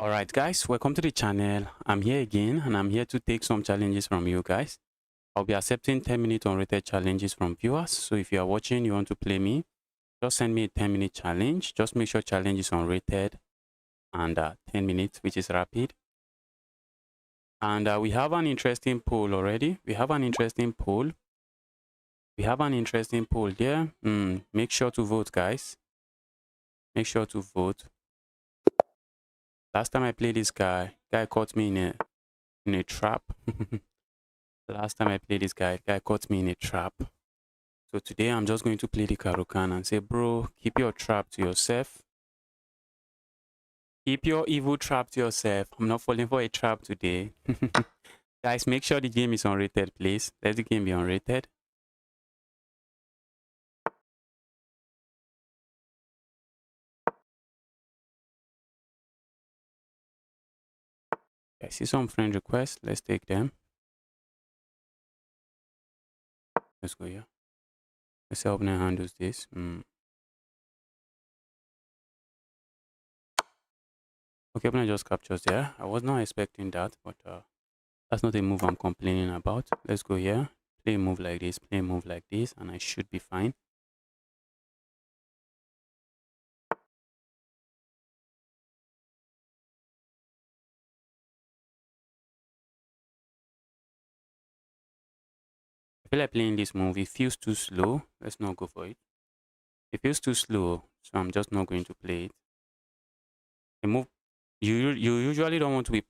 All right, guys, welcome to the channel. I'm here again, and I'm here to take some challenges from you guys. I'll be accepting 10-minute unrated challenges from viewers. So if you are watching, you want to play me, just send me a 10-minute challenge. Just make sure challenge is unrated and 10 minutes, which is rapid. And we have an interesting poll already. We have an interesting poll there. Make sure to vote, guys. Make sure to vote. Last time I played this guy caught me in a trap. Last time I played this guy caught me in a trap. So today I'm just going to play the Karukan and say, bro, keep your trap to yourself. Keep your evil trap to yourself. I'm not falling for a trap today. Guys, make sure the game is unrated, please. Let the game be unrated. I see some friend requests. Let's take them. Let's go here. Let's see how opener handles this. Okay, opener just captures there. I was not expecting that, but that's not a move I'm complaining about. Let's go here. Play a move like this, play a move like this, and I should be fine. I feel like playing this move. It feels too slow. Let's not go for it. It feels too slow, so I'm just not going to play it. A move you usually don't want to be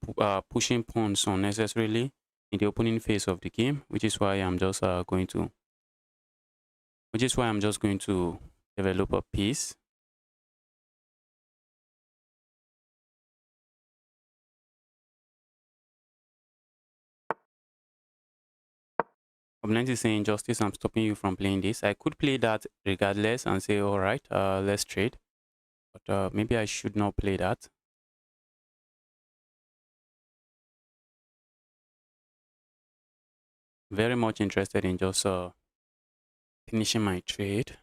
pushing pawns unnecessarily in the opening phase of the game, which is why I'm just going to develop a piece. Opponent is saying, Justice, I'm stopping you from playing this. I could play that regardless and say, all right, let's trade. But maybe I should not play that. Very much interested in just finishing my trade.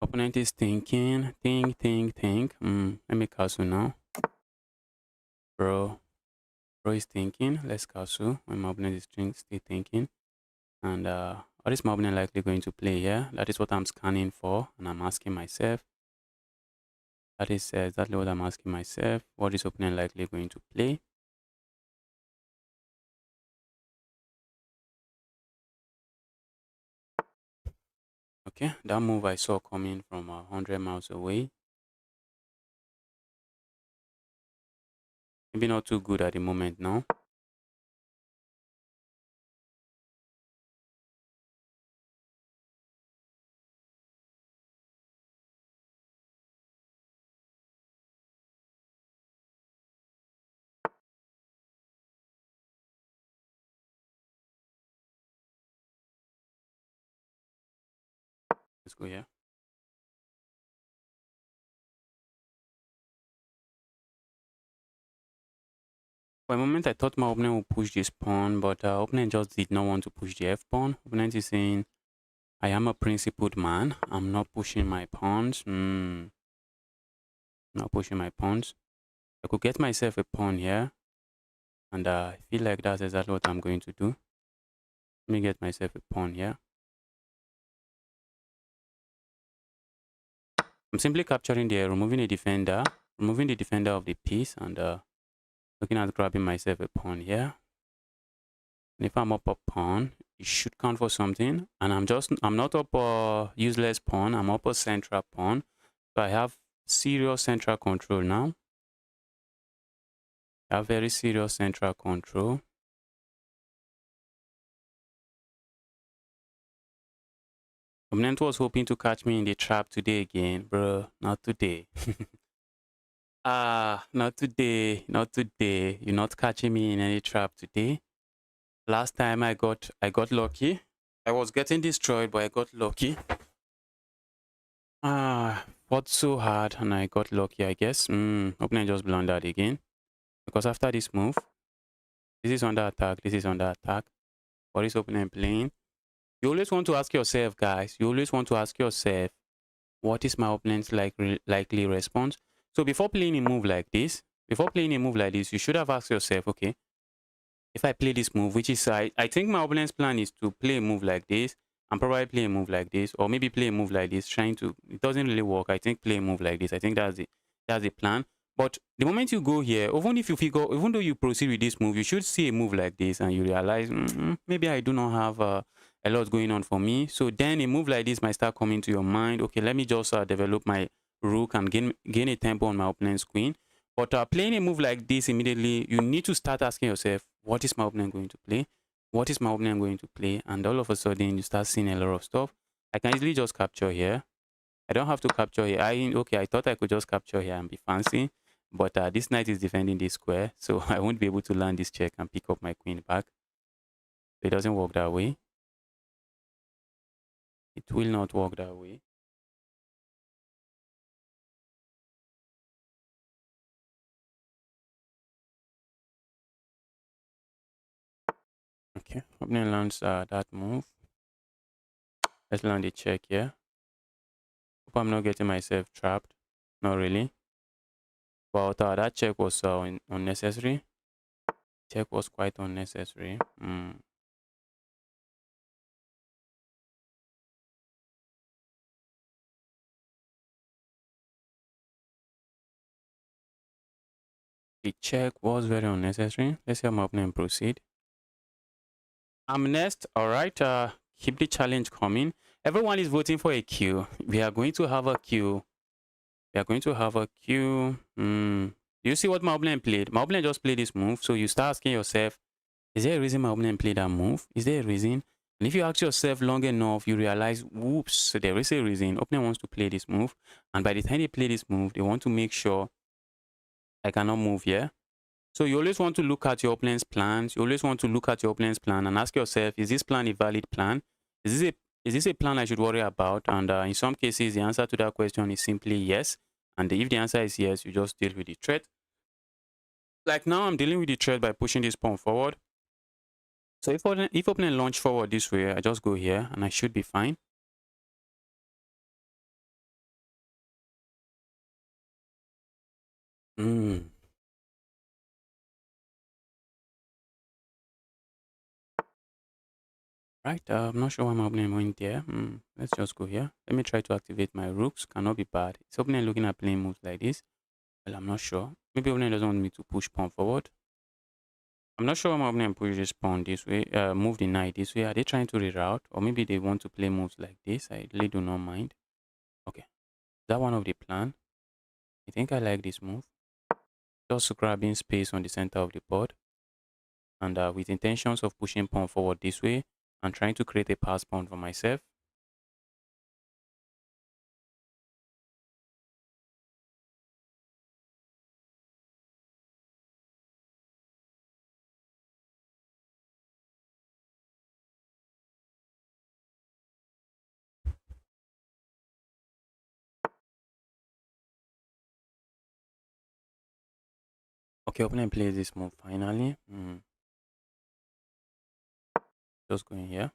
Opponent is thinking, think. Let me castle now. Bro is thinking. Let's castle when my opponent is still thinking. And what is my opponent likely going to play here? That is what I'm scanning for, and I'm asking myself. That is exactly what I'm asking myself. What is opponent likely going to play? Okay, that move I saw coming from 100 miles away. Maybe not too good at the moment now. Let's go here. For a moment, I thought my opponent would push this pawn, but opponent just did not want to push the f pawn. Opponent is saying, I am a principled man. I'm not pushing my pawns. Not pushing my pawns. I could get myself a pawn here. And I feel like that's exactly what I'm going to do. Let me get myself a pawn here. I'm simply capturing there, removing the defender of the piece, and looking at grabbing myself a pawn here. And if I'm up a pawn, it should count for something. And I'm not up a useless pawn. I'm up a central pawn. So I have serious central control now. I have very serious central control. Opponent was hoping to catch me in the trap today again, bro. Not today. Not today. Not today. You're not catching me in any trap today. Last time I got lucky. I was getting destroyed, but I got lucky. Fought so hard and I got lucky, I guess. Opponent just blundered again. Because after this move, this is under attack, this is under attack. What is opponent playing? You always want to ask yourself, guys. You always want to ask yourself, what is my opponent's likely response? So before playing a move like this, you should have asked yourself, okay, if I play this move, which is I think my opponent's plan is to play a move like this and probably play a move like this, or maybe play a move like this, trying to, it doesn't really work. I think play a move like this. I think that's the plan. But the moment you go here, even if you figure, even though you proceed with this move, you should see a move like this and you realize, maybe I do not have a lot going on for me. So then a move like this might start coming to your mind. Okay, let me just develop my rook and gain a tempo on my opponent's queen. But playing a move like this immediately, you need to start asking yourself, what is my opponent going to play? What is my opponent going to play? And all of a sudden, you start seeing a lot of stuff. I can easily just capture here. I don't have to capture here. Okay, I thought I could just capture here and be fancy. But this knight is defending this square, so I won't be able to land this check and pick up my queen back. So it doesn't work that way. It will not work that way. Okay, opponent lands that move. Let's land a check here. Hope I'm not getting myself trapped. Not really. But that check was unnecessary. Check was quite unnecessary. The check was very unnecessary. Let's see how my opponent proceed. I'm next. All right. Keep the challenge coming. Everyone is voting for a queue. We are going to have a queue. We are going to have a queue. You see what my opponent played? My opponent just played this move. So you start asking yourself, is there a reason my opponent played that move? Is there a reason? And if you ask yourself long enough, you realize, whoops, there is a reason. Opponent wants to play this move. And by the time they play this move, they want to make sure I cannot move here. So you always want to look at your opponent's plans. You always want to look at your opponent's plan and ask yourself, is this plan a valid plan? Is this a plan I should worry about? And in some cases, the answer to that question is simply yes. And if the answer is yes, you just deal with the threat. Like now, I'm dealing with the threat by pushing this pawn forward. So if opponent launch forward this way, I just go here and I should be fine. Right, I'm not sure why my opponent went there. Let's just go here. Let me try to activate my rooks. Cannot be bad. Is opponent looking at playing moves like this? Well, I'm not sure. Maybe opponent doesn't want me to push pawn forward. I'm not sure why my opponent push this pawn this way, move the knight this way. Are they trying to reroute? Or maybe they want to play moves like this. I really do not mind. Okay, is that one of the plan? I think I like this move. Just grabbing space on the center of the board. And with intentions of pushing pawn forward this way and trying to create a pass pawn for myself. Okay, opponent plays this move finally. Just going here.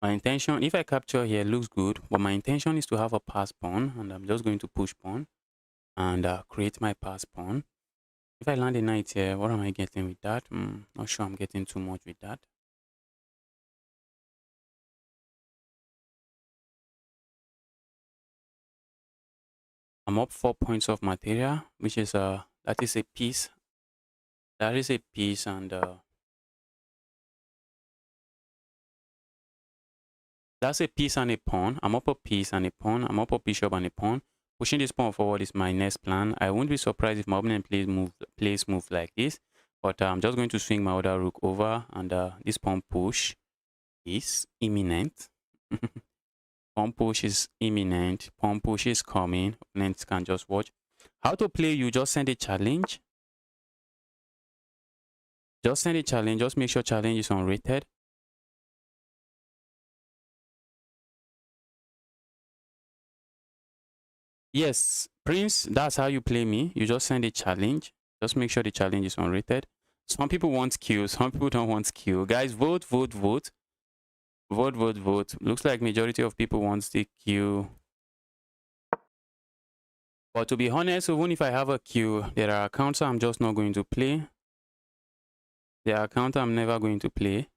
My intention, if I capture here, looks good, but my intention is to have a pass pawn, and I'm just going to push pawn and create my pass pawn. If I land a knight here, what am I getting with that? Not sure I'm getting too much with that. I'm up 4 points of material, which is that is a piece. That is a piece, and that's a piece and a pawn. I'm up a piece and a pawn. I'm up a bishop and a pawn. Pushing this pawn forward is my next plan. I won't be surprised if my opponent plays move like this. But I'm just going to swing my other rook over, and this pawn push is imminent. Pawn push is imminent. Pawn push is coming. Opponents can just watch. How to play? You just send a challenge. Just send a challenge. Just make sure challenge is unrated. Yes, Prince, that's how you play me. You just send a challenge. Just make sure the challenge is unrated. Some people want Q, some people don't want Q. Guys, vote, vote, vote. Vote, vote, vote. Looks like majority of people want the Q. But to be honest, even if I have a Q, there are accounts I'm just not going to play. There are accounts I'm never going to play.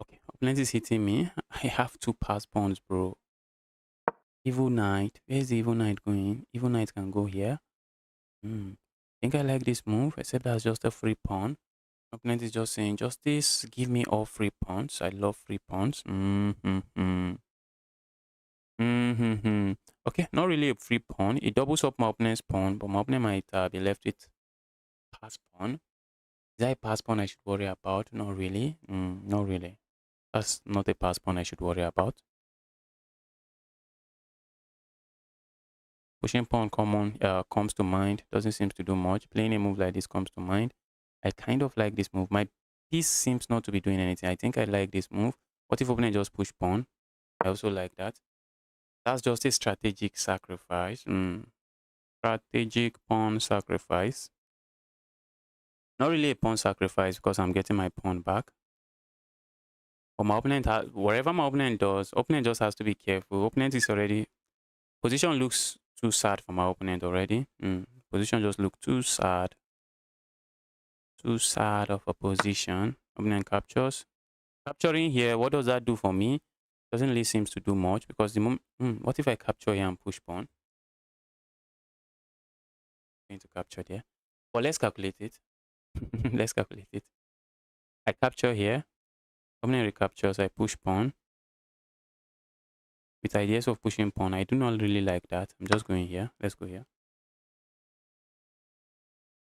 Okay, opponent is hitting me. I have two pass pawns, bro. Evil Knight. Where's the Evil Knight going? Evil Knight can go here. I think I like this move, except that's just a free pawn. Opponent is just saying, Justice, give me all free pawns. I love free pawns. Okay, not really a free pawn. It doubles up my opponent's pawn, but my opponent might be left with pass pawn. Is that a pass pawn I should worry about? Not really. Not really. That's not a pass pawn I should worry about. Pushing pawn comes to mind. Doesn't seem to do much. Playing a move like this comes to mind. I kind of like this move. My piece seems not to be doing anything. I think I like this move. What if opponent just push pawn? I also like that. That's just a strategic sacrifice. Strategic pawn sacrifice. Not really a pawn sacrifice because I'm getting my pawn back. But my opponent, whatever my opponent does, opponent just has to be careful. Opponent is already... Position looks too sad for my opponent already. Position just look too sad. Too sad of a position. Opponent captures. Capturing here, what does that do for me? Doesn't really seem to do much because the moment... what if I capture here and push pawn? Going to capture there. But let's calculate it. Let's calculate it. I capture here. Opponent recaptures. I push pawn. With ideas of pushing pawn, I do not really like that. I'm just going here. Let's go here.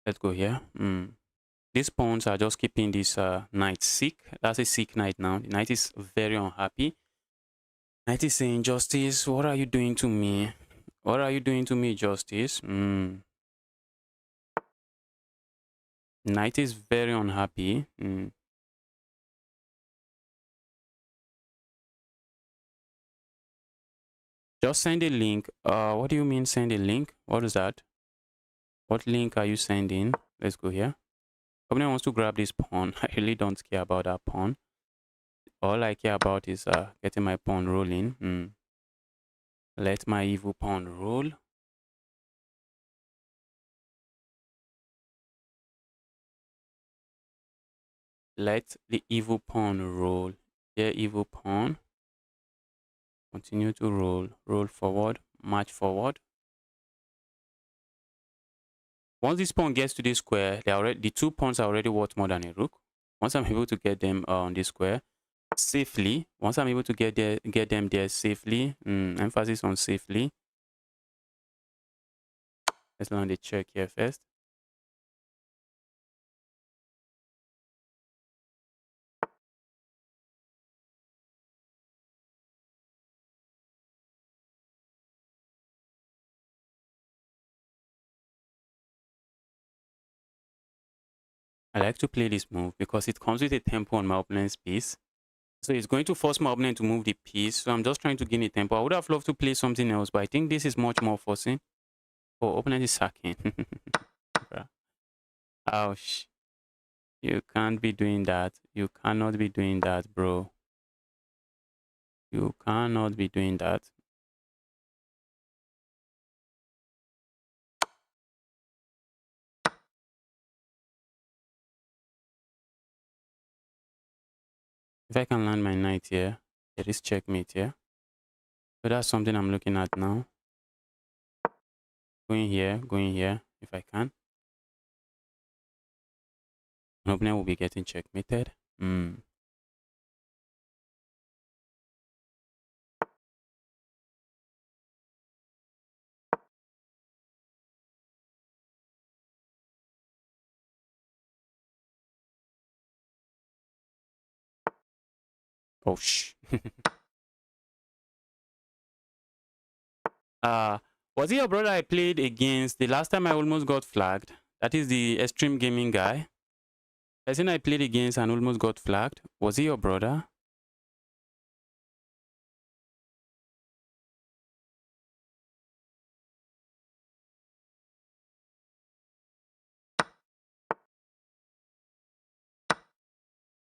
Let's go here. These pawns are just keeping this knight sick. That's a sick knight now. The knight is very unhappy. Knight is saying, Justice, what are you doing to me? What are you doing to me, Justice? Knight is very unhappy. Just send a link. What do you mean send a link? What is that? What link are you sending? Let's go here. Opponent wants to grab this pawn. I really don't care about that pawn. All I care about is getting my pawn rolling. Let my evil pawn roll. Let the evil pawn roll. Yeah, evil pawn. Continue to roll. Roll forward. March forward. Once this pawn gets to this square, the two pawns are already worth more than a rook. Once I'm able to get them on this square safely, once I'm able to get them there safely, emphasis on safely. Let's learn the check here first. I like to play this move because it comes with a tempo on my opponent's piece. So it's going to force my opponent to move the piece. So I'm just trying to gain a tempo. I would have loved to play something else, but I think this is much more forcing. Oh, opponent is sacking. Ouch. You can't be doing that. You cannot be doing that, bro. You cannot be doing that. If I can land my knight here, there is checkmate here. So that's something I'm looking at now. Going here, if I can. An opponent will be getting checkmated. Oh, uh, was it your brother I played against the last time I almost got flagged? That is the extreme gaming guy. Person I played against and almost got flagged. Was he your brother?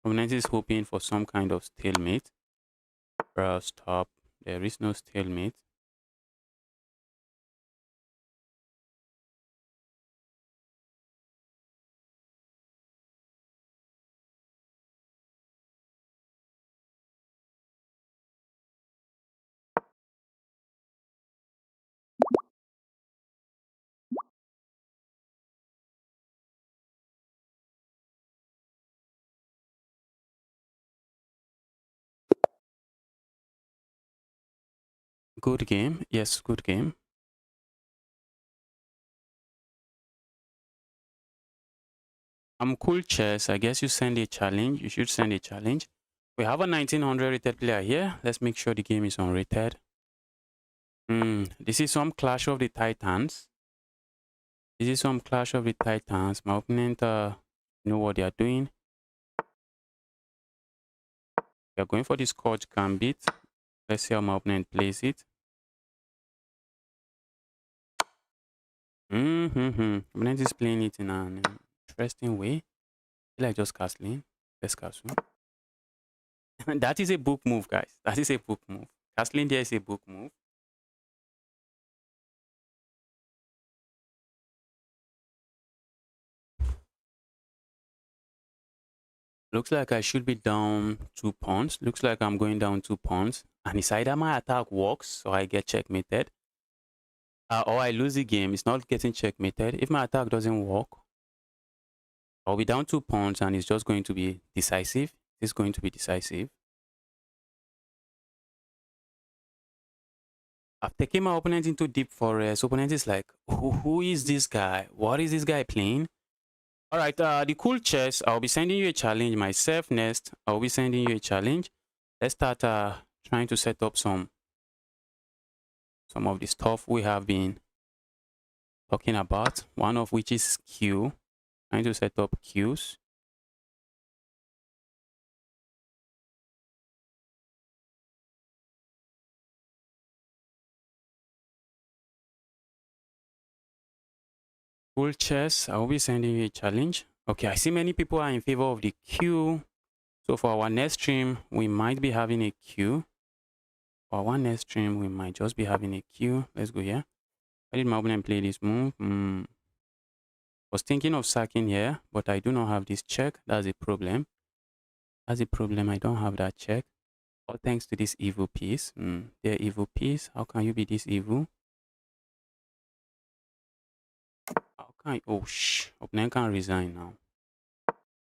Opponent is hoping for some kind of stalemate. Bro, stop. There is no stalemate. Good game. Yes, good game. I'm cool chess. I guess you send a challenge. You should send a challenge. We have a 1900 rated player here. Let's make sure the game is unrated. This is some Clash of the Titans. This is some Clash of the Titans. My opponent know what they are doing. They are going for the Scotch Gambit. Let's see how my opponent plays it. Opponent is playing it in an interesting way. I feel like just castling. Let's castle. That is a book move, guys. That is a book move. Castling there is a book move. Looks like I should be down 2 pawns. Looks like I'm going down 2 pawns. And it's either my attack works, so I get checkmated, or I lose the game. It's not getting checkmated. If my attack doesn't work, I'll be down 2 pawns and it's just going to be decisive. It's going to be decisive. I've taken my opponent into deep forest. Opponent is like, who is this guy? What is this guy playing? All right, the cool chess, I'll be sending you a challenge myself next. I'll be sending you a challenge. Let's start trying to set up some of the stuff we have been talking about. One of which is queue. Trying to set up queues. Cool chess, I will be sending you a challenge. Okay, I see many people are in favor of the queue. So for our next stream, we might be having a queue. For our next stream, we might just be having a queue. Let's go here. I did my opponent play this move? Was thinking of sacking here, but I do not have this check. That's a problem. That's a problem. I don't have that check. All thanks to this evil piece. They're evil piece. How can you be this evil? How can oh shh. Opponent can resign now.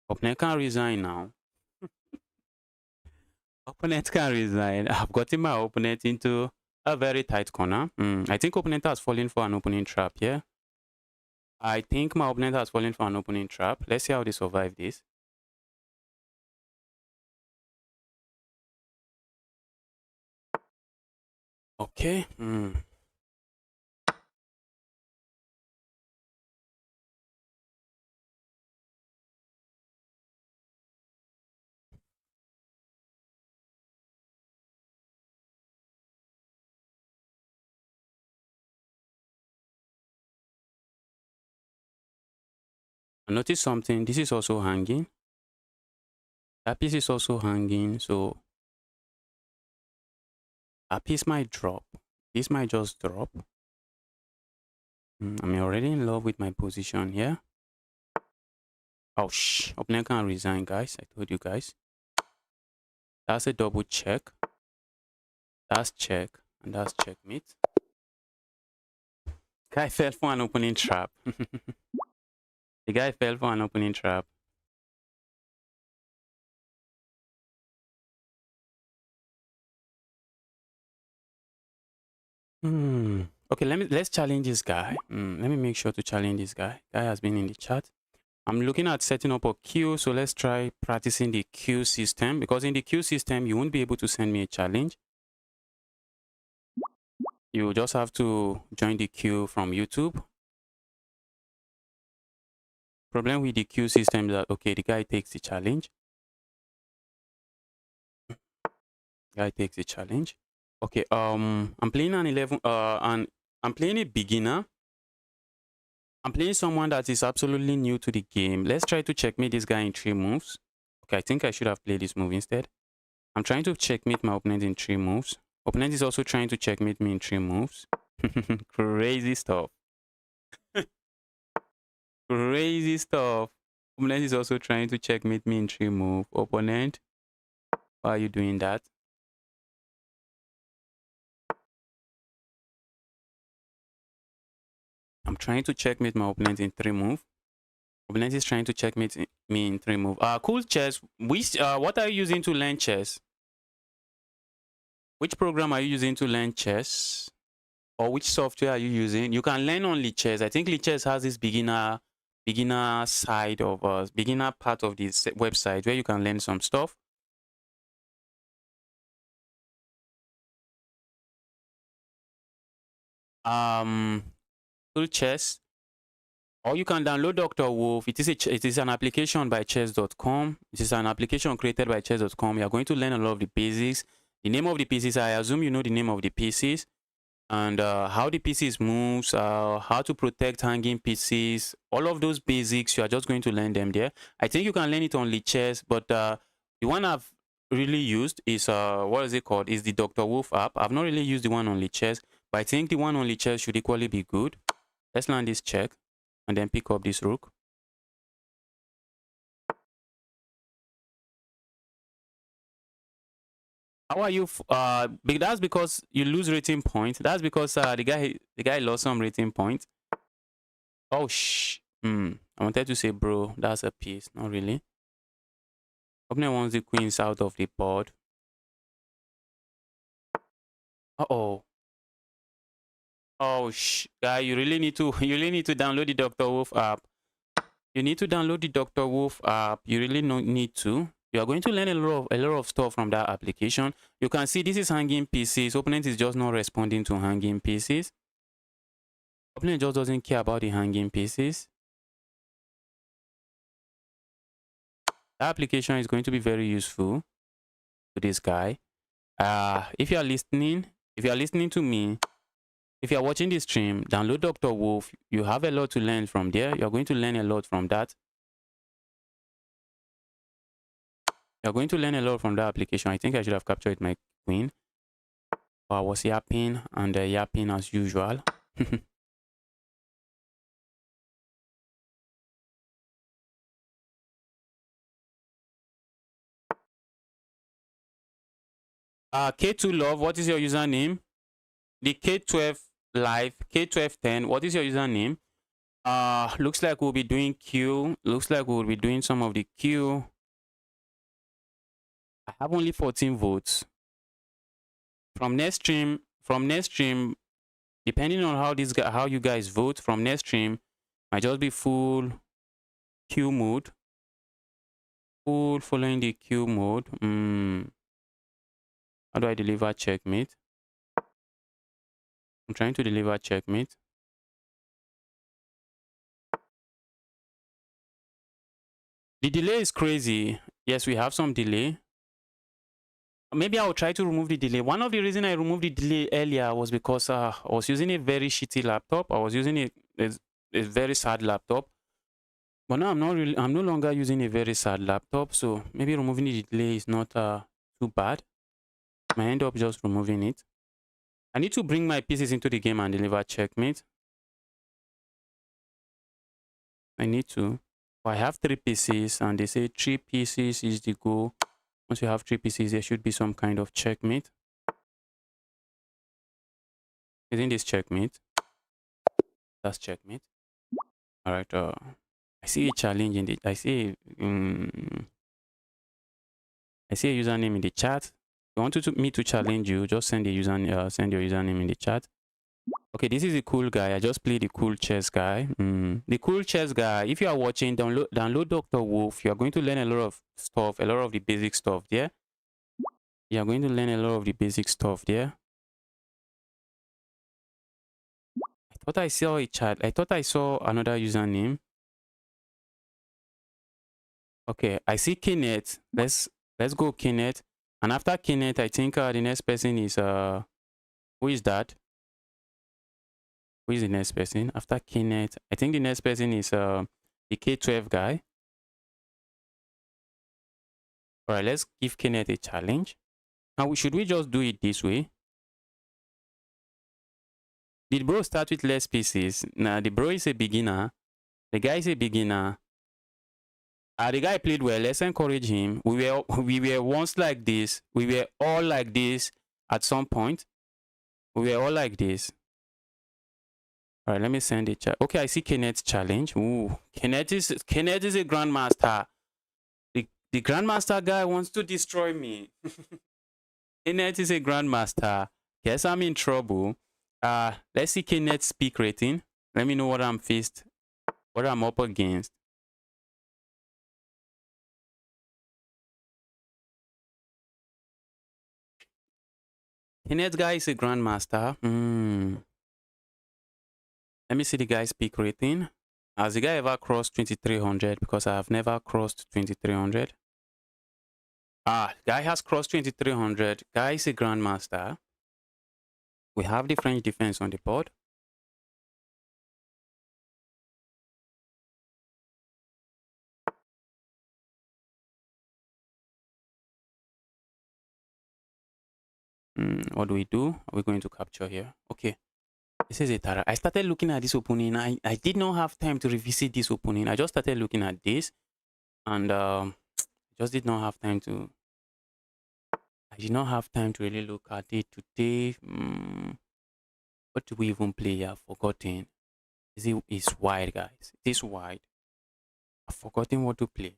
Opponent can resign now. Opponent can resign. I've gotten my opponent into a very tight corner. I think opponent has fallen for an opening trap here. I think my opponent has fallen for an opening trap. Let's see how they survive this. Okay. Notice something. This is also hanging. That piece is also hanging. So a piece might drop. This might just drop. I'm already in love with my position here. Oh, shh. Opponent can resign, guys. I told you guys. That's a double check. That's check. And that's checkmate. Guy fell for an opening trap. The guy fell for an opening trap. Okay, let's challenge this guy. Let me make sure to challenge this guy. Guy has been in the chat. I'm looking at setting up a queue, so let's try practicing the queue system, because in the queue system, you won't be able to send me a challenge. You just have to join the queue from YouTube. Problem with the queue system is that, okay, the guy takes the challenge. Guy takes the challenge. Okay, I'm playing an 11, and I'm playing a beginner. I'm playing someone that is absolutely new to the game. Let's try to checkmate this guy in 3 moves. Okay, I think I should have played this move instead. I'm trying to checkmate my opponent in 3 moves. Opponent is also trying to checkmate me in 3 moves. Crazy stuff. Crazy stuff. Opponent is also trying to checkmate me in 3 moves. Opponent, why are you doing that? I'm trying to checkmate my opponent in 3 moves. Opponent is trying to checkmate me in 3 moves. Cool chess. What are you using to learn chess? Which program are you using to learn chess? Or which software are you using? You can learn on Lichess. I think Lichess has this beginner side of beginner part of this website where you can learn some stuff. Full chess. Or you can download Dr. Wolf. It is an application by chess.com. It is an application created by chess.com. You are going to learn a lot of the basics. The name of the pieces, I assume you know the name of the pieces. And how the pieces moves, how to protect hanging pieces, all of those basics, you are just going to learn them there. I think you can learn it on Lichess, but the one I've really used is, what is it called? Is the Dr. Wolf app. I've not really used the one on Lichess, but I think the one on Lichess should equally be good. Let's learn this check and then pick up this rook. How are you? That's because you lose rating point. That's because the guy lost some rating point. Oh I wanted to say, bro, that's a piece. Not really. Opponent wants the queens out of the board. Uh-oh. Oh guy, you really need to download the Dr. Wolf app. You need to download the Dr. Wolf app. You really need to. You are going to learn a lot of stuff from that application. You can see this is hanging pieces. Opponent is just not responding to hanging pieces. Opponent just doesn't care about the hanging pieces. That application is going to be very useful to this guy. If you are listening to me, if you are watching this stream, download Dr. Wolf. You have a lot to learn from there. You're going to learn a lot from that. You're going to learn a lot from that application. I think I should have captured my queen. I was yapping and yapping as usual. K2 Love, what is your username? The K12 Live, K1210, what is your username? Looks like we'll be doing Q. Looks like we'll be doing some of the Q. I have only 14 votes. From next stream, depending on how you guys vote, from next stream, might just be full Q mode. Full following the Q mode. How do I deliver checkmate? I'm trying to deliver checkmate. The delay is crazy. Yes, we have some delay. Maybe I'll try to remove the delay. One of the reasons I removed the delay earlier was because I was using a very shitty laptop. I was using a very sad laptop. But now I'm no longer using a very sad laptop. So maybe removing the delay is not too bad. I end up just removing it. I need to bring my pieces into the game and deliver checkmate. I need to. I have 3 pieces and they say 3 pieces is the goal. Once you have 3 pieces, there should be some kind of checkmate. Isn't this checkmate? That's checkmate. All right. I see a challenge in the. I see a username in the chat. If you want me to challenge you, just send your username in the chat. Okay, this is a cool guy. I just played the cool chess guy. The cool chess guy. If you are watching, download Dr. Wolf. You are going to learn a lot of stuff, a lot of the basic stuff there. You are going to learn a lot of the basic stuff there. I thought I saw a chat. I thought I saw another username. Okay, I see Kenneth. Let's go Kenneth. And after Kenneth, I think the next person is who is that? Who is the next person? After Kenneth, I think the next person is the K12 guy. All right, let's give Kenneth a challenge. Now, should we just do it this way? Did bro start with less pieces? Nah, the bro is a beginner. The guy is a beginner. The guy played well. Let's encourage him. We were once like this. We were all like this at some point. We were all like this. All right, let me send it. Okay, I see Kenneth's challenge. Ooh, Kenneth is a grandmaster. The grandmaster guy wants to destroy me. Kenneth is a grandmaster. Guess I'm in trouble. Let's see Kenneth's peak rating. Let me know what I'm faced, what I'm up against. Kenneth guy is a grandmaster. Let me see the guy's peak rating. Has the guy ever crossed 2300? Because I have never crossed 2300. Guy has crossed 2300. Guy is a grandmaster. We have the French defense on the board. What do we do? Are we going to capture here? Okay. This is a Tara. I started looking at this opening. I did not have time to revisit this opening. I just started looking at this. And just did not have time to... I did not have time to really look at it today. What do we even play? I've forgotten. It's wide, guys. It is wide. I've forgotten what to play.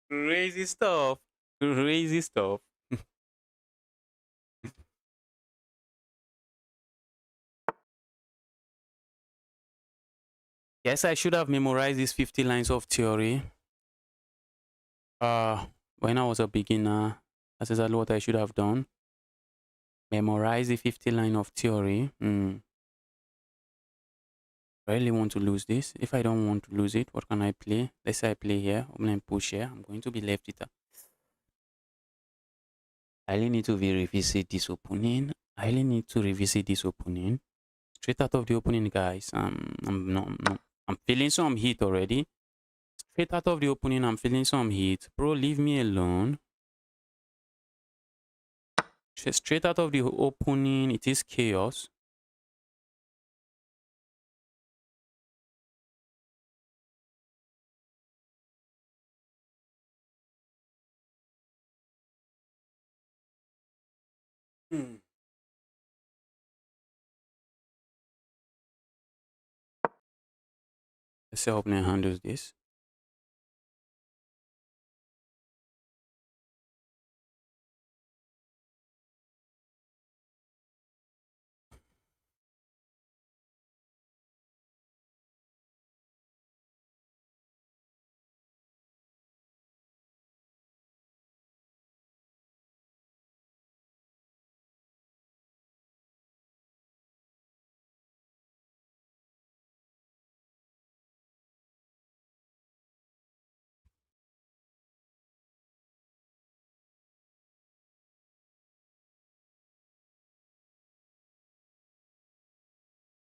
Crazy stuff. Crazy stuff. Yes, I should have memorized these 50 lines of theory. When I was a beginner, that's exactly what I should have done. Memorize the 50 line of theory. I really want to lose this. If I don't want to lose it, what can I play? Let's say I play here. I'm going to push here. I'm going to be left with a... I really need to revisit this opening. I really need to revisit this opening. Straight out of the opening, guys. I'm feeling some heat already. Straight out of the opening, I'm feeling some heat. Bro, leave me alone. Straight out of the opening, it is chaos. Let's see how opening handles this.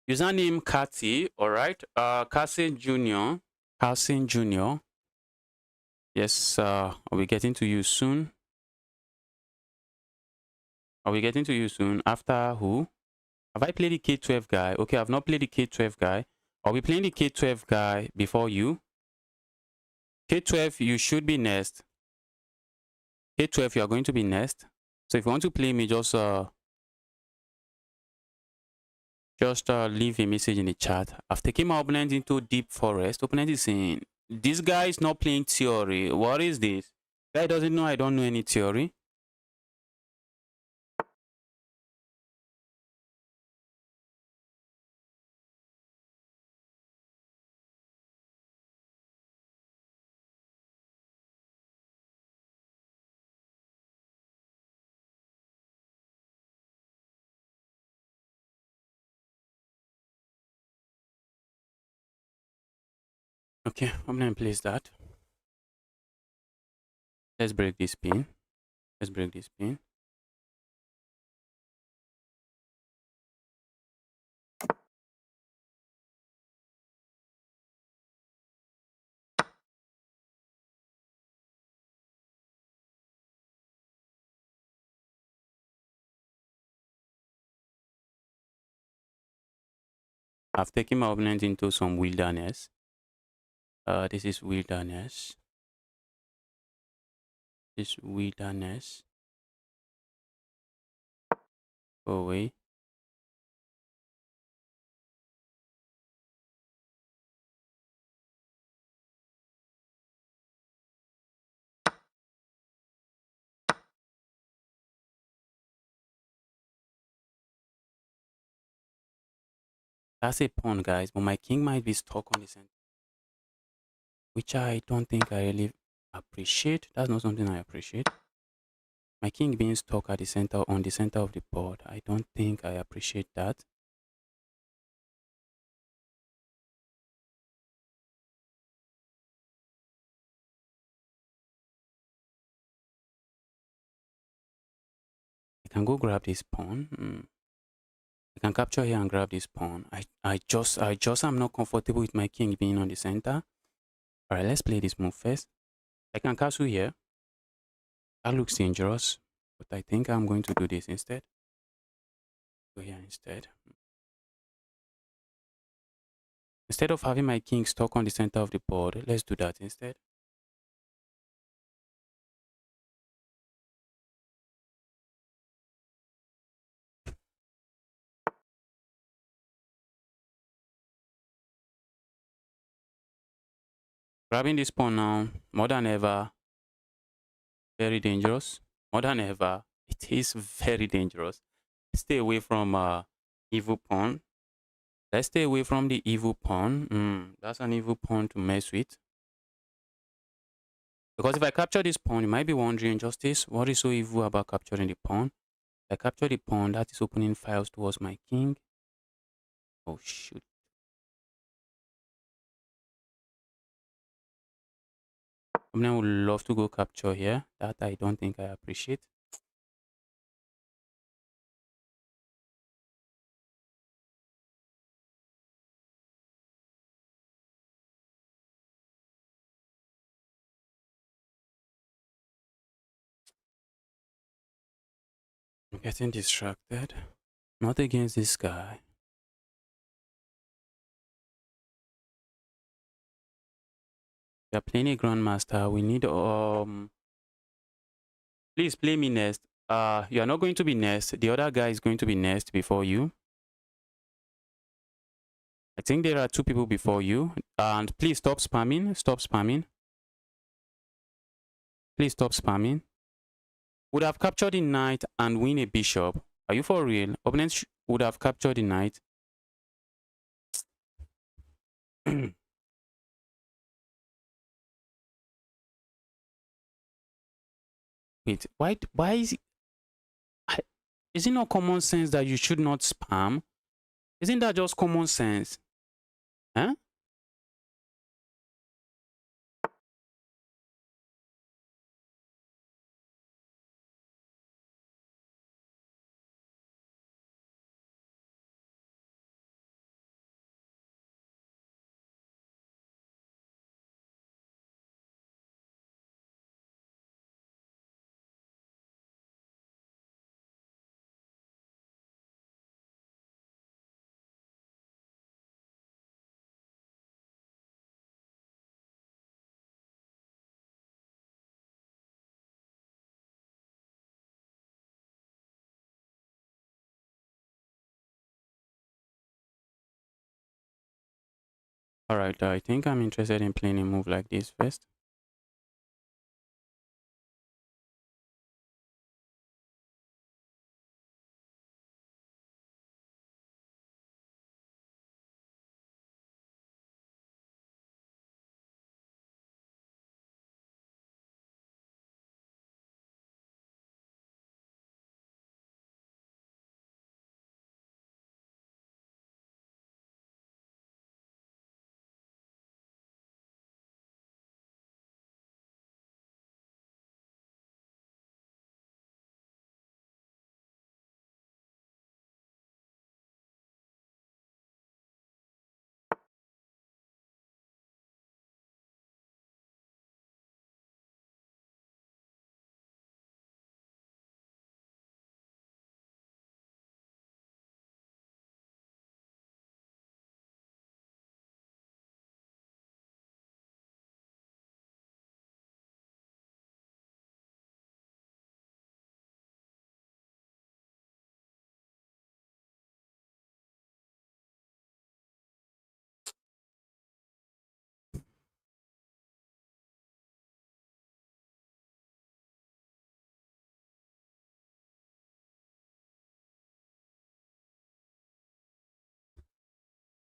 Username Cathy, all right. Cassie Junior. Cassie Junior. Yes, I'll be getting to you soon. I'll be getting to you soon. After who? Have I played the K12 guy? Okay, I've not played the K12 guy. I'll be playing the K12 guy before you. K12, you should be next. K12, you are going to be next. So if you want to play me, just leave a message in the chat. I've taken my opponent into deep forest. Opponent is saying, this guy is not playing theory. What is this? Guy doesn't know I don't know any theory. Okay, I'm gonna place that. Let's break this pin. Let's break this pin. I've taken my opponent into some wilderness. This is wilderness. This wilderness. Go away. That's a pawn, guys, but my king might be stuck on the center, which I don't think I really appreciate. That's not something I appreciate. My king being stuck at the center, on the center of the board, I don't think I appreciate that. I can go grab this pawn. I can capture here and grab this pawn. I just am not comfortable with my king being on the center. All right, let's play this move first. I can castle here. That looks dangerous, but I think I'm going to do this instead. Go here instead. Instead of having my king stuck on the center of the board, let's do that instead. Grabbing this pawn now, more than ever, very dangerous. More than ever, it is very dangerous. Stay away from evil pawn. Let's stay away from the evil pawn. That's an evil pawn to mess with. Because if I capture this pawn, you might be wondering, Justice, what is so evil about capturing the pawn? If I capture the pawn, that is opening files towards my king. Oh, shoot. I would love to go capture here. That I don't think I appreciate. I'm getting distracted. Not against this guy. We are playing a grandmaster. We need please play me next. You are not going to be next. The other guy is going to be next before you. I think there are two people before you. And please stop spamming. Stop spamming. Please stop spamming. Would have captured the knight and win a bishop. Are you for real? Opponents would have captured the knight. Wait, why is it not common sense that you should not spam? Isn't that just common sense? Huh? All right, I think I'm interested in playing a move like this first.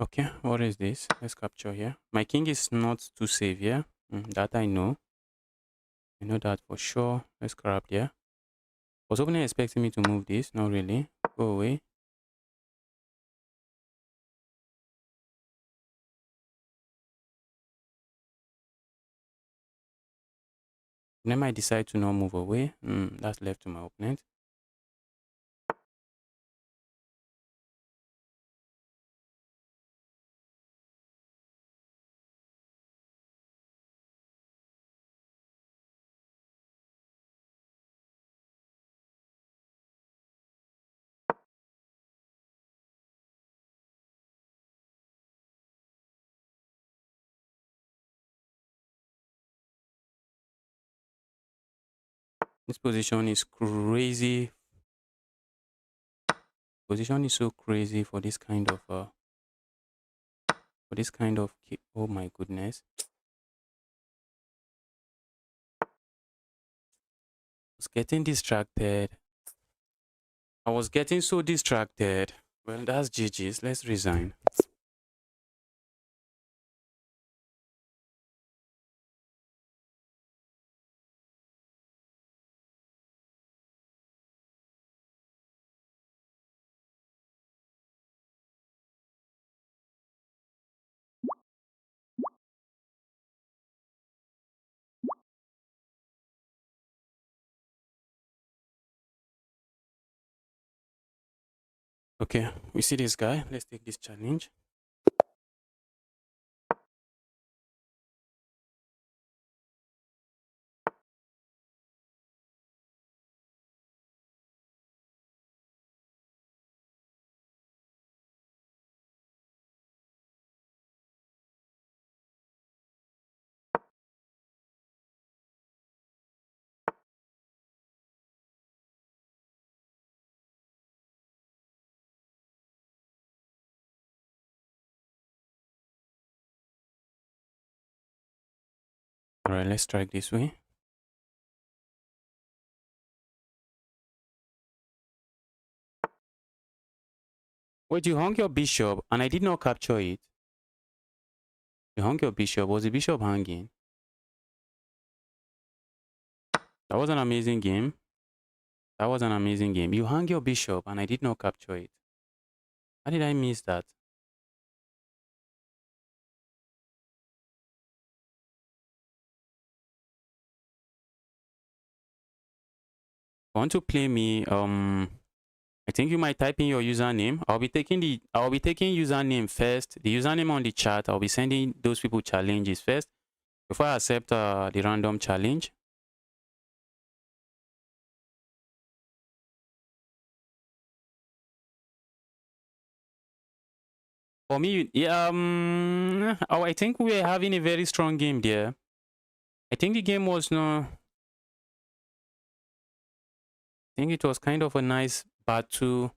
Okay, what is this? Let's capture here. My king is not too safe here. That I know. I know that for sure. Let's grab here. Was opening expecting me to move this? Not really. Go away. Then I decide to not move away. That's left to my opponent. This position is crazy. Position is so crazy for this kind of oh my goodness. I was getting distracted. I was getting so distracted. Well, that's GG's. Let's resign. Okay, we see this guy. Let's take this challenge. All right, let's strike this way. Wait, you hung your bishop and I did not capture it. You hung your bishop. Was the bishop hanging? That was an amazing game. That was an amazing game. You hung your bishop and I did not capture it. How did I miss that? Want to play me? I think you might type in your username. I'll be taking username first. The username on the chat. I'll be sending those people challenges first before I accept the random challenge. For me, yeah, oh, I think we were having a very strong game there. I think the game was no. I think it was kind of a nice battle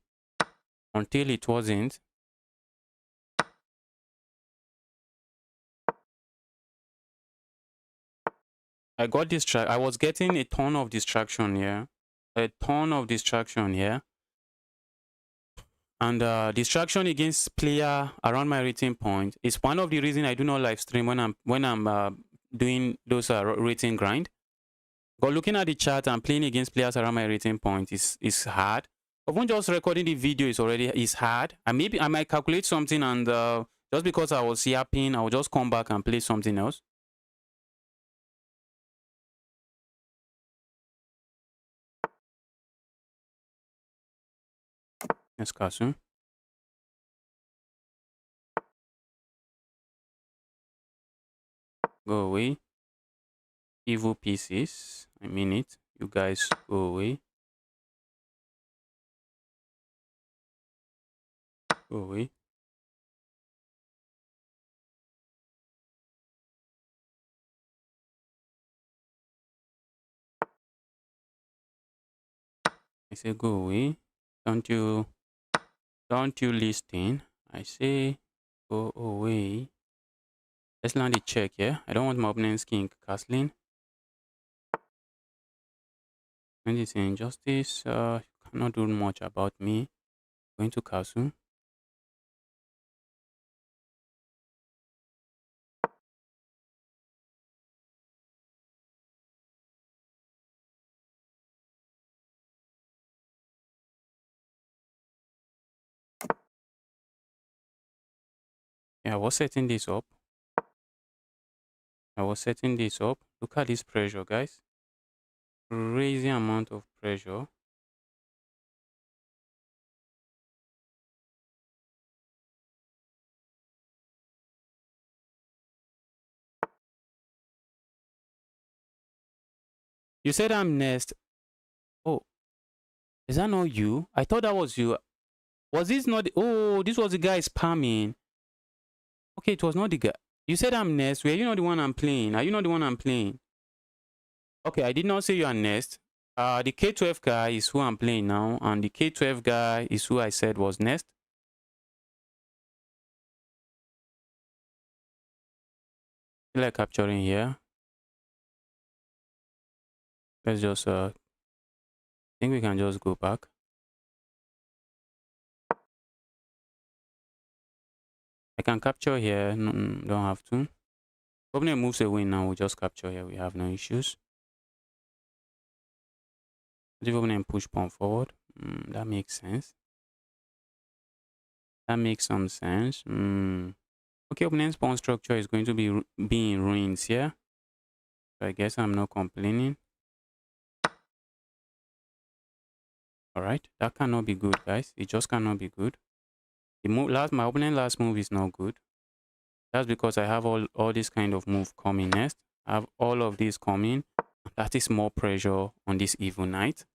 until it wasn't. I got distracted. I was getting a ton of distraction here. A ton of distraction here. And distraction against player around my rating point is one of the reasons I do not live stream when I'm doing those rating grind. But looking at the chat and playing against players around my rating point is hard. Even just recording the video is hard. And maybe I might calculate something and just because I was yapping, I will just come back and play something else. Let's castle. Go away. Evil pieces. I mean it. You guys go away. Go away. I say go away. Don't you listen? I say go away. Let's land a check, yeah? I don't want my opponent's king castling. And it's injustice. Cannot do much about me. Going to castle. Yeah, I was setting this up. Look at this pressure, guys. Crazy amount of pressure. You said I'm next. Oh, is that not you? I thought that was you. Was this not? Oh, this was the guy spamming. Okay, it was not the guy. You said I'm next. Were you not the one I'm playing? Are you not the one I'm playing? Okay, I did not say you are next. The K12 guy is who I'm playing now, and the K12 guy is who I said was next. Feel like capturing here. Let's just I think we can just go back. I can capture here. No, don't have to. Opponent moves away now. We just capture here. We have no issues. If opponent push pawn forward, that makes sense. That makes some sense. Okay, opponent's pawn structure is going to be in ruins here. So I guess I'm not complaining. All right, that cannot be good, guys. It just cannot be good. My opponent last move is not good. That's because I have all this kind of move coming next. I have all of these coming. That is more pressure on this evil knight.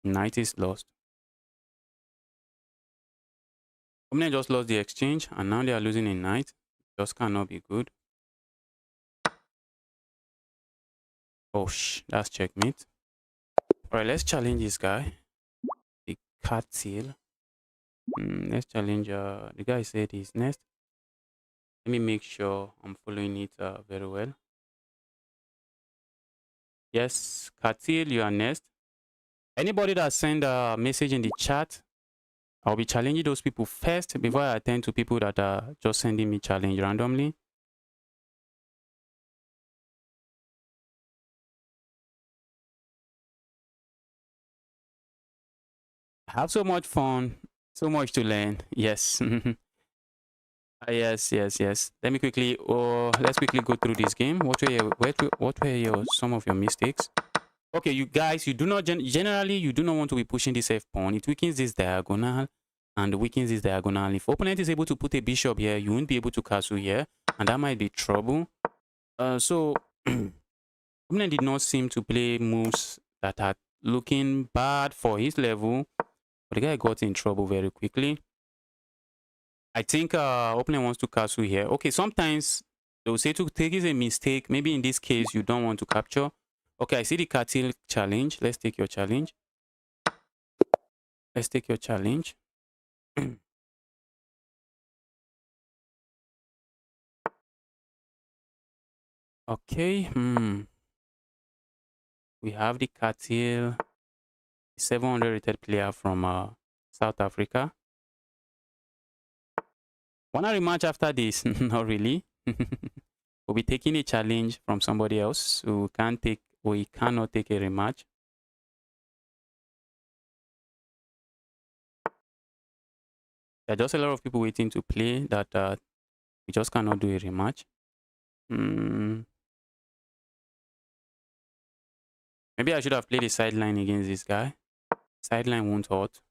Knight is lost. Opponent just lost the exchange, and now they are losing a knight. Just cannot be good. Oh, that's checkmate. All right, let's challenge this guy. The cat tail. Let's challenge. The guy said he's next. Let me make sure I'm following it very well. Yes, Katil, you are next. Anybody that send a message in the chat, I'll be challenging those people first before I attend to people that are just sending me challenge randomly. I have so much fun, so much to learn. Yes. Yes. Let me quickly, let's quickly go through this game. What were some of your mistakes? Okay, you guys, you do not generally you do not want to be pushing this f pawn. It weakens this diagonal and weakens this diagonal. If opponent is able to put a bishop here, you won't be able to castle here, and that might be trouble. So opponent did not seem to play moves that are looking bad for his level, but the guy got in trouble very quickly. I think opponent wants to castle here. Okay, sometimes they'll say to take is a mistake. Maybe in this case you don't want to capture. Okay, I see the Katil challenge. Let's take your challenge. Let's take your challenge. Okay. We have the Katil, 700 rated player from South Africa. Wanna rematch after this? Not really. We'll be taking a challenge from somebody else who we cannot take a rematch. There are just a lot of people waiting to play that we just cannot do a rematch. Maybe I should have played a sideline against this guy. Sideline won't hurt.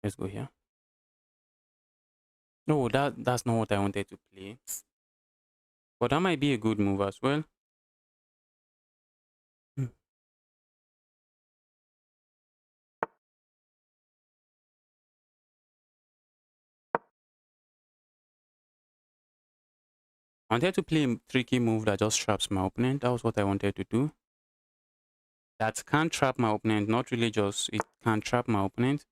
Let's go here. No, that's not what I wanted to play. But that might be a good move as well. I wanted to play a tricky move that just traps my opponent. That was what I wanted to do. That can't trap my opponent. Not really just, it can't trap my opponent.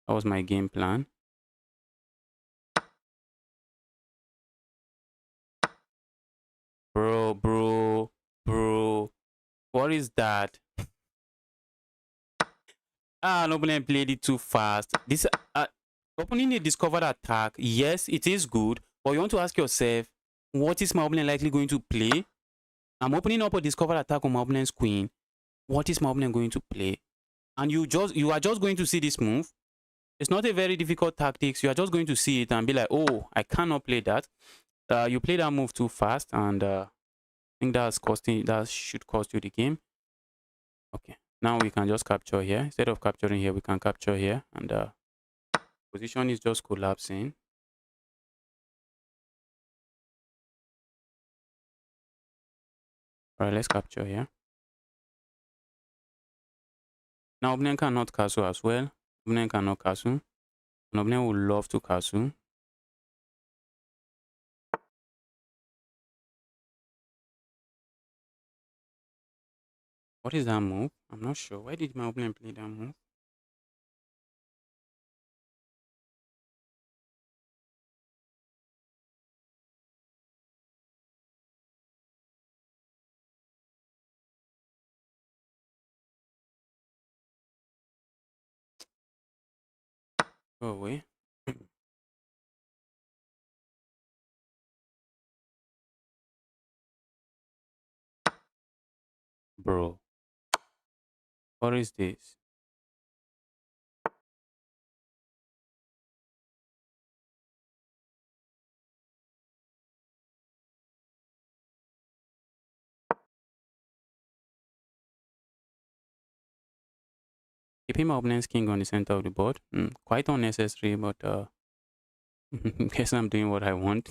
That was my game plan. Bro. What is that? An opponent played it too fast. This opening a discovered attack, yes, it is good, but you want to ask yourself, what is my opponent likely going to play? I'm opening up a discovered attack on my opponent's queen. What is my opponent going to play? And you are just going to see this move. It's not a very difficult tactics. You are just going to see it and be like, oh, I cannot play that. You play that move too fast, and I think that should cost you the game. Okay, now we can just capture here. Instead of capturing here, we can capture here, and position is just collapsing. All right, let's capture here. Now opponent cannot castle as well. Opponent cannot castle. An opponent would love to castle. What is that move? I'm not sure. Why did my opponent play that move? Go away. Bro. What is this? Keeping my opponent's king on the center of the board. Quite unnecessary, but guess I'm doing what I want.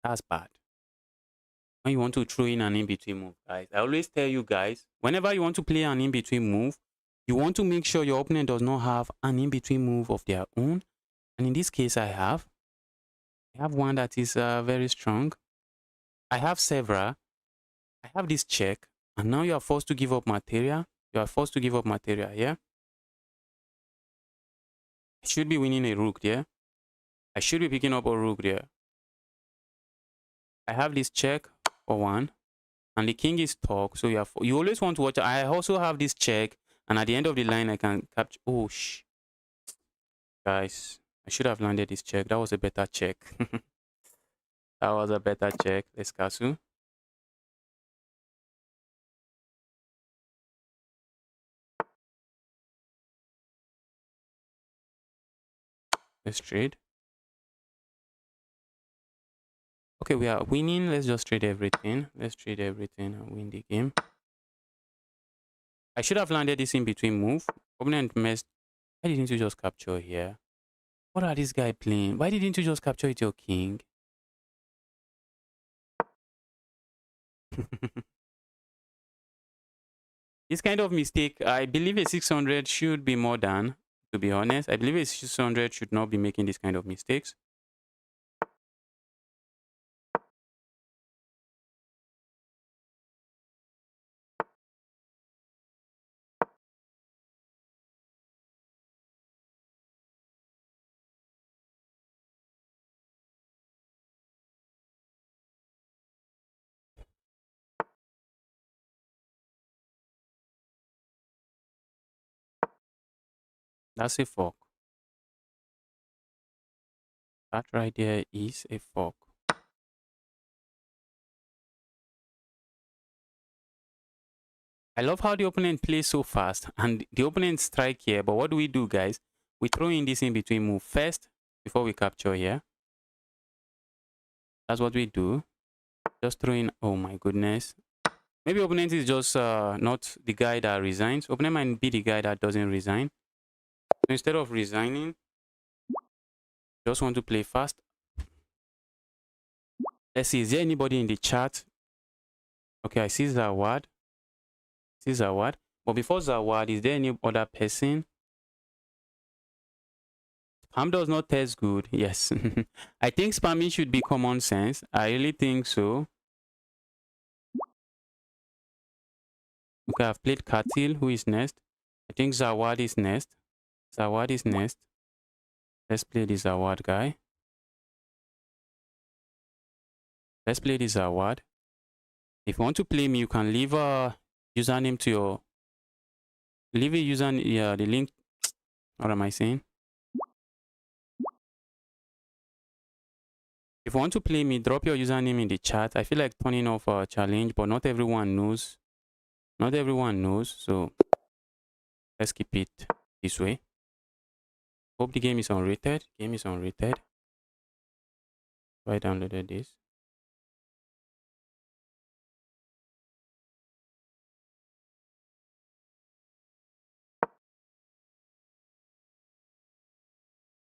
That's bad. When you want to throw in an in-between move, guys, I always tell you guys, whenever you want to play an in-between move, you want to make sure your opponent does not have an in-between move of their own. And in this case, I have one that is very strong. I have several. I have this check, and now you are forced to give up material. You are forced to give up material, yeah? I should be winning a rook there. I should be picking up a rook there. I have this check for one, and the king is talk. So you always want to watch. I also have this check, and at the end of the line, I can capture. Oh, guys, I should have landed this check. That was a better check. That was a better check. Let's castle. Let's trade. Okay, we are winning. Let's just trade everything. Let's trade everything and win the game. I should have landed this in between move. Opponent messed. Why didn't you just capture here? What are these guys playing? Why didn't you just capture it your king? This kind of mistake, I believe a 600 should be more than, to be honest. I believe a 600 should not be making this kind of mistakes. That's a fork. That right there is a fork. I love how the opponent plays so fast and the opponent strike here. But what do we do, guys? We throw in this in between move first before we capture here. That's what we do. Just throw in. Oh my goodness. Maybe opponent is just not the guy that resigns. Opponent might be the guy that doesn't resign. So instead of resigning, just want to play fast. Let's see, is there anybody in the chat Okay, I see Zawad. See Zawad. But before Zawad, is there any other person? Spam does not taste good. Yes. I think spamming should be common sense. I really think so. Okay, I've played Katil. Who is next? I think Zawad is next. Zawad is next. Let's play this Zawad guy. Let's play this Zawad. If you want to play me, you can leave a username to your leave a username. Yeah, the link. What am I saying? If you want to play me, drop your username in the chat. I feel like turning off a challenge, but not everyone knows. Not everyone knows, so let's keep it this way. Hope the game is unrated. Game is unrated. So I downloaded this.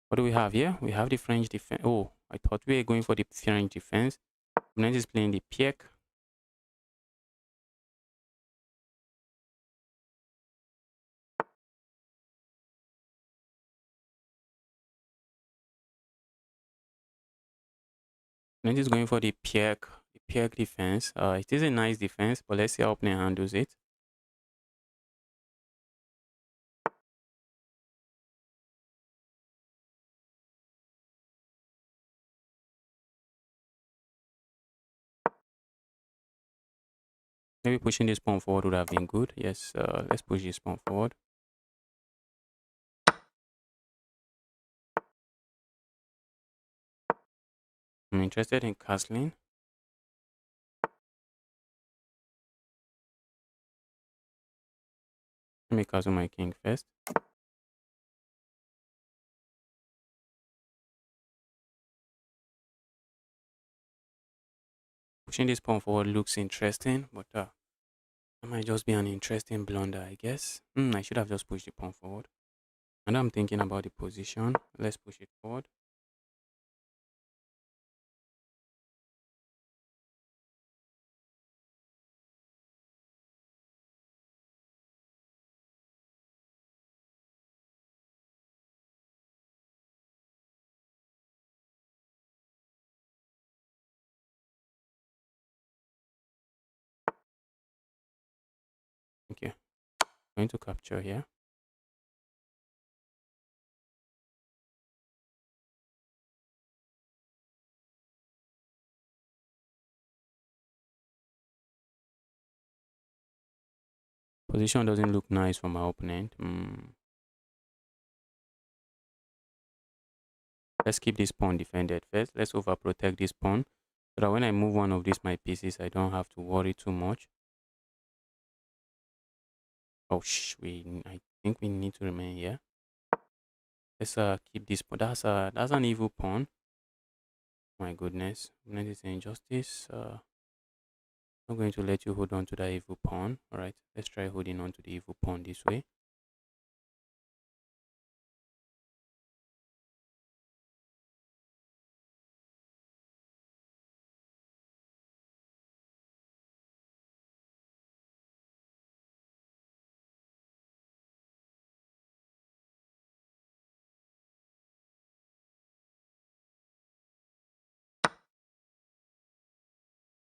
What do we have here? We have the French defense. Oh, I thought we were going for the French defense. Opponent is playing the Piek. Opponent is going for the Piek defense. It is a nice defense, but let's see how opponent handles it. Maybe pushing this pawn forward would have been good. Yes, let's push this pawn forward. I'm interested in castling. Let me castle my king first. Pushing this pawn forward looks interesting, but that might just be an interesting blunder, I guess. I should have just pushed the pawn forward. And I'm thinking about the position. Let's push it forward. Okay, going to capture here. Position doesn't look nice for my opponent. Let's keep this pawn defended first. Let's overprotect this pawn so that when I move one of these my pieces, I don't have to worry too much. Oh, I think we need to remain here. Let's keep this pawn. That's an evil pawn. My goodness, opponent is injustice. I'm going to let you hold on to that evil pawn. All right, let's try holding on to the evil pawn this way.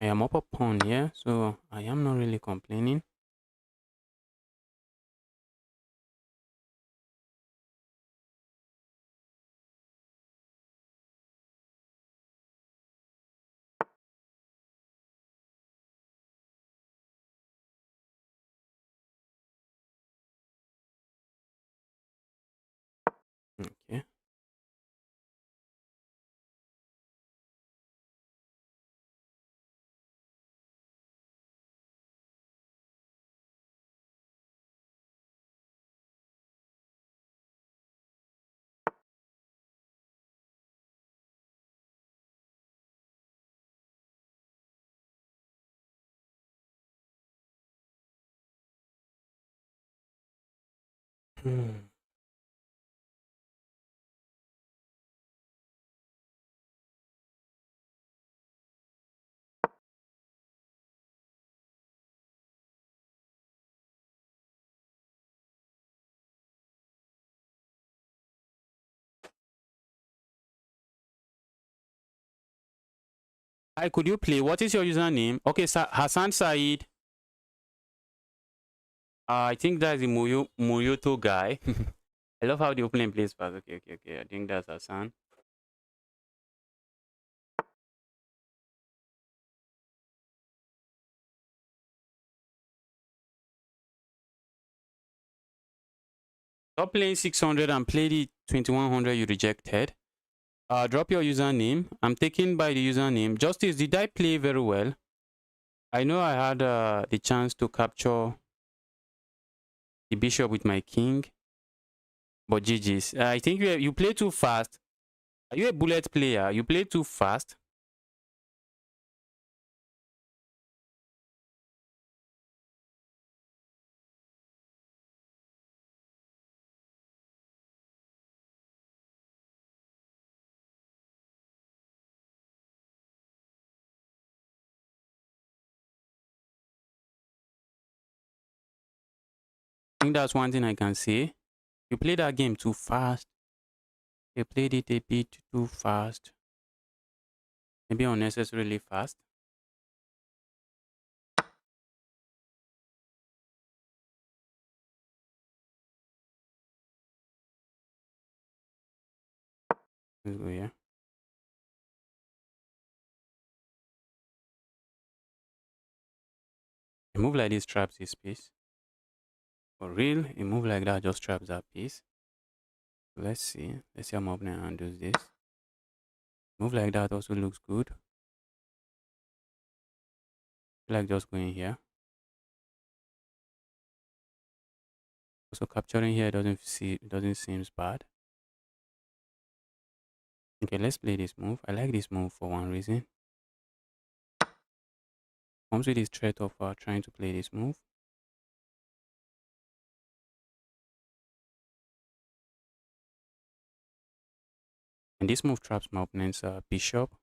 I am up a pawn here, so I am not really complaining. Okay. Hmm. Hi, could you play? What is your username? Okay, Hassan Said. I think that's the Muyoto guy. I love how the opening plays fast. Okay. I think that's Hassan. Stop playing 600 and play the 2100 you rejected. Drop your username. I'm taken by the username. Justice, did I play very well? I know I had the chance to capture the bishop with my king, but GG's. I think you play too fast. Are you a bullet player? You play too fast. I think that's one thing I can say. You played that game too fast. You played it a bit too fast. Maybe unnecessarily fast. Let's go here. A move like this traps this piece. For real, a move like that just traps that piece. Let's see. Let's see how my opponent handles this. Move like that also looks good. I like just going here. Also capturing here doesn't seem bad. Okay, let's play this move. I like this move for one reason. Comes with this threat of trying to play this move. And this move traps my opponent's bishop.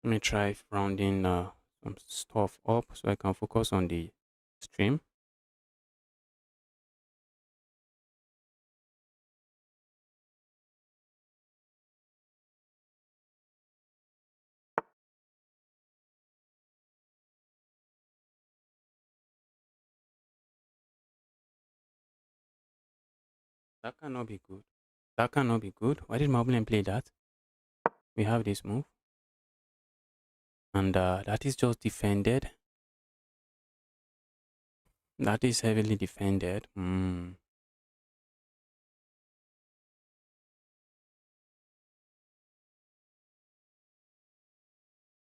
Let me try rounding some stuff up so I can focus on the stream. That cannot be good. That cannot be good. Why did my opponent play that? We have this move. And that is just defended. That is heavily defended.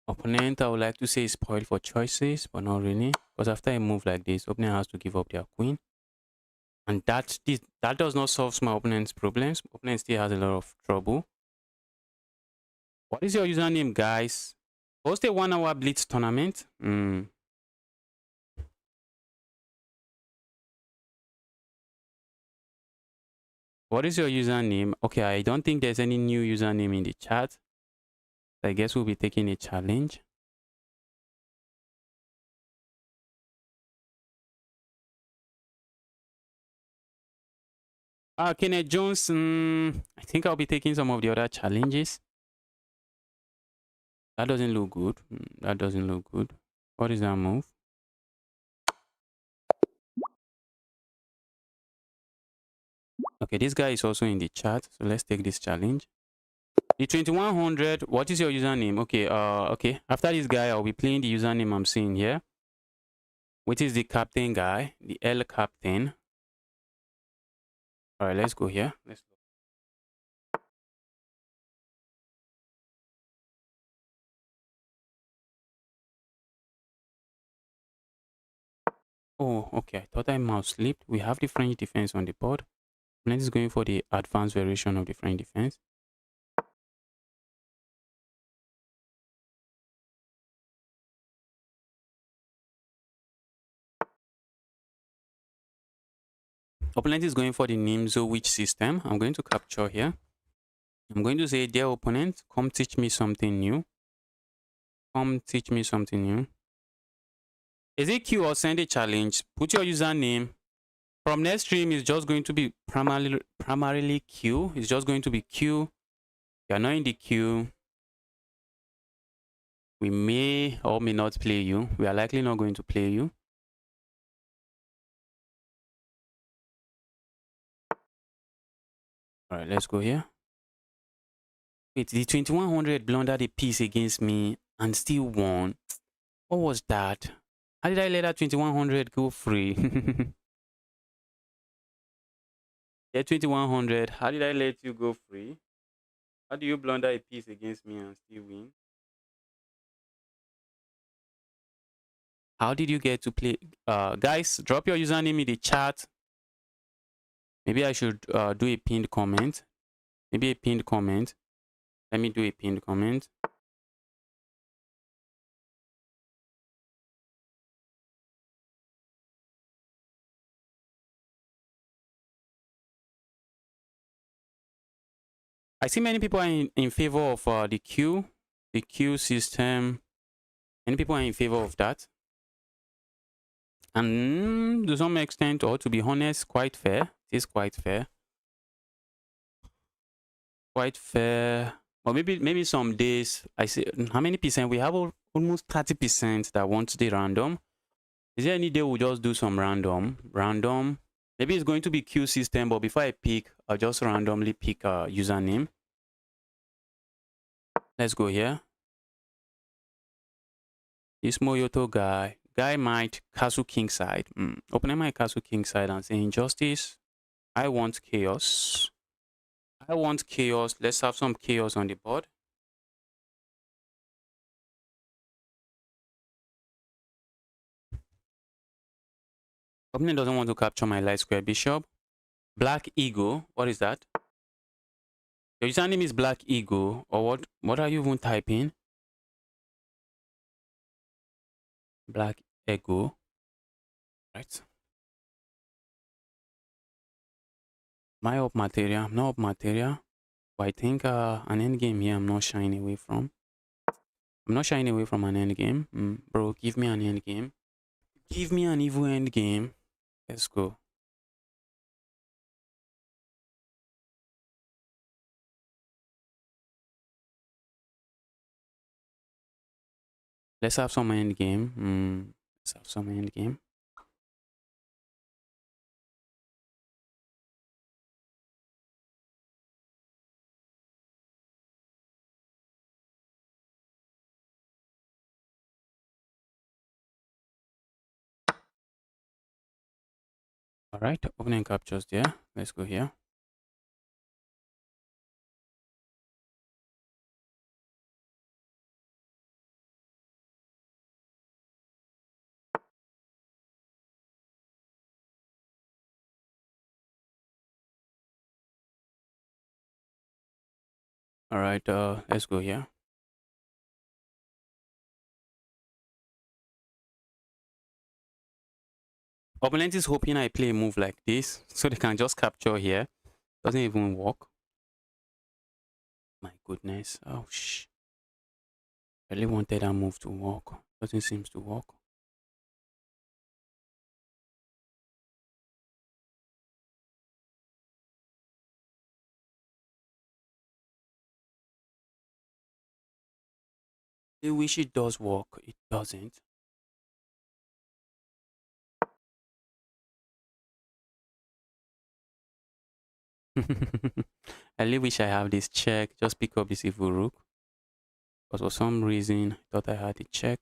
Opponent, I would like to say, is spoiled for choices, but not really. Because after a move like this, opponent has to give up their queen. And that does not solve my opponent's problems. Opponent still has a lot of trouble. What is your username, guys? Host a 1 hour blitz tournament. What is your username? Okay, I don't think there's any new username in the chat. I guess we'll be taking a challenge. Kenneth Jones. I think I'll be taking some of the other challenges. That doesn't look good. That doesn't look good. What is that move? Okay, this guy is also in the chat. So let's take this challenge. The 2100. What is your username? Okay. Okay. After this guy, I'll be playing the username I'm seeing here, which is the captain guy, the L captain. All right, let's go here. Let's go. Oh, okay. I thought I mouse slipped. We have the French defense on the board. Opponent is going for the advanced variation of the French defense. Opponent is going for the Nimzo witch system. I'm going to capture here. I'm going to say, dear opponent, come teach me something new. Come teach me something new. Is it Q or send a challenge? Put your username. From next stream, it's just going to be primarily Q. It's just going to be Q. You're not in the queue. We may or may not play you. We are likely not going to play you. All right, let's go here. Wait, the 2100 blundered a piece against me and still won. What was that? How did I let that 2100 go free? Yeah, 2100. How did I let you go free? How do you blunder a piece against me and still win? How did you get to play? Guys, drop your username in the chat. Maybe I should do a pinned comment. Maybe a pinned comment. Let me do a pinned comment. I see many people are in favor of the queue system. Many people are in favor of that. And to some extent, or to be honest, quite fair. It is quite fair. Quite fair. Or maybe some days, I see, how many percent? We have almost 30% that want the random. Is there any day we'll just do some random? Maybe it's going to be queue system, but before I pick, I'll just randomly pick a username. Let's go here. This Moyoto guy might castle king side. Opening my castle king side and saying injustice. I want chaos. I want chaos. Let's have some chaos on the board. Opponent doesn't want to capture my light square bishop. Black Eagle. What is that? Your username is Black Eagle. Or what? What are you even typing? Black Ego. Right. Am I up material? I'm not up material. But I think an end game here I'm not shying away from. I'm not shying away from an end game. Bro, give me an end game. Give me an evil end game. Let's go. Let's have some end game. Let's have some end game. All right, opening captures there. Let's go here. All right, let's go here. Opponent is hoping I play a move like this so they can just capture here. Doesn't even work. My goodness. Oh, I really wanted that move to work. Doesn't seem to work. I wish it does work. It doesn't. I really wish I have this check. Just pick up this evil rook. But for some reason, I thought I had it check.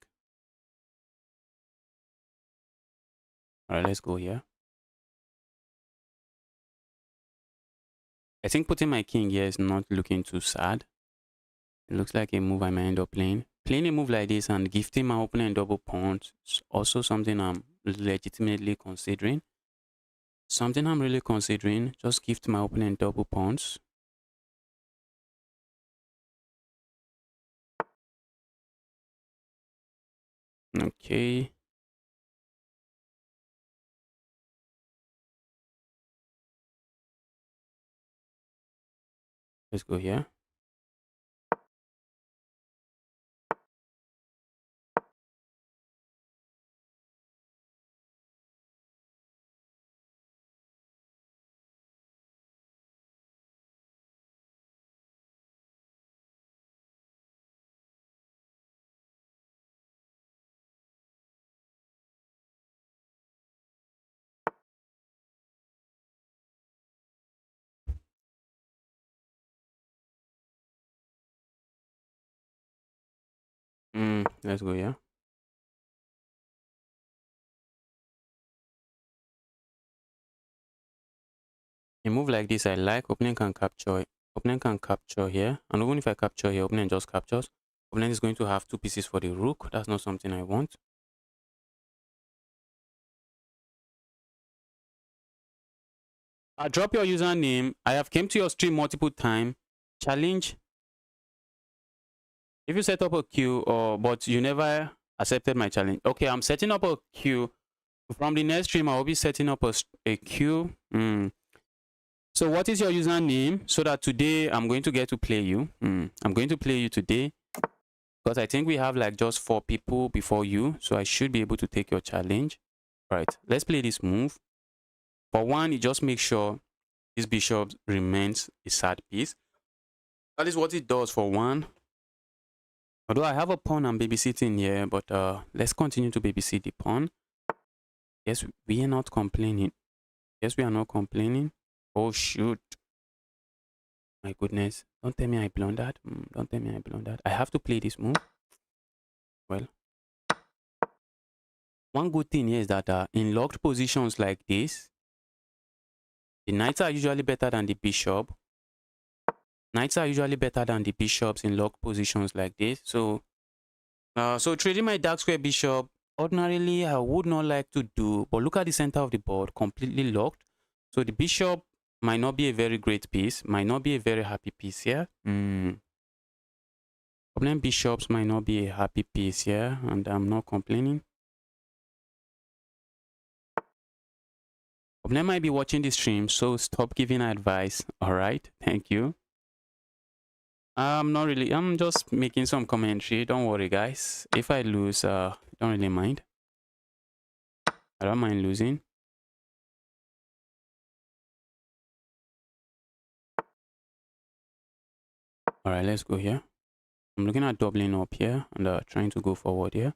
Alright, let's go here. I think putting my king here is not looking too sad. It looks like a move I might end up playing. Playing a move like this and gifting my opponent double pawns is also something I'm legitimately considering. Something I'm really considering. Just gift my opponent double pawns. Okay. Let's go here. Let's go here. A move like this, I like. Opponent can capture. Opponent can capture here. And even if I capture here, opponent just captures. Opponent is going to have two pieces for the rook. That's not something I want. Drop your username. I have came to your stream multiple times. Challenge. If you set up a queue, or but you never accepted my challenge. Okay, I'm setting up a queue. From the next stream, I will be setting up a queue. So what is your username? So that today I'm going to get to play you. I'm going to play you today. Because I think we have like just 4 people before you. So I should be able to take your challenge. All right, let's play this move. For one, you just make sure this bishop remains a sad piece. That is what it does for one. Although I have a pawn I'm babysitting here, but let's continue to babysit the pawn. Yes, we are not complaining. Yes, we are not complaining. Oh, shoot. My goodness. Don't tell me I blundered. Don't tell me I blundered. I have to play this move. Well, one good thing here is that in locked positions like this, the knights are usually better than the bishop. Knights are usually better than the bishops in locked positions like this. So trading my dark square bishop, ordinarily I would not like to do, but look at the center of the board, completely locked. So the bishop might not be a very great piece, might not be a very happy piece here. Opponent bishops might not be a happy piece here, and I'm not complaining. Opponent might be watching the stream, so stop giving advice. All right, thank you. I'm not really, I'm just making some commentary. Don't worry, guys. If I lose, don't really mind. I don't mind losing. All right, let's go here. I'm looking at doubling up here and trying to go forward here.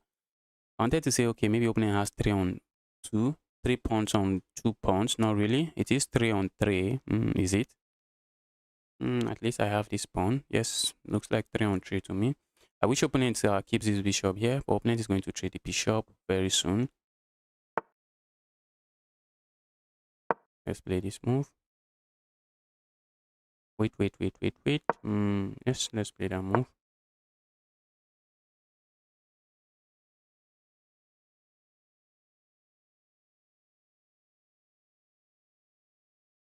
I wanted to say, okay, maybe opening has 3 on 2, 3 pawns on 2 pawns. Not really. It is 3 on 3. Is it? At least I have this pawn. Yes, looks like 3 on 3 to me. I wish opponent keeps this bishop here, but opponent is going to trade the bishop very soon. Let's play this move. Wait. Yes, let's play that move.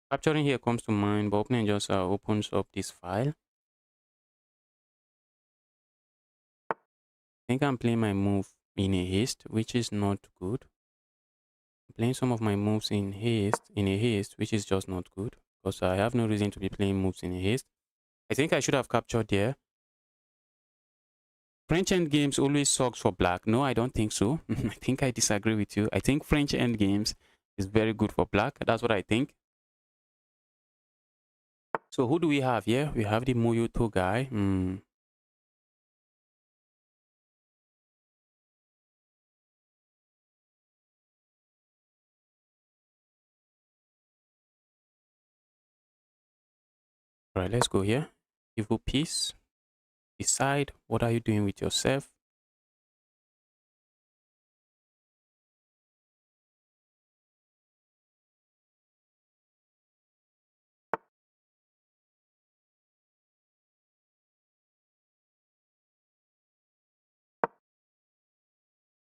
Capturing here comes to mind, but opponent just opens up this file. I think I'm playing my move in a haste, which is not good. I'm playing some of my moves in a haste, which is just not good. Because I have no reason to be playing moves in a haste. I think I should have captured there. French endgames always sucks for black. No, I don't think so. I think I disagree with you. I think French endgames is very good for black. That's what I think. So who do we have here? We have the Moyoto guy. All right, let's go here. Evil piece. Decide what are you doing with yourself.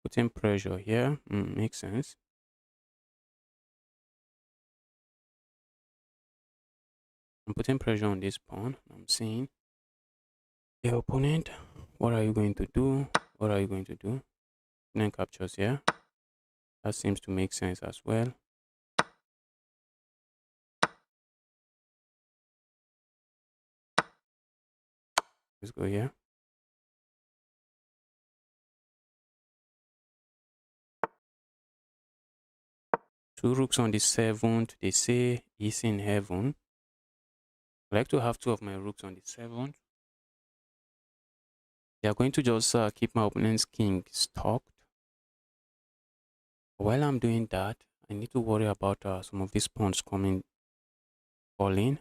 Putting pressure here. Makes sense. I'm putting pressure on this pawn. I'm seeing your opponent. What are you going to do? What are you going to do? Opponent captures here. That seems to make sense as well. Let's go here. Two rooks on the 7th. They say he's in heaven. I like to have 2 of my rooks on the 7th. They are going to just keep my opponent's king stocked. While I'm doing that, I need to worry about some of these pawns coming falling.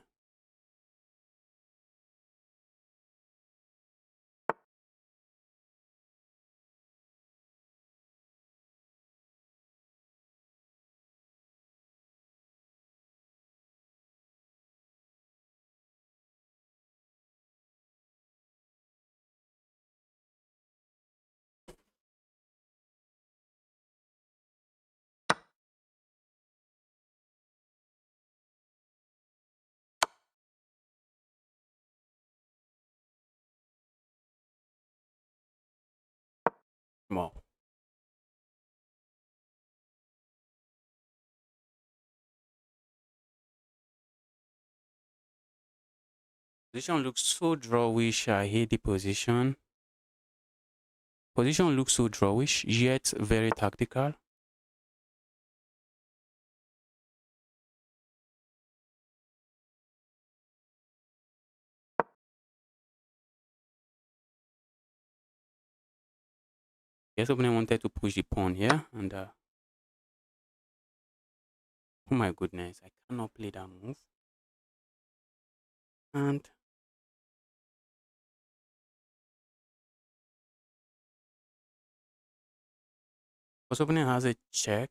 Wow. Position looks so drawish. I hate the position. Position looks so drawish, yet very tactical. Yes, opponent wanted to push the pawn here, and oh my goodness, I cannot play that move. And because opponent has a check.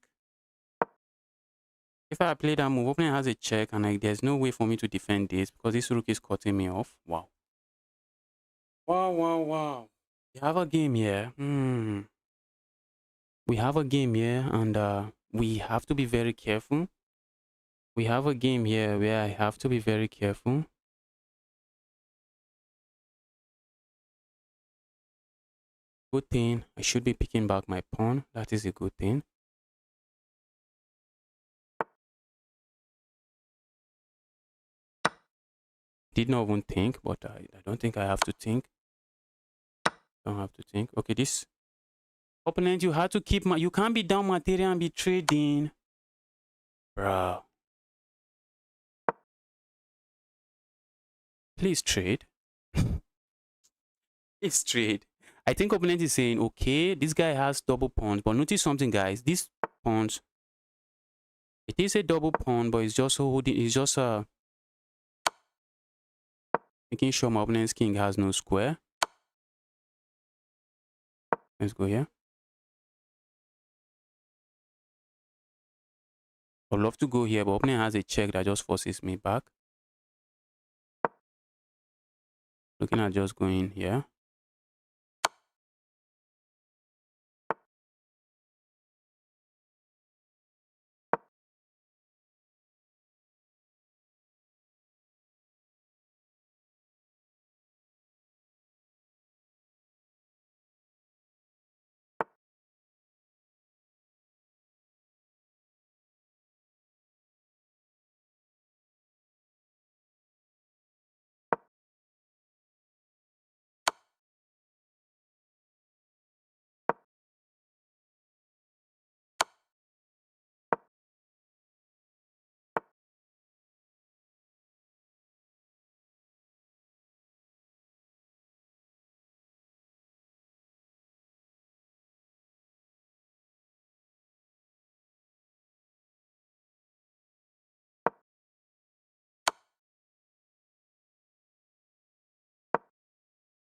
If I play that move, opponent has a check, and like there's no way for me to defend this because this rook is cutting me off. Wow. Wow, wow, wow. We have a game here. We have a game here, and we have to be very careful. We have a game here where I have to be very careful. Good thing, I should be picking back my pawn. That is a good thing. Did not even think, but I don't think I have to think. Don't have to think. Okay, this opponent, you have to keep my. You can't be down material and be trading, bro. Please trade. Please trade. I think opponent is saying, okay, this guy has double pawns, but notice something, guys. This pawns, it is a double pawn, but it's just holding. It's just making sure my opponent's king has no square. Let's go here. I'd love to go here, but opponent has a check that just forces me back. Looking at just going here.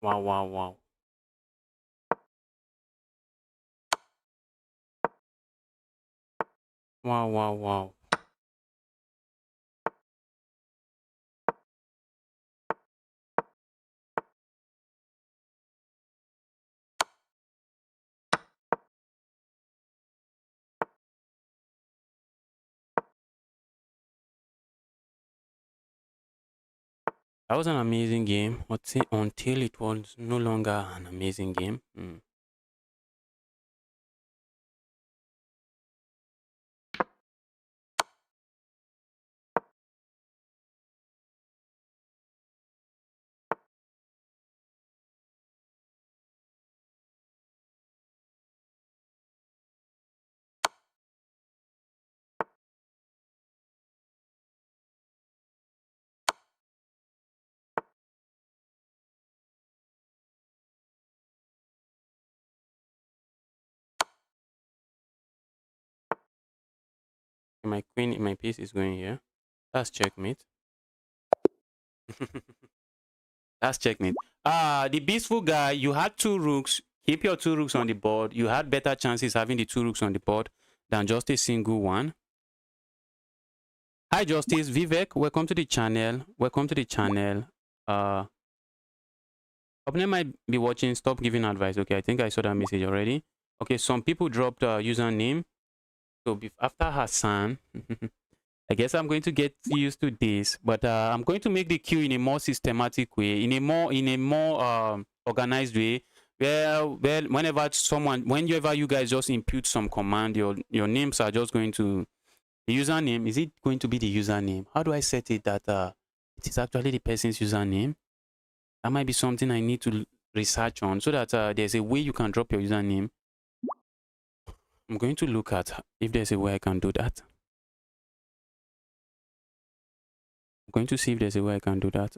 Wow, wow, wow. Wow, wow, wow. That was an amazing game until it was no longer an amazing game. My queen, my piece is going here. That's checkmate. That's checkmate. The Beastful guy, you had two rooks. Keep your two rooks on the board. You had better chances having the two rooks on the board than just a single one. Hi, Justice. Vivek, welcome to the channel. Welcome to the channel. Opponent might be watching. Stop giving advice. Okay, I think I saw that message already. Okay, some people dropped username. So after Hassan, I guess I'm going to get used to this, but I'm going to make the queue in a more systematic way, in a more organized way, well, whenever you guys just input some command, your names are just going to, the username, is it going to be the username? How do I set it that it is actually the person's username? That might be something I need to research on, so that there's a way you can drop your username. I'm going to look at if there's a way I can do that. I'm going to see if there's a way I can do that.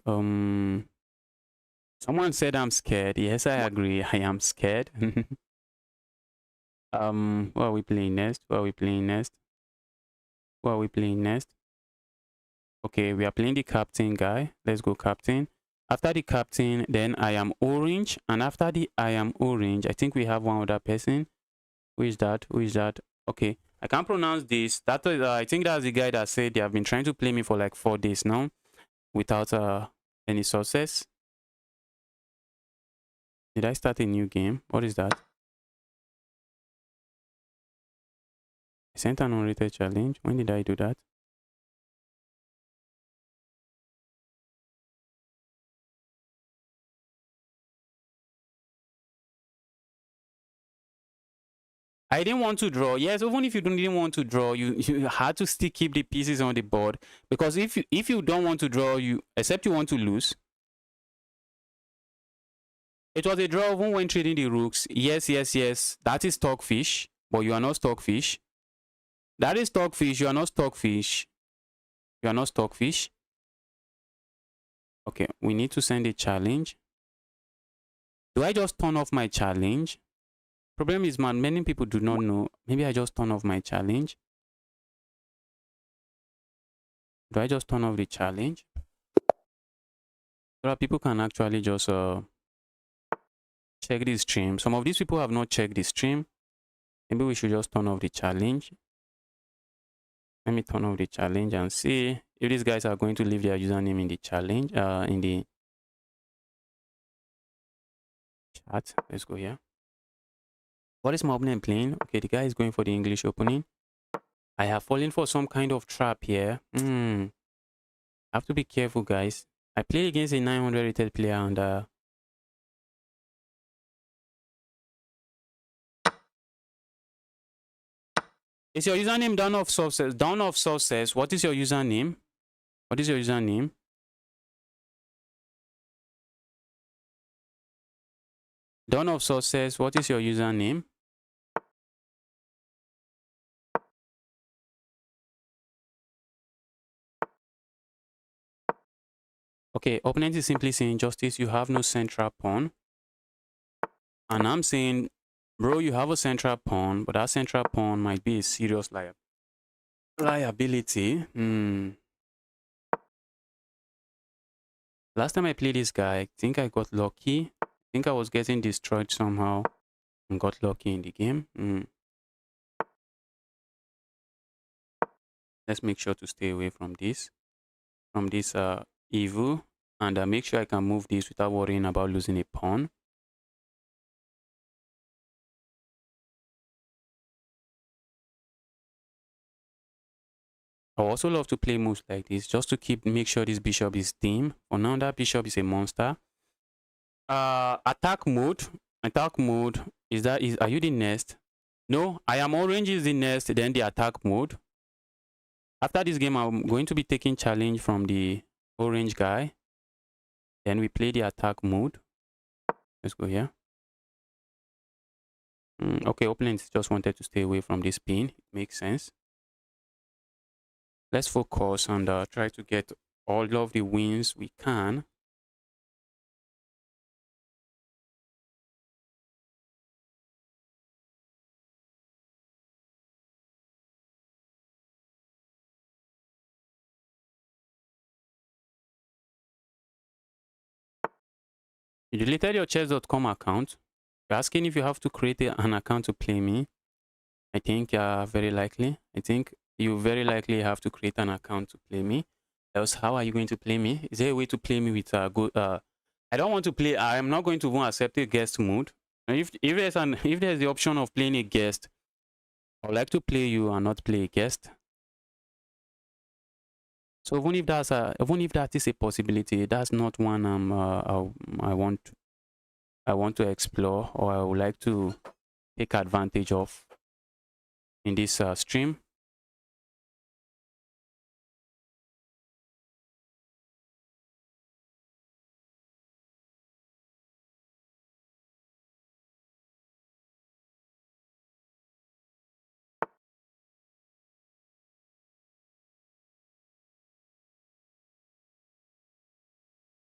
Someone said I'm scared. Yes, I agree. I am scared. What are we playing next? What are we playing next? What are we playing next? Okay, we are playing the captain guy. Let's go captain. After the captain, then I am orange. And after the I am orange, I think we have one other person. Who is that? Who is that? Okay, I can't pronounce this. That was, I think that's the guy that said they have been trying to play me for like 4 days now without any success. Did I start a new game? What is that? I sent an unrated challenge. When did I do that? I didn't want to draw. Yes, even if you didn't want to draw, you had to still keep the pieces on the board, because if you don't want to draw, except you want to lose. It was a draw even when trading the rooks. Yes, yes, yes. That is stockfish, but you are not stockfish. That is stockfish. You are not stockfish. You are not stockfish. Okay, we need to send a challenge. Do I just turn off my challenge? Problem is, man, many people do not know. Maybe I just turn off my challenge. Do I just turn off the challenge? So that people can actually just check the stream. Some of these people have not checked the stream. Maybe we should just turn off the challenge. Let me turn off the challenge and see if these guys are going to leave their username in the challenge, in the chat. Let's go here. What is my opponent playing? Okay, the guy is going for the English opening. I have fallen for some kind of trap here. I have to be careful, guys. I play against a 900 rated player, and is your username down of success? Down of success. What is your username? What is your username? Dawn of success. What is your username? Okay, opponent is simply saying, Justice, you have no central pawn. And I'm saying, bro, you have a central pawn, but that central pawn might be a serious liability. Last time I played this guy, I think I got lucky. I think I was getting destroyed somehow and got lucky in the game. Let's make sure to stay away from this evil, and make sure I can move this without worrying about losing a pawn. I also love to play moves like this just to make sure this bishop is dim. For now, that bishop is a monster. Attack mode. Attack mode are you the nest? No, I am orange is the nest, then the attack mode. After this game, I'm going to be taking challenge from the orange guy. Then we play the attack mode. Let's go here. Okay, opponent just wanted to stay away from this pin. It makes sense. Let's focus and try to get all of the wins we can. You deleted your chess.com account. You're asking if you have to create an account to play me. I think very likely. I think you very likely have to create an account to play me. Else, how are you going to play me? Is there a way to play me with good? I don't want to play. I am not going to even accept a guest mode. If there's the option of playing a guest, I would like to play you and not play a guest. So even if that is a possibility, that's not one I want. I want to explore or I would like to take advantage of in this stream.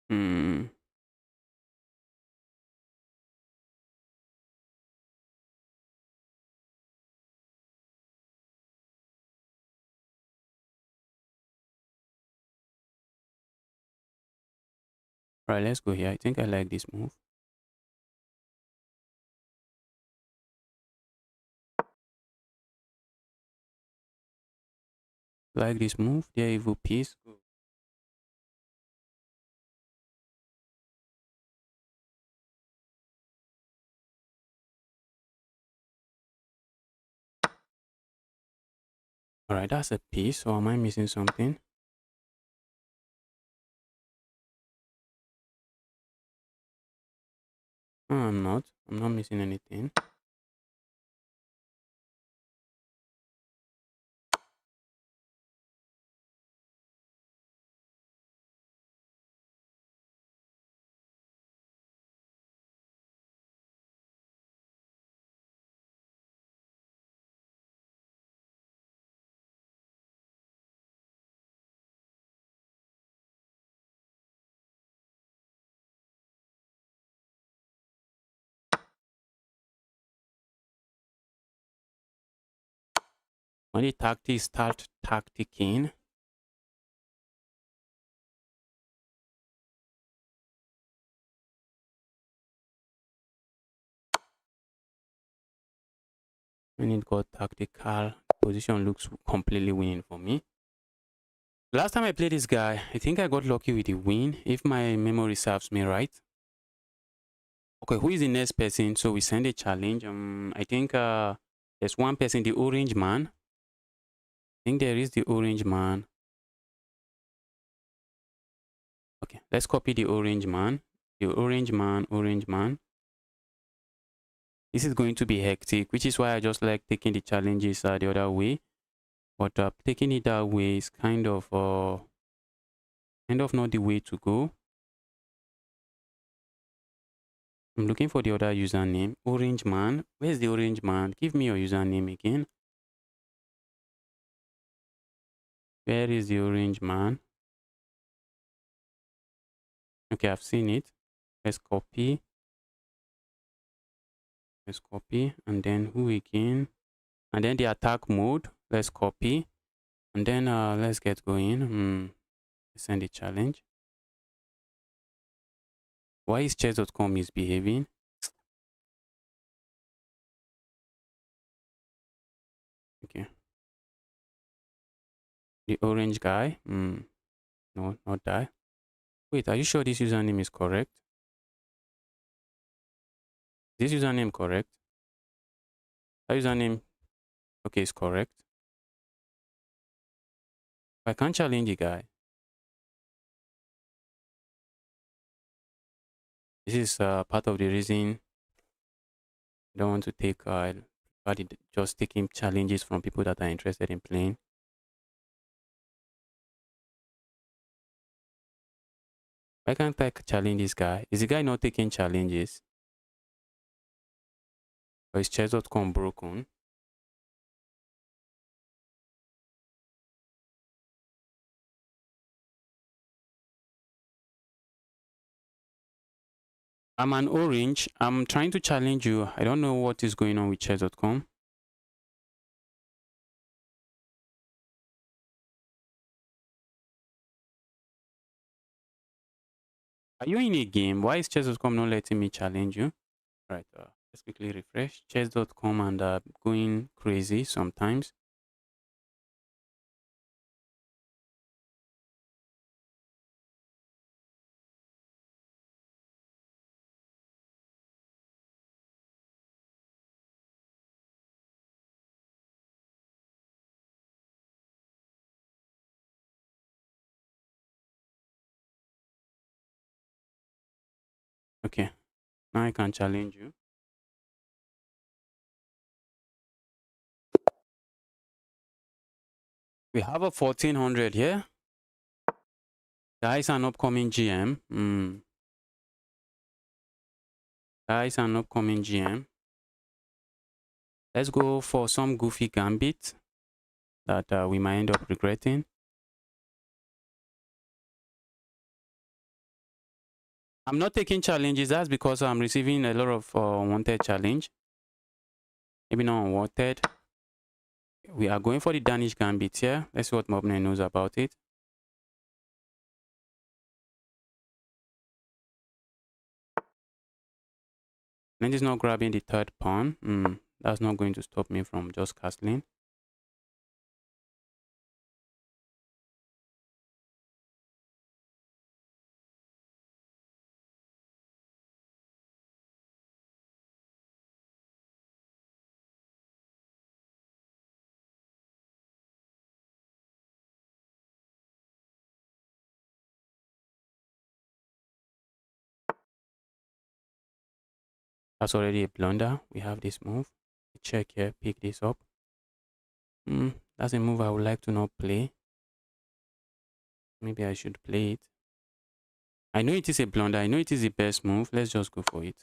Hmm. Right, let's go here. I think I like this move. Like this move. There, evil piece. All right, that's a piece. So am I missing something? No, I'm not. I'm not missing anything. When the tactics start tacticing, when it got tactical, position looks completely winning for me. Last time I played this guy, I think I got lucky with the win, if my memory serves me right. Okay, who is the next person? So we send a challenge. I think there's one person, the orange man. I think there is the orange man. Okay, let's copy the orange man. The orange man, orange man. This is going to be hectic, which is why I just like taking the challenges the other way. But taking it that way is kind of not the way to go. I'm looking for the other username. Orange man. Where's the orange man? Give me your username again. Where is the orange man? Okay, I've seen it. Let's copy. Let's copy. And then who again? And then the attack mode. Let's copy. And then let's get going. Send a challenge. Why is chess.com misbehaving? Okay. The orange guy. No, not that. Wait, are you sure this username is correct? Is this username correct? That username, okay, is correct. I can't challenge the guy. This is part of the reason I don't want to take just taking challenges from people that are interested in playing. Why can't I challenge this guy? Is the guy not taking challenges? Or is chess.com broken? I'm an orange. I'm trying to challenge you. I don't know what is going on with chess.com. Are you in a game? Why is chess.com not letting me challenge you? Right, let's quickly refresh. Chess.com and going crazy sometimes. Okay. Now I can challenge you. We have a 1400 here. Guys, an upcoming GM. Guys, an upcoming GM. Let's go for some goofy gambit that we might end up regretting. I'm not taking challenges. That's because I'm receiving a lot of wanted challenge. Maybe not unwanted. We are going for the Danish gambit here. Let's see what my opponent knows about it. Knight is not grabbing the third pawn. That's not going to stop me from just castling. That's already a blunder. We have this move. Check here, pick this up. That's a move I would like to not play. Maybe I should play it. I know it is a blunder. I know it is the best move. Let's just go for it.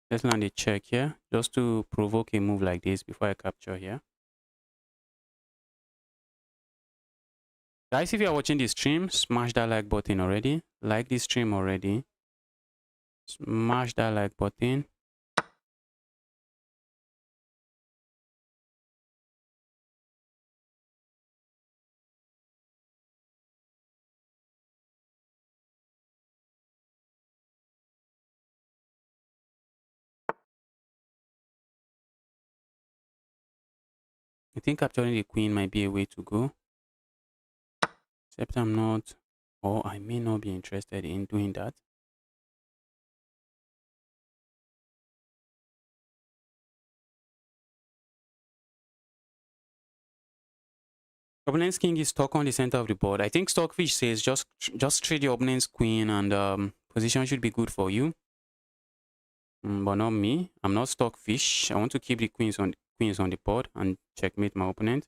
Let's land a check here just to provoke a move like this before I capture here. Guys, if you are watching this stream, smash that like button already. Like this stream already. Smash that like button. I think capturing the queen might be a way to go. Except I'm not, or I may not be interested in doing that. Opponent's king is stuck on the center of the board. I think Stockfish says just trade your opponent's queen and position should be good for you. But not me. I'm not Stockfish. I want to keep the queens on the board and checkmate my opponent.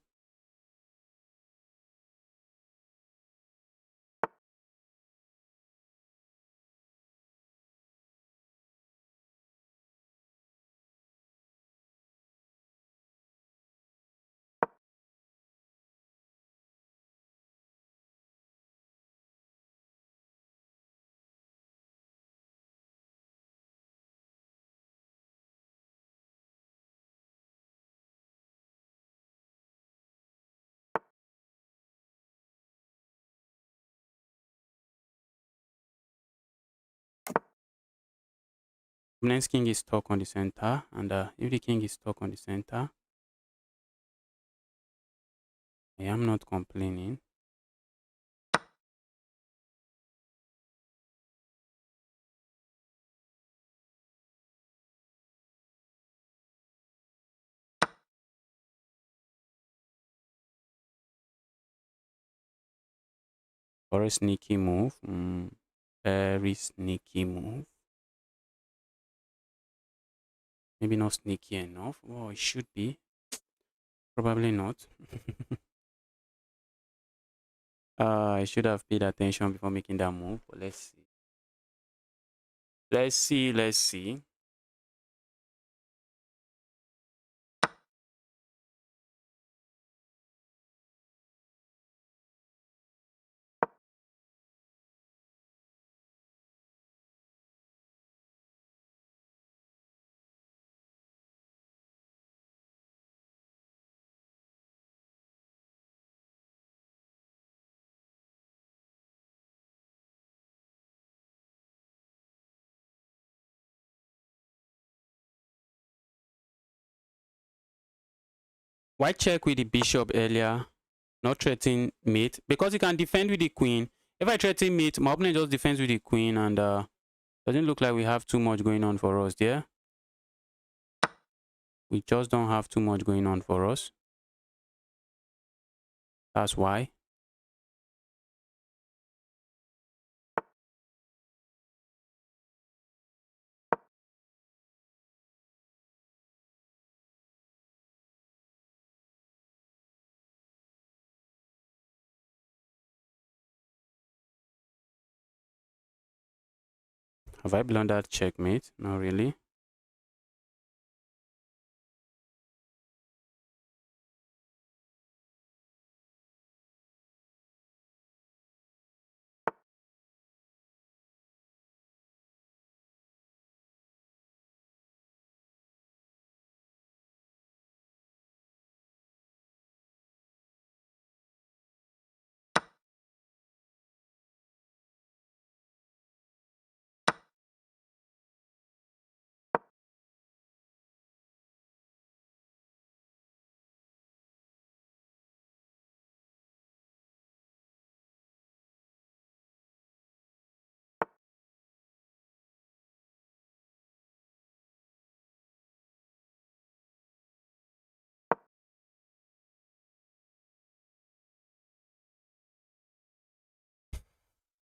Opponent's king is stuck on the center, and if the king is stuck on the center, I am not complaining. For a sneaky move. Very sneaky move. Maybe not sneaky enough. Oh, it should be. Probably not. I should have paid attention before making that move. But let's see. Let's see. Why check with the bishop earlier? Not threaten mate because he can defend with the queen. If I threaten mate, my opponent just defends with the queen, and doesn't look like we have too much going on for us there. We just don't have too much going on for us. That's why. Have I blundered checkmate? Not really.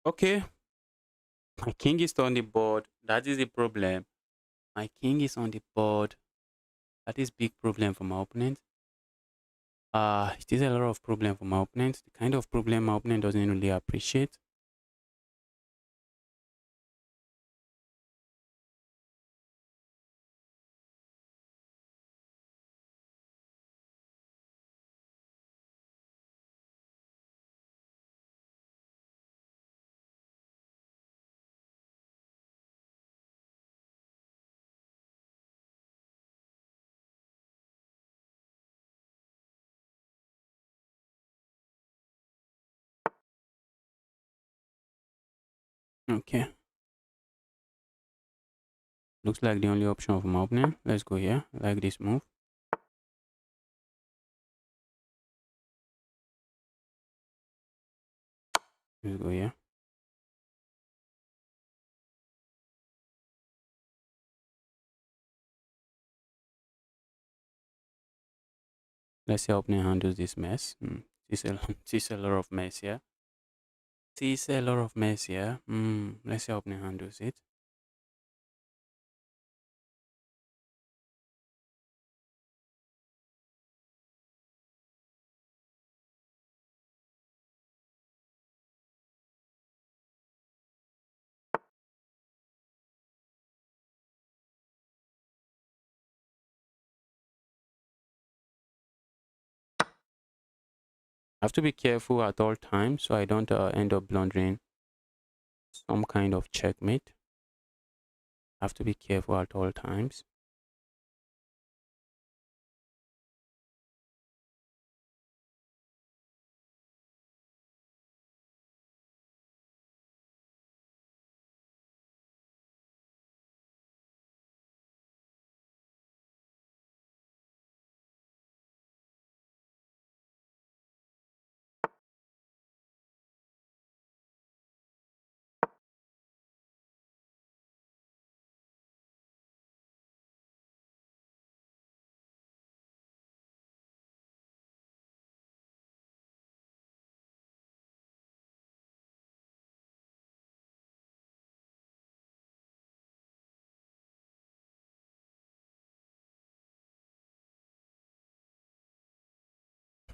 Okay. My king is on the board. That is the problem. My king is on the board. That is big problem for my opponent. It is a lot of problem for my opponent. The kind of problem my opponent doesn't really appreciate. Okay. Looks like the only option for my opponent. Let's go here. I like this move. Let's go here. Let's see how opponent handles this mess. Sees a lot of mess here. Sees a lot of mess here. Let's see how opponent handles it. I have to be careful at all times so I don't end up blundering some kind of checkmate. I have to be careful at all times.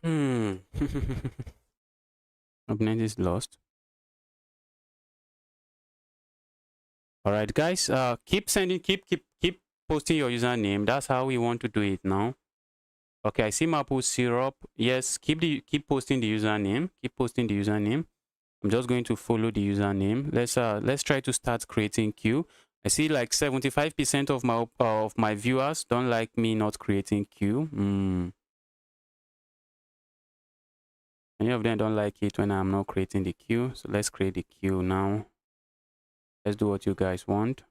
Hmm. Opponent is lost. All right, guys. Keep sending. Keep posting your username. That's how we want to do it now. Okay, I see maple syrup. Yes, keep posting the username. Keep posting the username. I'm just going to follow the username. Let's try to start creating queue. I see like 75% of my viewers don't like me not creating queue. Many of them don't like it when I'm not creating the queue. So let's create the queue now. Let's do what you guys want.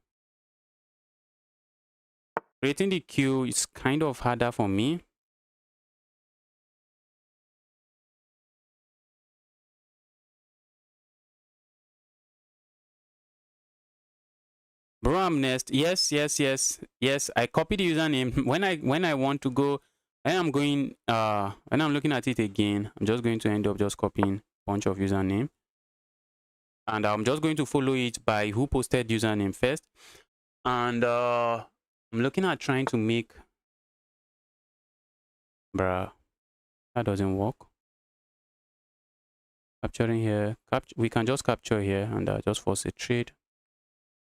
Creating the queue is kind of harder for me. Bro, I'm Nest. Yes, yes, yes, yes. I copy the username. When I want to go, when I'm looking at it again, I'm just going to end up just copying a bunch of username. And I'm just going to follow it by who posted username first. And I'm looking at trying to make, bruh, that doesn't work. Capturing here, we can just capture here and just force a trade.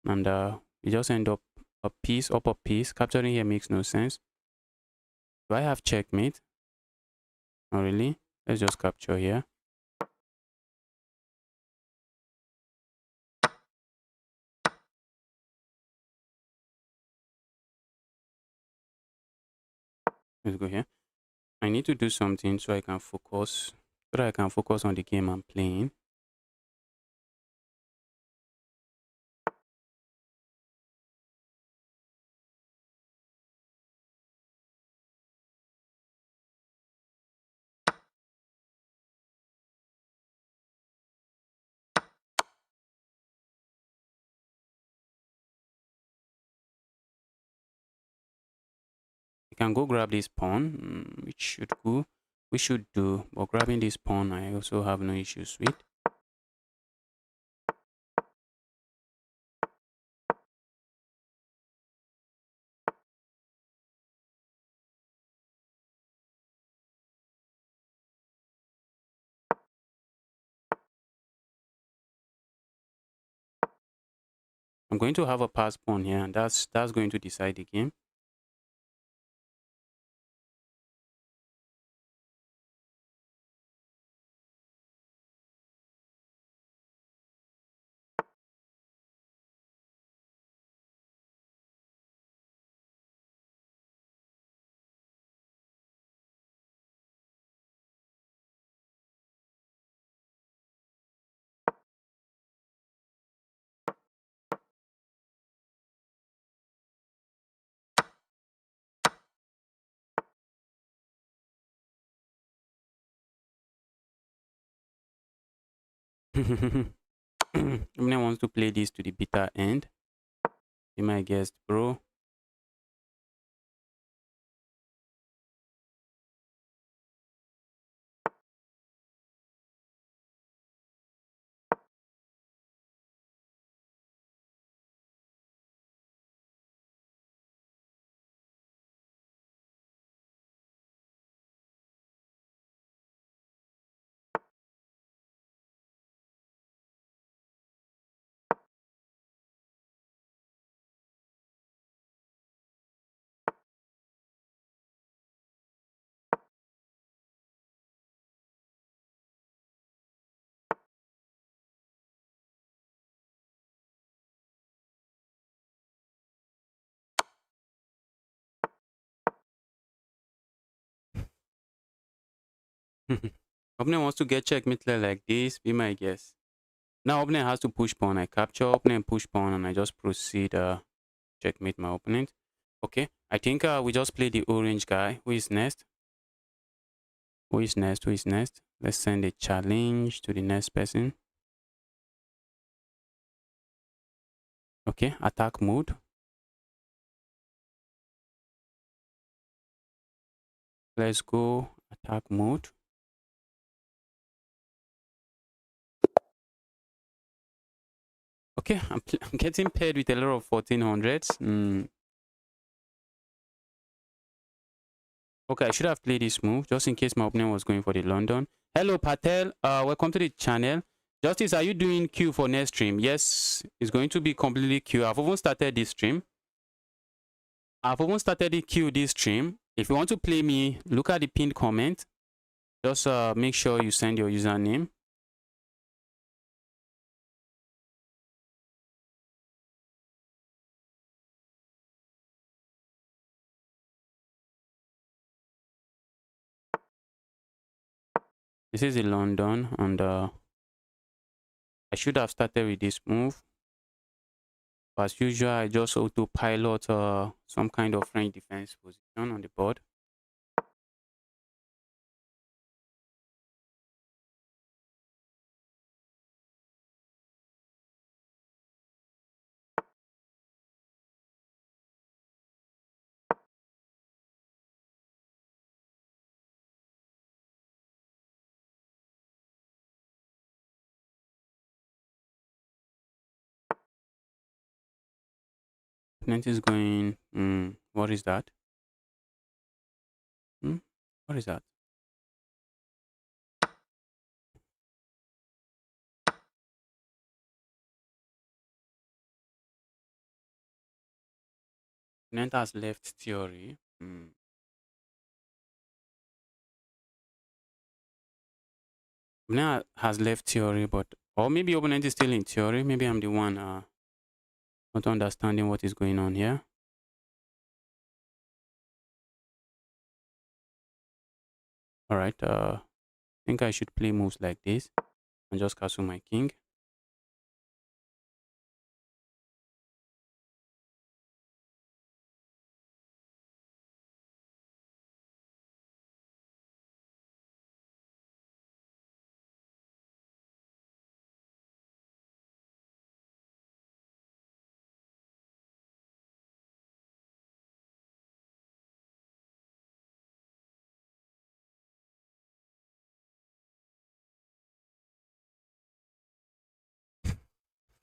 And we just end up a piece up a piece. Capturing here makes no sense. Do I have checkmate? Not really. Let's just capture here. Let's go here. I need to do something so I can focus, so that I can focus on the game I'm playing. I can go grab this pawn, which should go. We should do, but grabbing this pawn, I also have no issues with. I'm going to have a pass pawn here, and that's going to decide the game. Eminem wants to play this to the bitter end. Be my guest, bro. Opponent wants to get checkmate like this. Be my guest. Now opponent has to push pawn. I capture opponent, push pawn, and I just proceed checkmate my opponent. Okay, I think we just play the orange guy. Who is next? Who is next? Who is next? Let's send a challenge to the next person. Okay, attack mode. Let's go attack mode. Okay, I'm getting paired with a lot of 1400s. Okay, I should have played this move just in case my opponent was going for the London. Hello, Patel. Welcome to the channel. Justice, are you doing queue for next stream? Yes, it's going to be completely queue. I've even started this stream. I've even started the queue this stream. If you want to play me, look at the pinned comment. Just make sure you send your username. This is in London, and I should have started with this move. As usual, I just autopilot some kind of French defense position on the board. Opponent is going. What is that? What is that? Opponent has left theory. Opponent has left theory, but or maybe opponent is still in theory. Maybe I'm the one not understanding what is going on here. All right. I think I should play moves like this and just castle my king.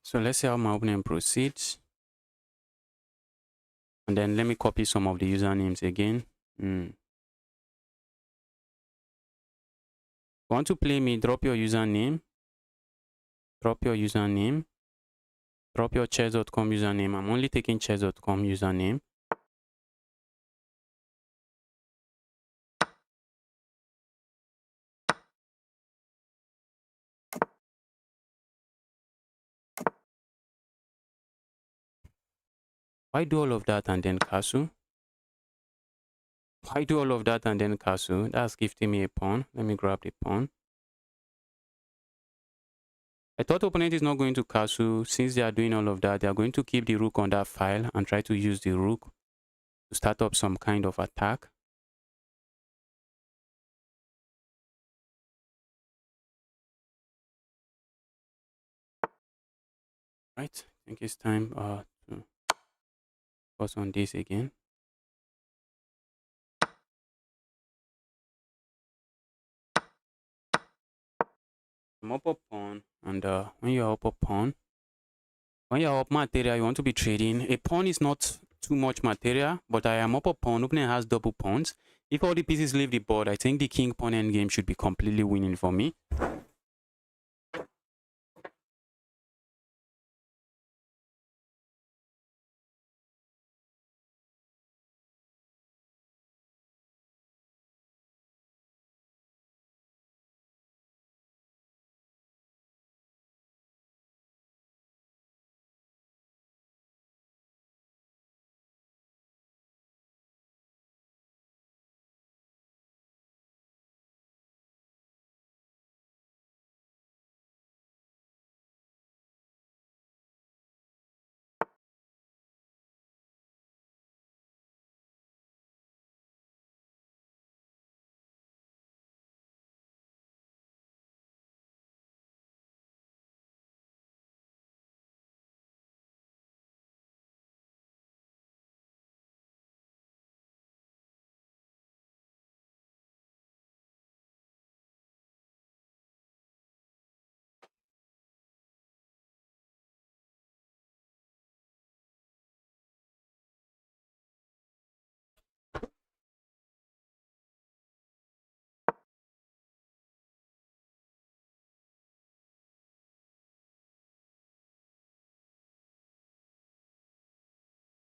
So let's see how my opening proceeds. And then let me copy some of the usernames again. Want to play me? Drop your username. Drop your username. Drop your chess.com username. I'm only taking chess.com username. Why do all of that and then castle? Why do all of that and then castle? That's gifting me a pawn. Let me grab the pawn. I thought opponent is not going to castle. Since they are doing all of that, they are going to keep the rook on that file and try to use the rook to start up some kind of attack. Right, I think it's time to focus on this again. I'm up a pawn, and when you're up a pawn, when you're up material, you want to be trading. A pawn is not too much material, but I am up a pawn. Opponent has double pawns. If all the pieces leave the board, I think the king pawn endgame should be completely winning for me.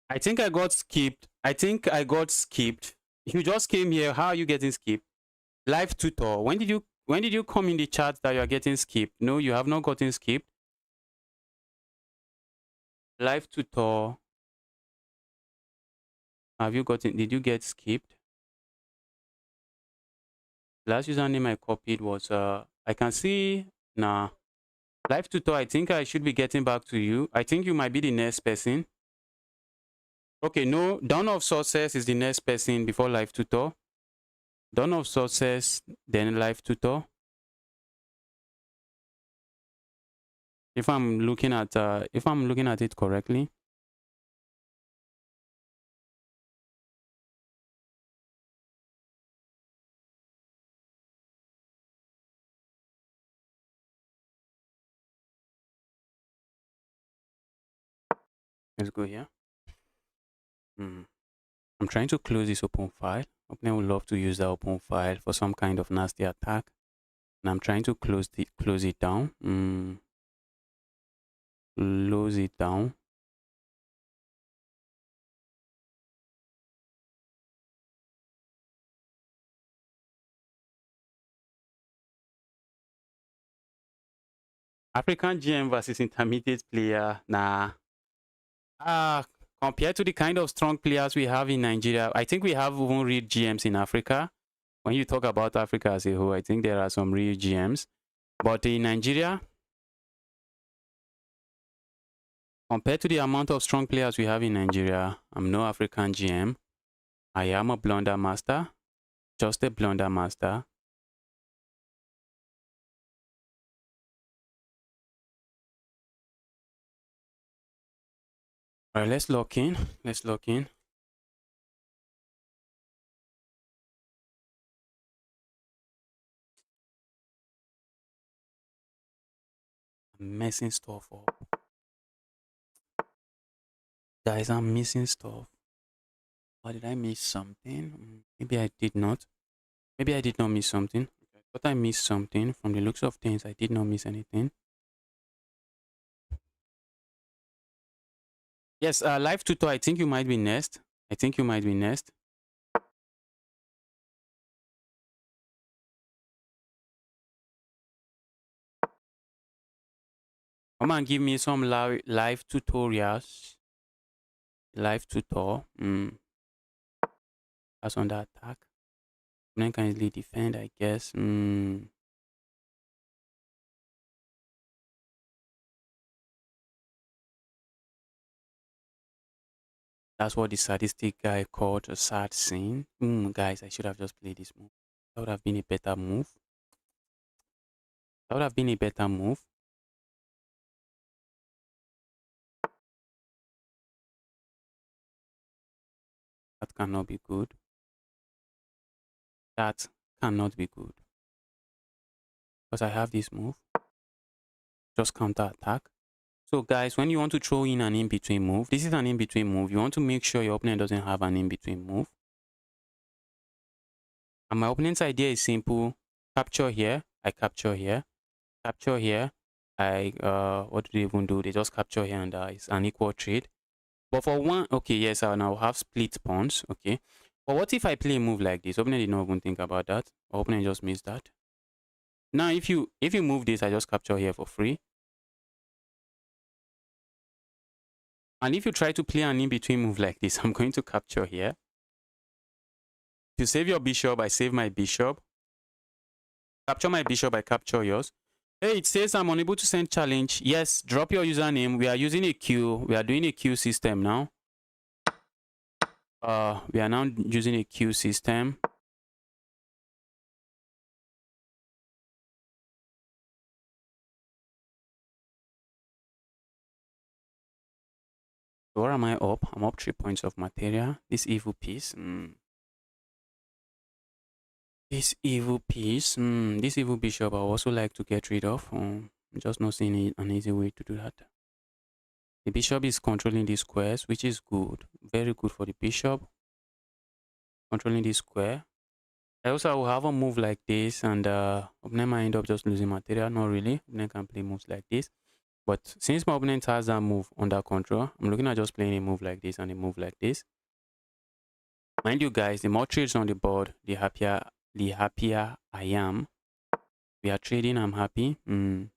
I think I got skipped. I think I got skipped. You just came here. How are you getting skipped? Live tutor. When did you come in the chat that you are getting skipped? No, you have not gotten skipped. Live tutor. Have you gotten? Did you get skipped? Last username I copied was I can see nah. Live tutor. I think I should be getting back to you. I think you might be the next person. Okay, no. Dawn of Success is the next person before live tutor. Dawn of Success, then live tutor. If I'm looking at it correctly. Let's go here. I'm trying to close this open file. Opponent would love to use that open file for some kind of nasty attack. And I'm trying to close it down. Close it down. African GM versus intermediate player. Nah. Compared to the kind of strong players we have in Nigeria, I think we have even real GMs in Africa. When you talk about Africa as a whole, I think there are some real GMs. But in Nigeria, compared to the amount of strong players we have in Nigeria, I'm no African GM. I am a blunder master, just a blunder master. All right, let's lock in. Let's lock in. I'm messing stuff up. Guys, I'm missing stuff. Or did I miss something? Maybe I did not. Maybe I did not miss something. But I missed something. From the looks of things, I did not miss anything. Yes, live tutor, I think you might be next. I think you might be next. Come and give me some live tutorials. Live tutor. That's on the attack. Then can easily defend, I guess. That's what the sadistic guy called a sad scene. Guys, I should have just played this move. That would have been a better move. That would have been a better move. That cannot be good. That cannot be good. Because I have this move. Just counter attack. So guys, when you want to throw in an in-between move, this is an in-between move. You want to make sure your opponent doesn't have an in-between move. And my opponent's idea is simple. Capture here, I capture here. Capture here, what do they even do? They just capture here and it's an equal trade. But for one, okay, yes, I'll now have split pawns, okay. But what if I play a move like this? Opponent did not even think about that. Opponent just missed that. Now, if you move this, I just capture here for free. And if you try to play an in-between move like this, I'm going to capture here. If you save your bishop, I save my bishop. Capture my bishop, I capture yours. Hey, it says I'm unable to send challenge. Yes, drop your username. We are using a queue. We are doing a queue system now. We are now using a queue system. So where am I up? I'm up 3 points of material. This evil piece. This evil piece. This evil bishop I would also like to get rid of. I'm just not seeing an easy way to do that. The bishop is controlling these squares, which is good. Very good for the bishop. Controlling this square. I also will have a move like this, and opponent might end up just losing material. Not really. Opponent can play moves like this. But since my opponent has that move under control, I'm looking at just playing a move like this and a move like this. Mind you guys, the more trades on the board, the happier I am. We are trading, I'm happy. We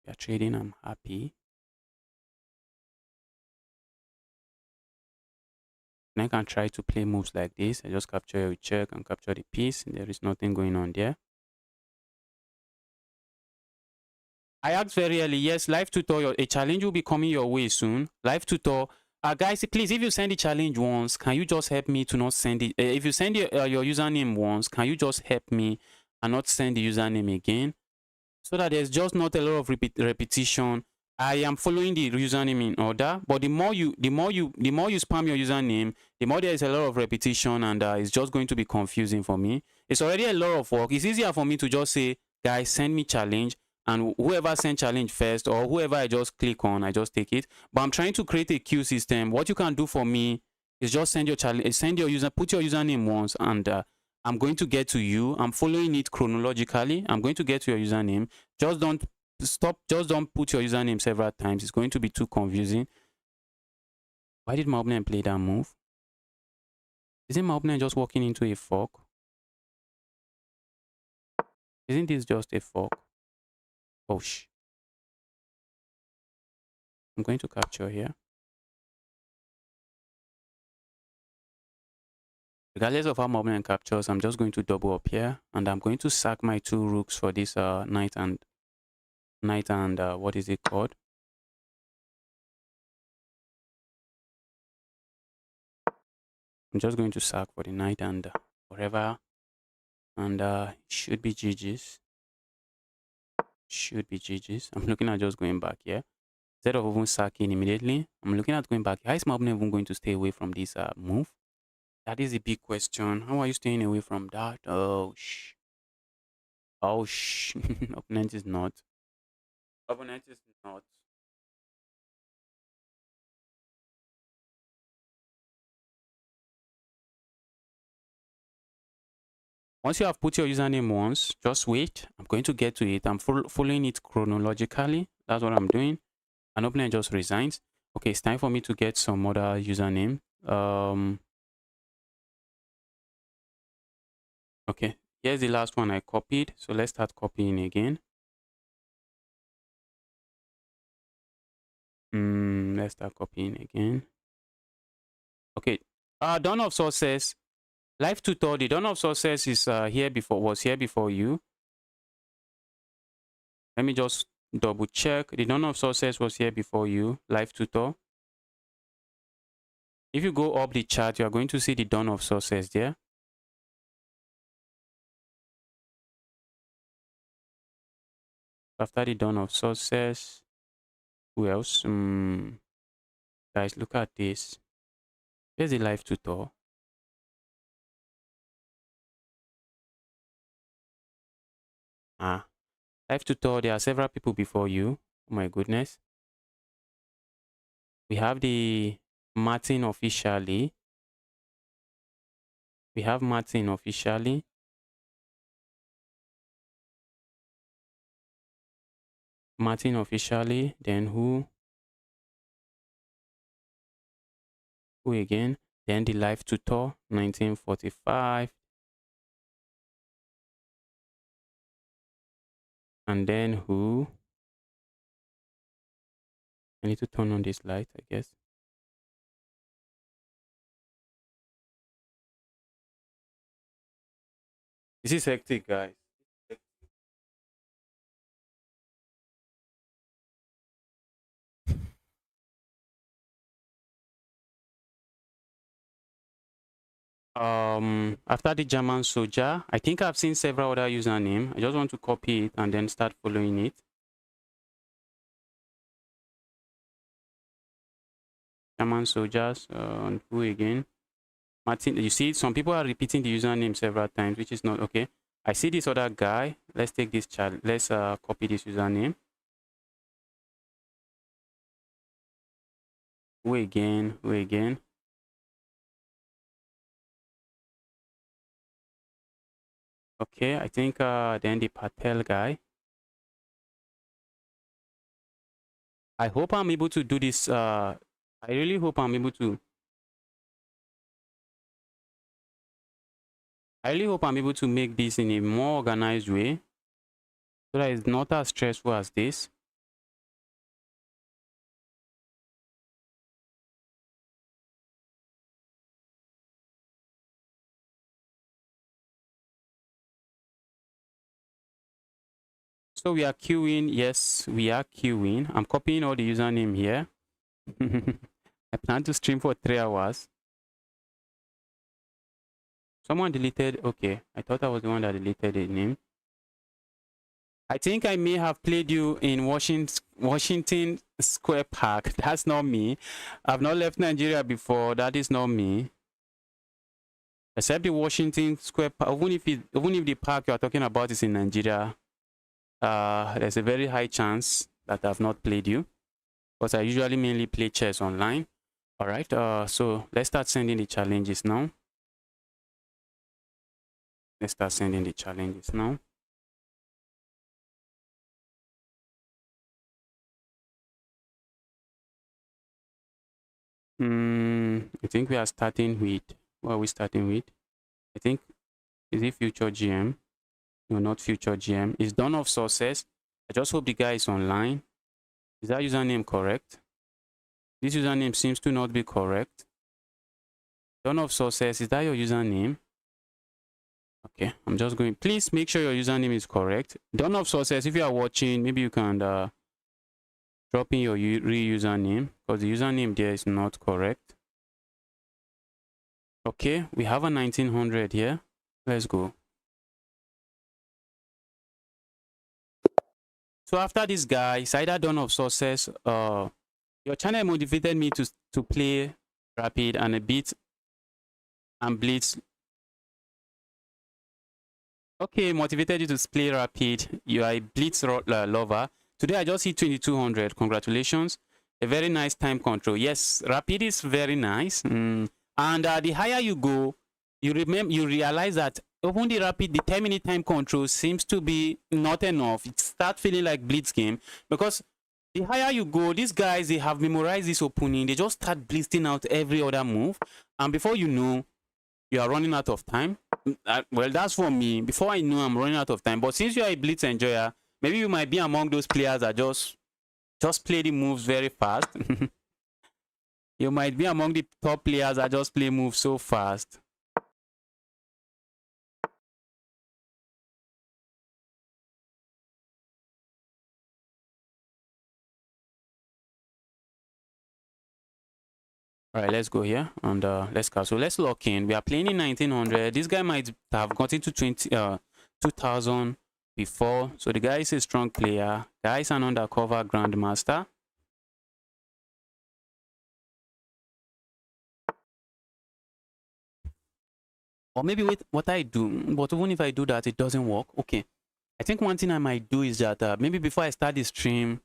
are trading, I'm happy. And I can try to play moves like this. I just capture a check and capture the piece. There is nothing going on there. I asked very early, yes, live tutorial, a challenge will be coming your way soon. Live tutor. Guys, please, if you send the challenge once, can you just help me to not send it? If you send your username once, can you just help me and not send the username again? So that there's just not a lot of repetition. I am following the username in order, but the more you spam your username, the more there is a lot of repetition, and it's just going to be confusing for me. It's already a lot of work. It's easier for me to just say, guys, send me challenge, and whoever send challenge first, or whoever I just click on, I just take it. But I'm trying to create a queue system. What you can do for me It's just send your challenge, send your user, put your username once, and I'm going to get to you. I'm following it chronologically. I'm going to get to your username. Just don't stop. Just don't put your username several times. It's going to be too confusing. Why did my opponent play that move? Isn't my opponent just walking into a fork? Isn't this just a fork? Oh, I'm going to capture here. Regardless of how my opponent captures, I'm just going to double up here, and I'm going to sack my 2 rooks for this knight and what is it called? I'm just going to sack for the knight and whatever, and should be GG's. Should be GG's. I'm looking at just going back here. Instead of even sacking immediately, I'm looking at going back. How is my opponent even going to stay away from this move? That is a big question. How are you staying away from that? Oh, Oh, opponent is not. Opponent is not. Once you have put your username once, just wait. I'm going to get to it. I'm following it chronologically. That's what I'm doing. An opponent just resigns. Okay, it's time for me to get some other username. Okay, here's the last one I copied. So let's start copying again. Let's start copying again. Okay, Dawn of Success. Live tutor. The Dawn of Success is was here before you. Let me just double check. The Dawn of Success was here before you. Live tutor. If you go up the chart, you are going to see the Dawn of Success there. After the Dawn of Success, who else? Guys, look at this. Here's the live tutor. Live tutor, there are several people before you. Oh my goodness. We have the Martin officially. We have Martin officially. Martin officially. Then who? Who again? Then the live tutor, 1945. And then who? I need to turn on this light, I guess. This is hectic, guys. After the German soldier, I think I've seen several other username. I just want to copy it and then start following it. German soldiers, and who again? Martin. You see, some people are repeating the username several times, which is not okay. I see this other guy. Let's take this child. Let's copy this username. Who again? Who again? Okay, I think then the Patel guy. I hope I'm able to do this. I really hope I'm able to. I really hope I'm able to make this in a more organized way, so that it's not as stressful as this. So we are queuing. Yes, we are queuing. I'm copying all the username here. I plan to stream for 3 hours. Someone deleted. Okay, I thought I was the one that deleted the name. I think I may have played you in Washington Square Park. That's not me. I've not left Nigeria before. That is not me. Except the Washington Square Park. Even if the park you are talking about is in Nigeria, there's a very high chance that I've not played you, because I usually mainly play chess online. All right, so let's start sending the challenges now. Let's start sending the challenges now. I think we are starting with, what are we starting with? I think, is it future GM? No, not future GM. It's Dawn of Success. I just hope the guy is online. Is that username correct? This username seems to not be correct. Dawn of Success, is that your username? Okay, I'm just going. Please make sure your username is correct. Dawn of Success, if you are watching, maybe you can drop in your real username because the username there is not correct. Okay, we have a 1900 here. Let's go. So after this guy, it's either Dawn of Success. Your channel motivated me to play Rapid and a bit and Blitz. Okay, motivated you to play Rapid. You are a Blitz lover. Today I just hit 2200. Congratulations. A very nice time control. Yes, Rapid is very nice. And the higher you go, you realize that even the Rapid, the 10-minute time control seems to be not enough. It starts feeling like Blitz game because the higher you go, these guys, they have memorized this opening. They just start blitzing out every other move. And before you know, you are running out of time. Well, that's for me. Before I know, I'm running out of time. But since you are a blitz enjoyer, maybe you might be among those players that just play the moves very fast. You might be among the top players that just play moves so fast. All right, let's go here and let's go. So let's lock in. We are playing in 1900. This guy might have gotten to 2000 before. So the guy is a strong player. Guy is an undercover grandmaster. Or maybe wait, what I do, but even if I do that, it doesn't work. Okay. I think one thing I might do is that maybe before I start the stream,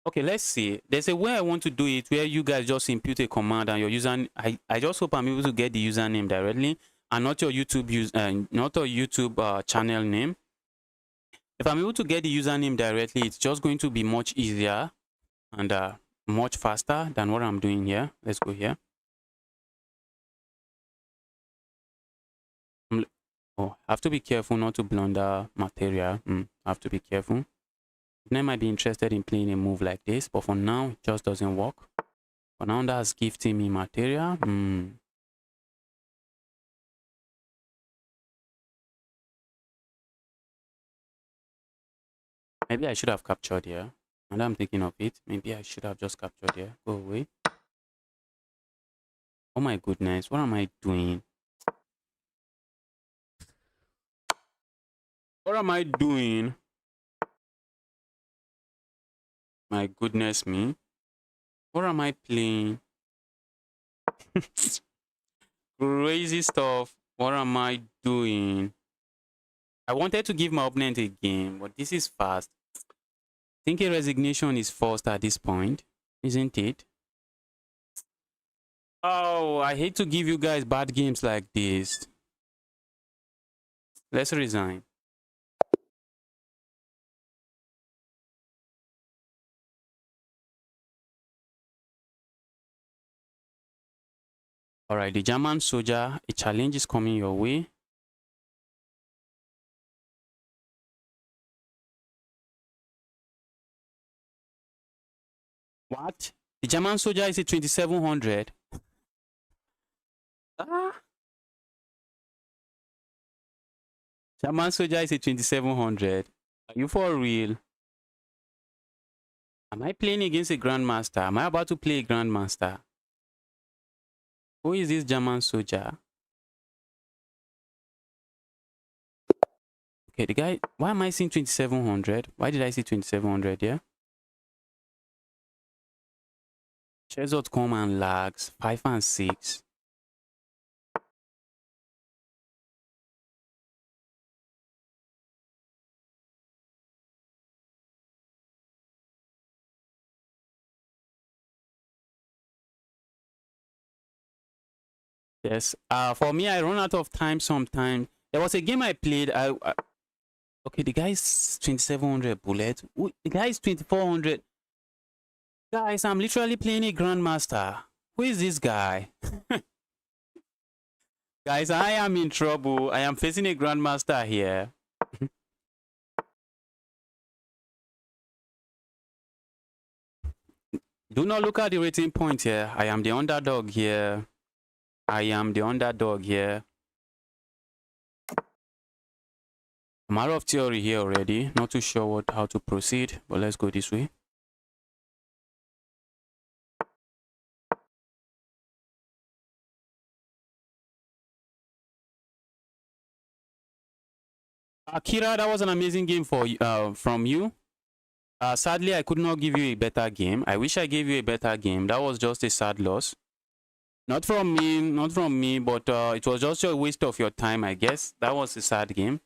okay, let's see. There's a way I want to do it where you guys just input a command and your user. I just hope I'm able to get the username directly and not your YouTube channel name. If I'm able to get the username directly, it's just going to be much easier and much faster than what I'm doing here. Let's go here. Oh, I have to be careful not to blunder material. I have to be careful. I might be interested in playing a move like this, but for now, it just doesn't work. For now, that's gifting me material. Maybe I should have captured here. And I'm thinking of it. Maybe I should have just captured here. Go away. Oh my goodness, what am I doing? What am I doing? My goodness me. What am I playing? Crazy stuff. What am I doing? I wanted to give my opponent a game, but this is fast. I think a resignation is forced at this point, isn't it? Oh, I hate to give you guys bad games like this. Let's resign. All right, the German soldier, a challenge is coming your way. What? The German soldier is a 2700. Ah. German soldier is a 2700. Are you for real? Am I playing against a grandmaster? Am I about to play a grandmaster? Who is this German soldier? Okay, the guy. Why am I seeing 2700? Why did I see 2700 here? Chess.com and lags 5 and 6. Yes. For me, I run out of time sometimes. There was a game I played. Okay, the guy's 2700 bullet. The guy's 2400. Guys, I'm literally playing a grandmaster. Who is this guy? Guys, I am in trouble. I am facing a grandmaster here. Do not look at the rating point here. I am the underdog here. I am the underdog here. I'm out of theory here already. Not too sure how to proceed, but let's go this way. Akira, that was an amazing game from you. Sadly, I could not give you a better game. I wish I gave you a better game. That was just a sad loss. Not from me, but it was just a waste of your time, I guess. That was a sad game.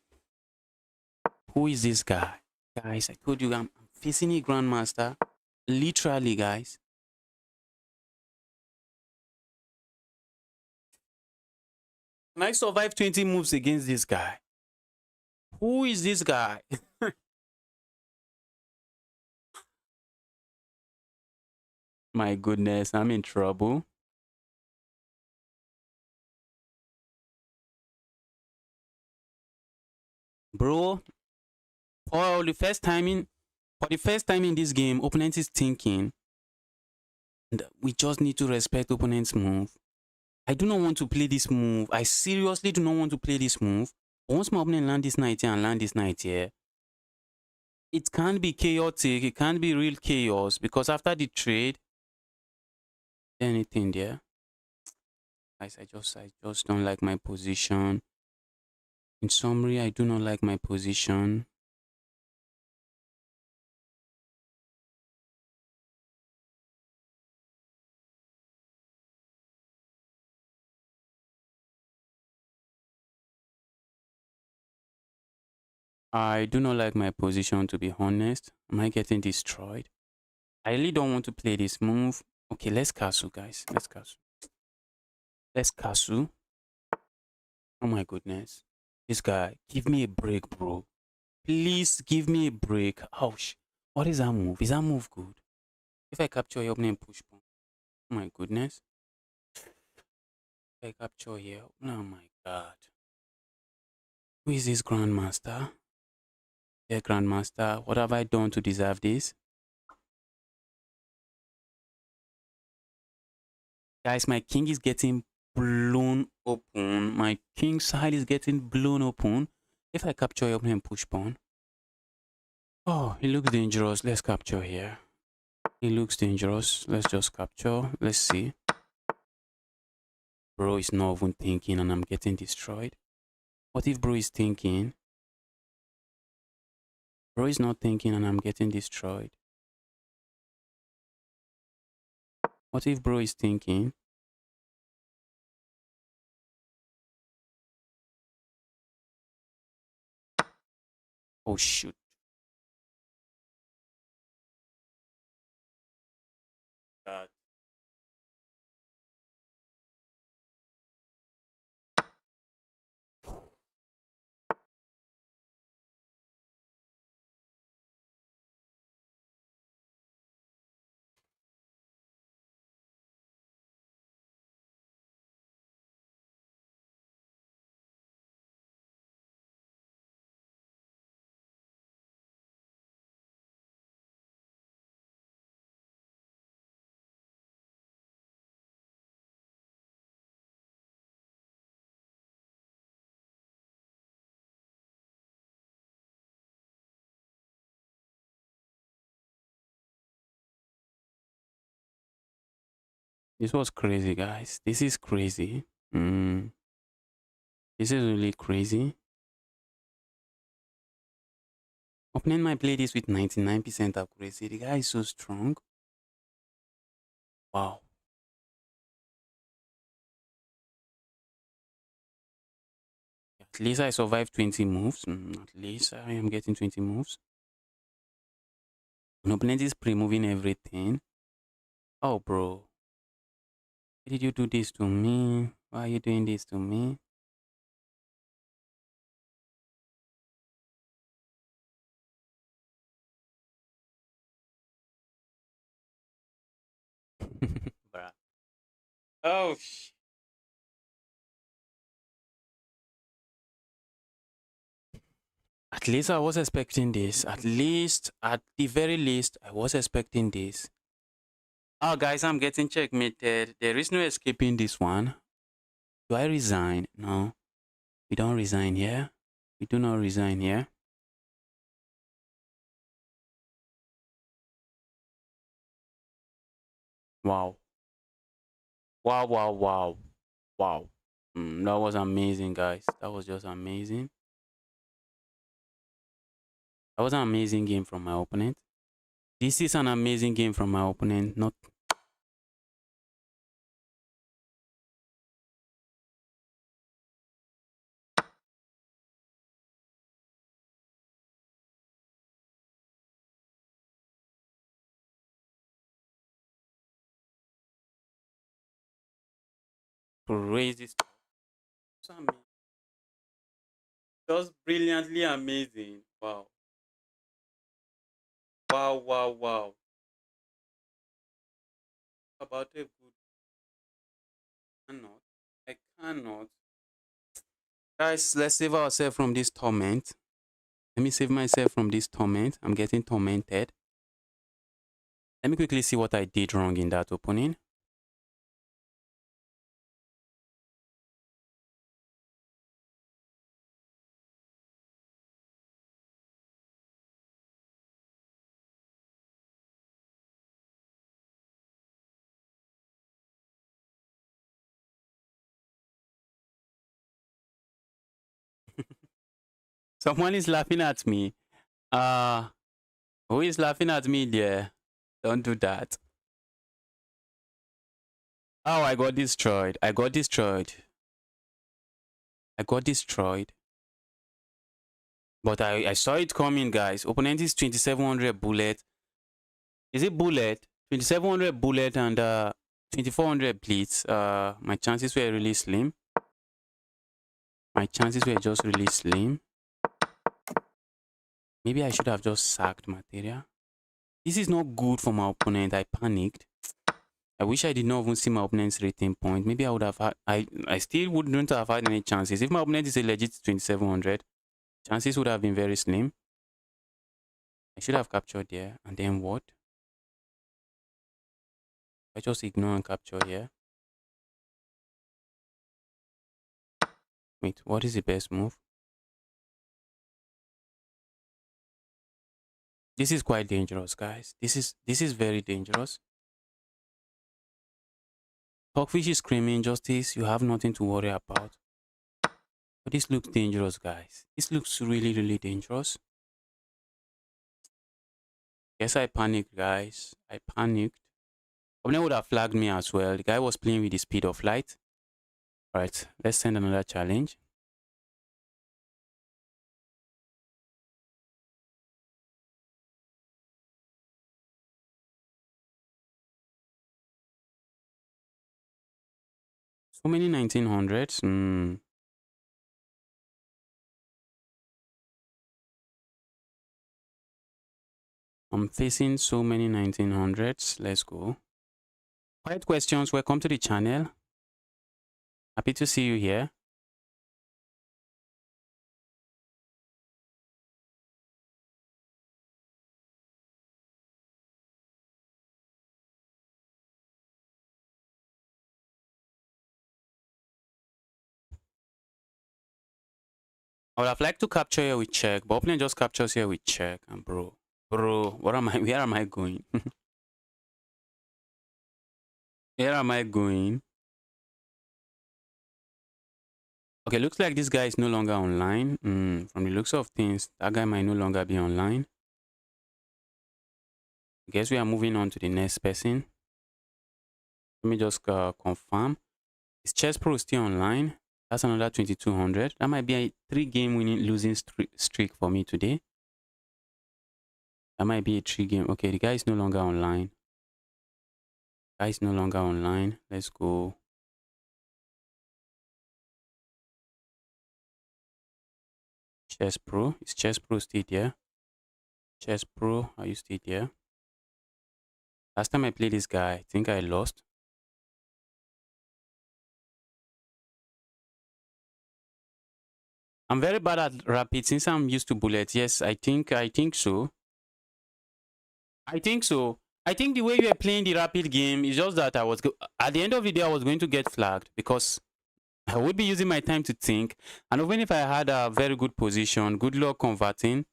Who is this guy? Guys, I told you I'm facing a grandmaster. Literally, guys. Can I survive 20 moves against this guy? Who is this guy? My goodness, I'm in trouble. Bro, for the first time in this game, opponent is thinking. And we just need to respect opponent's move. I do not want to play this move. I seriously do not want to play this move. Once my opponent land this knight here and land this knight here, it can't be chaotic. It can't be real chaos because after the trade, anything there. Guys, I just don't like my position. In summary, I do not like my position. I do not like my position, to be honest. Am I getting destroyed? I really don't want to play this move. Okay, let's castle, guys. Let's castle. Let's castle. Oh my goodness. This guy, give me a break, bro. Please give me a break. Ouch. What is that move? Is that move good? If I capture your opening push pawn. Oh my goodness. If I capture here. Oh my god. Who is this grandmaster? Yeah, grandmaster. What have I done to deserve this? Guys, my king is getting blown open. My king side is getting blown open. If I capture your opening push pawn. Oh, it looks dangerous. Let's capture here. It looks dangerous. Let's just capture. Let's see. Bro is not even thinking and I'm getting destroyed. What if bro is thinking? Bro is not thinking and I'm getting destroyed. What if bro is thinking? Oh shoot. God. This was crazy, guys. This is crazy. This is really crazy. Opponent might play this with 99% accuracy. The guy is so strong. Wow. At least I survived 20 moves. At least I am getting 20 moves. An opponent is pre-moving everything. Oh, bro. did you do this to me? Why are you doing this to me? Bruh. Oh, at least I was expecting this. At least, at the very least, I was expecting this. Oh, guys, I'm getting checkmated. There is no escaping this one. Do I resign? No, we don't resign here. We do not resign here. Wow. Wow, wow, wow. Wow. That was amazing, guys. That was just amazing. That was an amazing game from my opponent. This is an amazing game from my opponent. Not crazy stuff. So just brilliantly amazing. Wow. Wow, wow, wow. About a good cannot. I cannot. Guys, let's save ourselves from this torment. Let me save myself from this torment. I'm getting tormented. Let me quickly see what I did wrong in that opening. Someone is laughing at me. Uh, who is laughing at me there? Don't do that. Oh, I got destroyed. I got destroyed. I got destroyed. But I saw it coming, guys. Opponent is 2700 bullet. Is it bullet? 2700 bullet and 2400 blitz. My chances were really slim. My chances were just really slim. Maybe I should have just sacked materia. This is not good for my opponent. I panicked. I wish I did not even see my opponent's rating point. Maybe I would have had... I still wouldn't have had any chances. If my opponent is a legit 2700, chances would have been very slim. I should have captured there. And then what? I just ignore and capture here. Wait, what is the best move? This is quite dangerous, guys. This is very dangerous. Talkfish is screaming, Justice, you have nothing to worry about. But this looks dangerous, guys. This looks really, really dangerous. Guess I panicked, guys. I panicked. Opponent would have flagged me as well. The guy was playing with the speed of light. Alright, let's send another challenge. So many 1900s. I'm facing so many 1900s. Let's go. Quiet questions. Welcome to the channel. Happy to see you here. I would have liked to capture here with check, but opponent just captures here with check. And bro, what am I? Where am I going? Where am I going? Okay, looks like this guy is no longer online. From the looks of things, that guy might no longer be online. I guess we are moving on to the next person. Let me just confirm. Is Chess Pro still online? That's another 2200. That might be a 3-game winning losing streak for me today. That might be a 3-game. Okay, the guy is no longer online. Guy is no longer online. Let's go. Chess Pro. Is Chess Pro still there? Chess Pro, are you still there? Last time I played this guy, I think I lost. I'm very bad at rapid since I'm used to bullets. Yes, I think so. I think so. I think the way you were playing the rapid game is just that at the end of the day I was going to get flagged because I would be using my time to think. And even if I had a very good position, good luck converting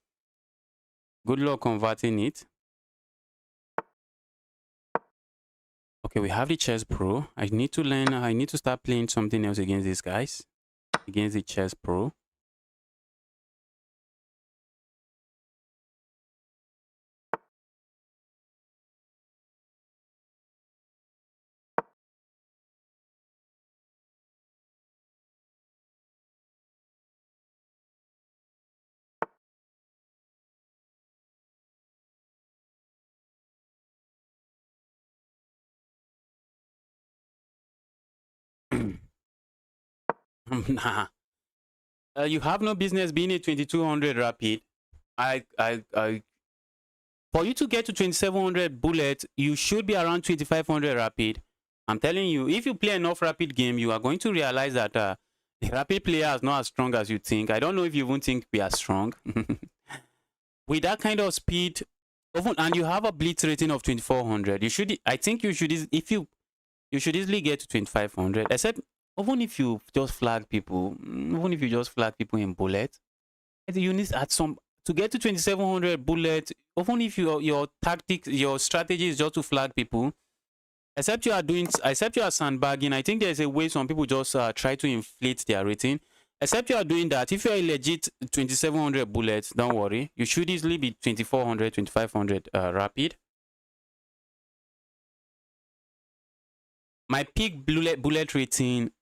it. Okay, we have the Chess Pro. I need to learn, I need to start playing something else against these guys. Against the Chess Pro. Nah. You have no business being a 2200 rapid. I for you to get to 2700 bullet, you should be around 2500 rapid. I'm telling you, if you play enough rapid game, you are going to realize that the rapid player is not as strong as you think. I don't know if you even think we are strong. With that kind of speed, even, and you have a blitz rating of 2400, you should, I think you should, if you should easily get to 2500, except even if you just flag people, even if you just flag people in bullet, you need at some to get to 2700 bullet, even if your tactics, your strategy is just to flag people, except you are sandbagging. I think there's a way some people just try to inflate their rating. Except you are doing that, if you're a legit 2700 bullets, don't worry, you should easily be 2400, 2500 rapid. My peak bullet rating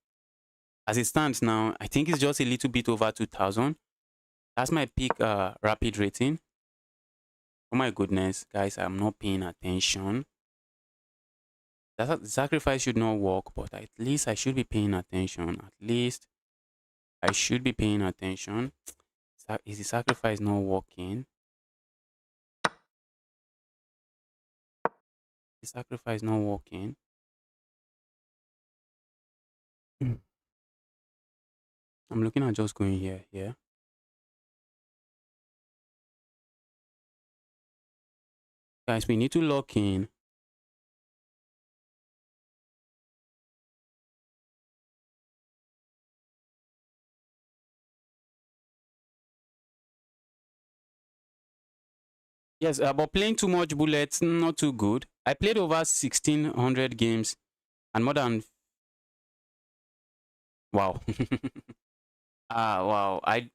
as it stands now, I think it's just a little bit over 2000. That's my peak rapid rating. Oh my goodness, guys, I'm not paying attention. That sacrifice should not work, but at least I should be paying attention. At least I should be paying attention. Is the sacrifice not working? The sacrifice not working. I'm looking at just going here. Guys, we need to lock in. Yes, but playing too much bullets, not too good. I played over 1600 games and more than, wow. Wow. And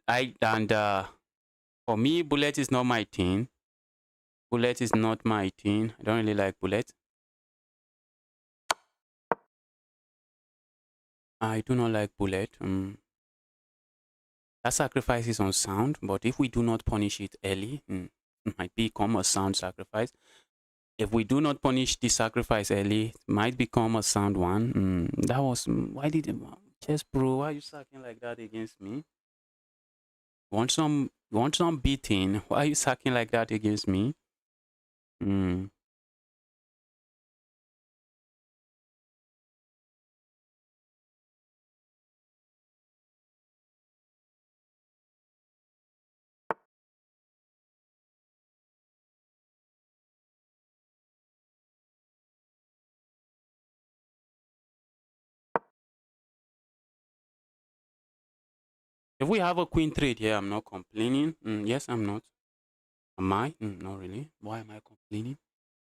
for me, bullet is not my thing. Bullet is not my thing. I don't really like bullet. I do not like bullet. That sacrifice is unsound, but if we do not punish it early, it might become a sound sacrifice. If we do not punish the sacrifice early, it might become a sound one. That was why did Chess Pro? Why are you sacking like that against me? Want some beating? Why are you sacking like that against me? Hmm. If we have a queen trade here, I'm not complaining. Yes, I'm not. Am I? Not really. Why am I complaining?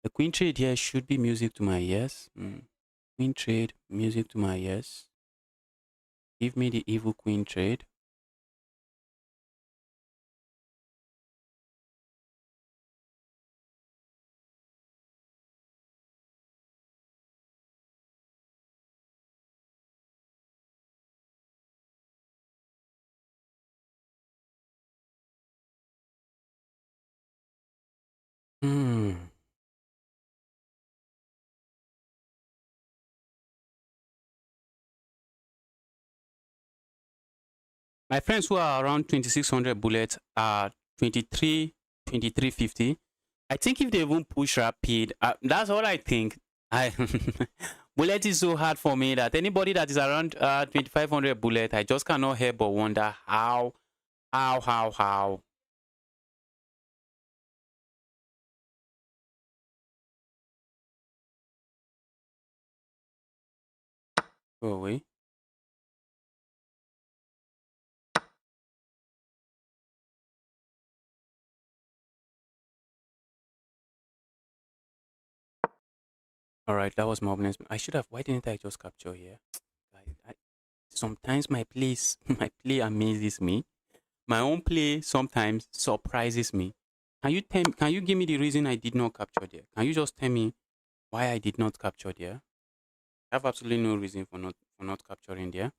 The queen trade here should be music to my ears. Queen trade, music to my ears. Give me the evil queen trade. Hmm. My friends who are around 2600 bullets are 2350. I think if they even push rapid, that's all I think. I bullet is so hard for me that anybody that is around 2500 bullet, I just cannot help but wonder how. Go away. All right, that was my opening. I should have. Why didn't I just capture here? Sometimes my place, my play amazes me. My own play sometimes surprises me. Can you give me the reason I did not capture there? Can you just tell me why I did not capture there? I have absolutely no reason for not capturing there.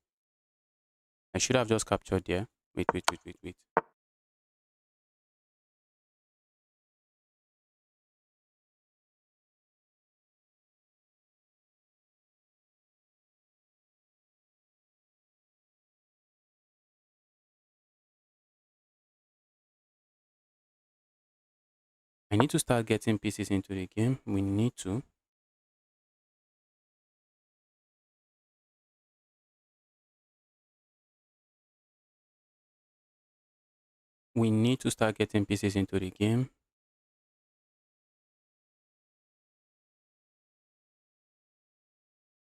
I should have just captured there. Wait. I need to start getting pieces into the game. We need to. We need to start getting pieces into the game.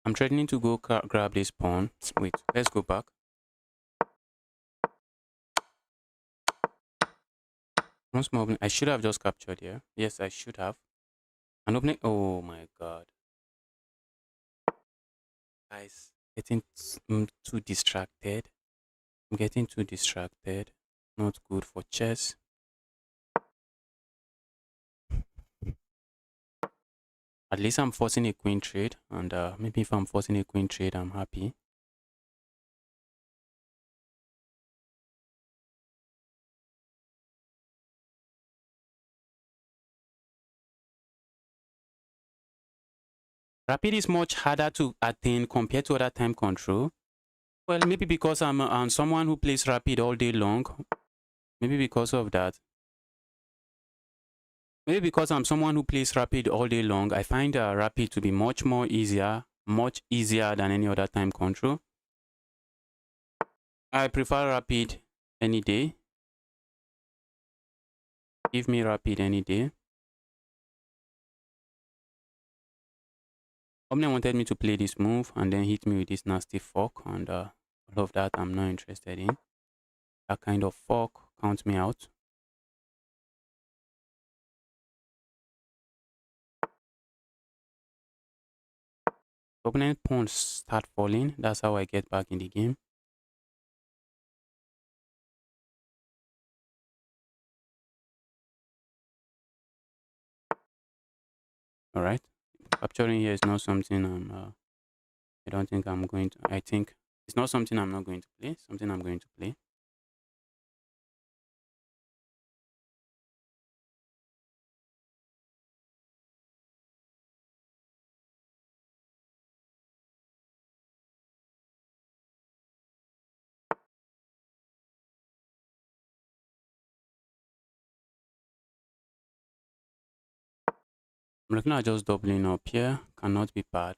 I'm threatening to go grab this pawn. Wait, let's go back. Once more, I should have just captured here. Yes, I should have. An opening. Oh my god. Guys, getting too distracted. I'm getting too distracted. Not good for chess. At least I'm forcing a queen trade. And maybe if I'm forcing a queen trade, I'm happy. Rapid is much harder to attain compared to other time control. Well, maybe because I'm someone who plays rapid all day long. Maybe because of that. Maybe because I'm someone who plays rapid all day long, I find rapid to be much easier than any other time control. I prefer rapid any day. Give me rapid any day. Omni wanted me to play this move and then hit me with this nasty fork, and all of that I'm not interested in. That kind of fork counts me out. Opponent pawns start falling. That's how I get back in the game. All right, capturing here is not something I don't think I'm going to. I think it's not something I'm not going to play. Something I'm going to play. I'm looking at just doubling up here. Cannot be bad.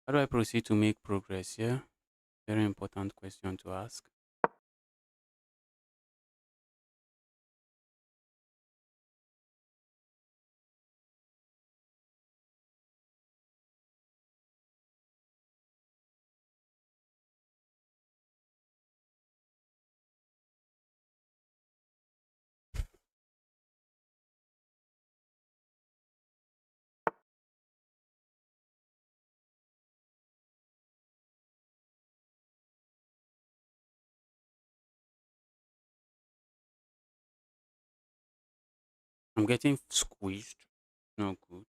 How do I proceed to make progress here? Very important question to ask. I'm getting squeezed. Not good.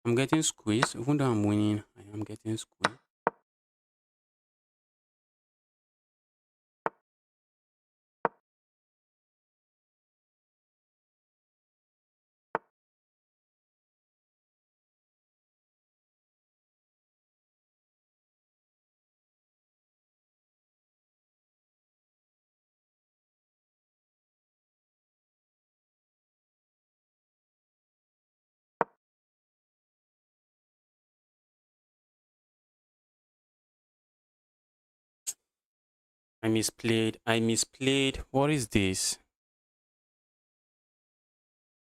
I'm getting squeezed. Even though I'm winning, I am getting squeezed. I misplayed. I misplayed. What is this?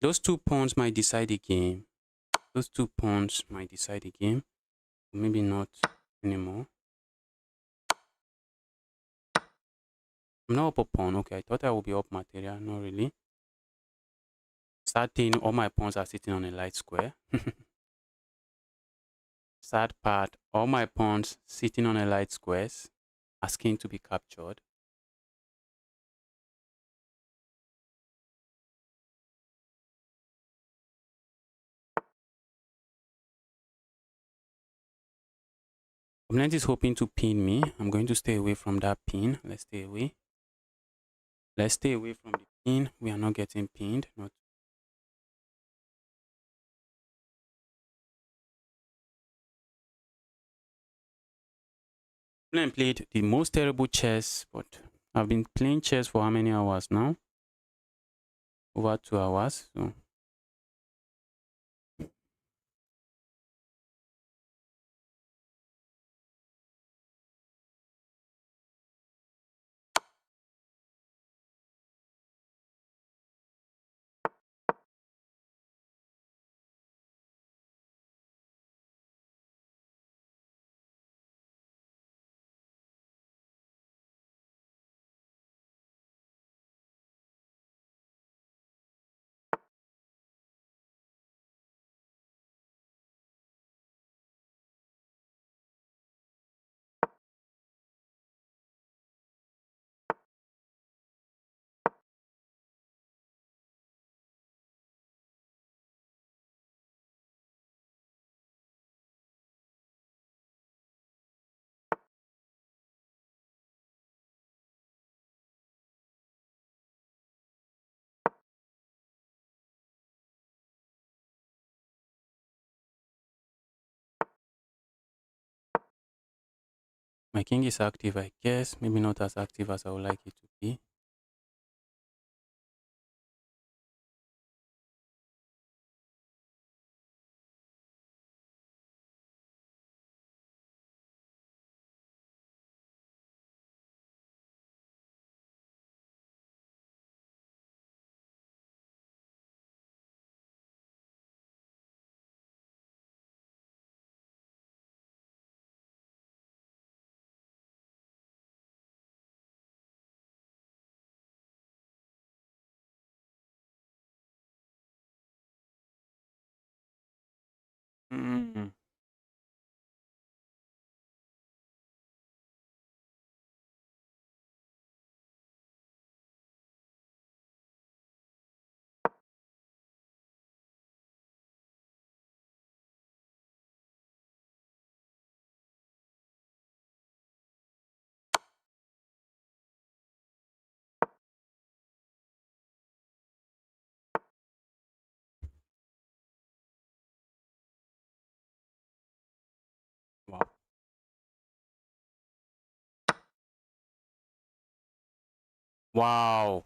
Those 2 pawns might decide the game. Those 2 pawns might decide the game. Maybe not anymore. I'm not up a pawn. Okay, I thought I would be up material. Not really. Starting, all my pawns are sitting on a light square. Sad part, all my pawns sitting on a light squares, asking to be captured. Opponent is hoping to pin me. I'm going to stay away from that pin. Let's stay away. Let's stay away from the pin. We are not getting pinned. Not. Opponent played the most terrible chess, but I've been playing chess for how many hours now? Over 2 hours. So my king is active, I guess. Maybe not as active as I would like it to be. Mm. Wow. Wow.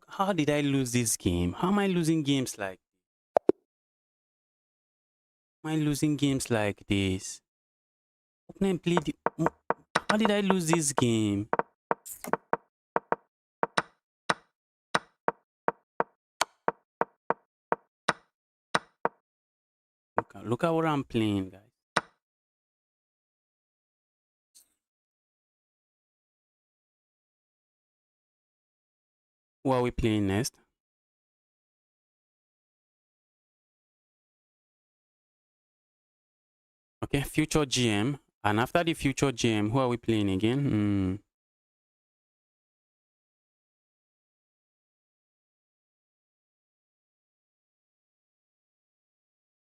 How did I lose this game? How am I losing games like? Am I losing games like this? Opponent played. How did I lose this game? Look at what I'm playing, guys. Who are we playing next? Okay, future GM. And after the future GM, who are we playing again?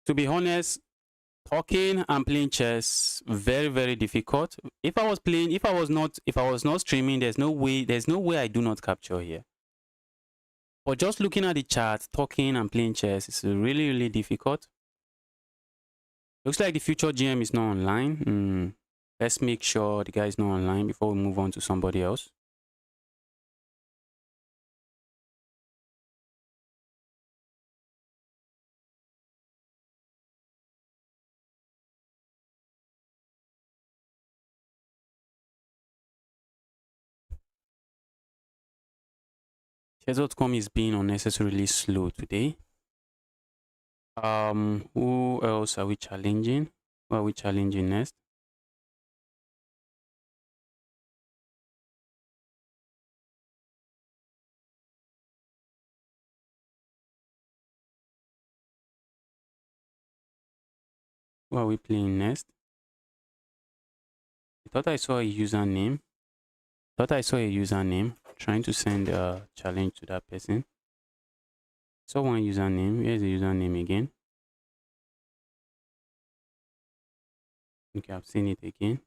To be honest, talking and playing chess very, very difficult. If I was not streaming, there's no way I do not capture here. But just looking at the chart, talking and playing chess is really, really difficult. Looks like the future GM is not online. Let's make sure the guy is not online before we move on to somebody else. Chess.com is being unnecessarily slow today. Who else are we challenging? Who are we challenging next? Who are we playing next? I thought I saw a username. Trying to send a challenge to that person. Saw one username. Where's the username again? Okay, I've seen it again.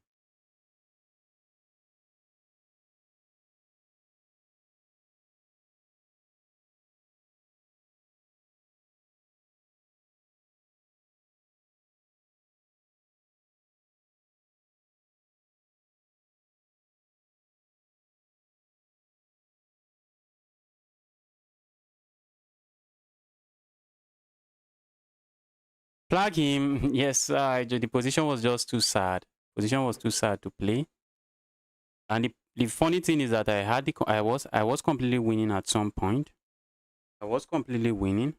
Flag him. Yes, the position was just too sad. Position was too sad to play. And the funny thing is that I was completely winning at some point. I was completely winning.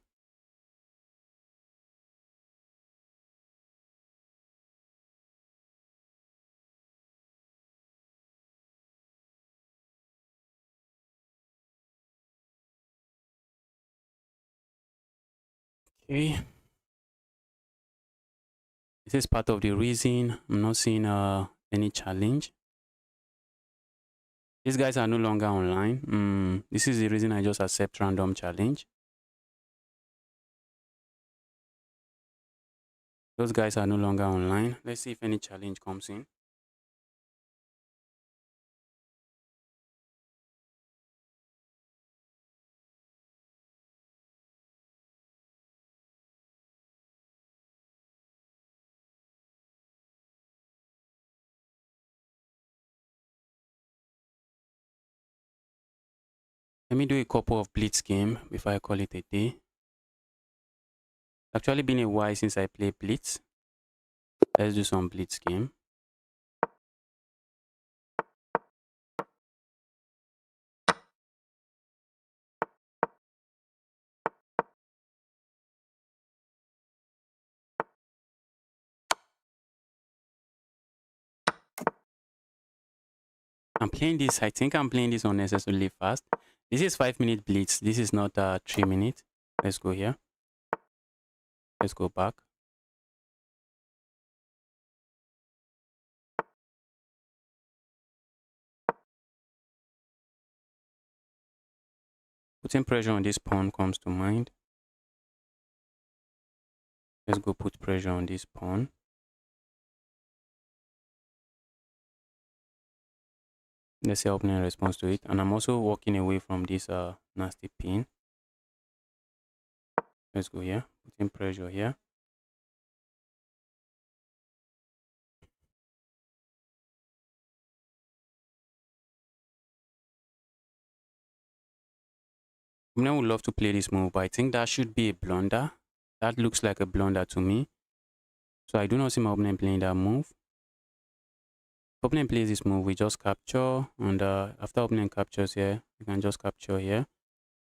Okay. This is part of the reason I'm not seeing any challenge. These guys are no longer online. This is the reason I just accept random challenge. Those guys are no longer online. Let's see if any challenge comes in. Let me do a couple of blitz game before I call it a day. Actually been a while since I played blitz. Let's do some blitz game. I'm playing this. I think I'm playing this unnecessarily fast. This is 5-minute blitz. This is not 3 minutes. Let's go here. Let's go back. Putting pressure on this pawn comes to mind. Let's go put pressure on this pawn. Let's see how opponent responds to it. And I'm also walking away from this nasty pin. Let's go here. Putting pressure here. Opponent would love to play this move, but I think that should be a blunder. That looks like a blunder to me. So I do not see my opponent playing that move. If opponent plays this move, we just capture. And after opponent captures here, we can just capture here.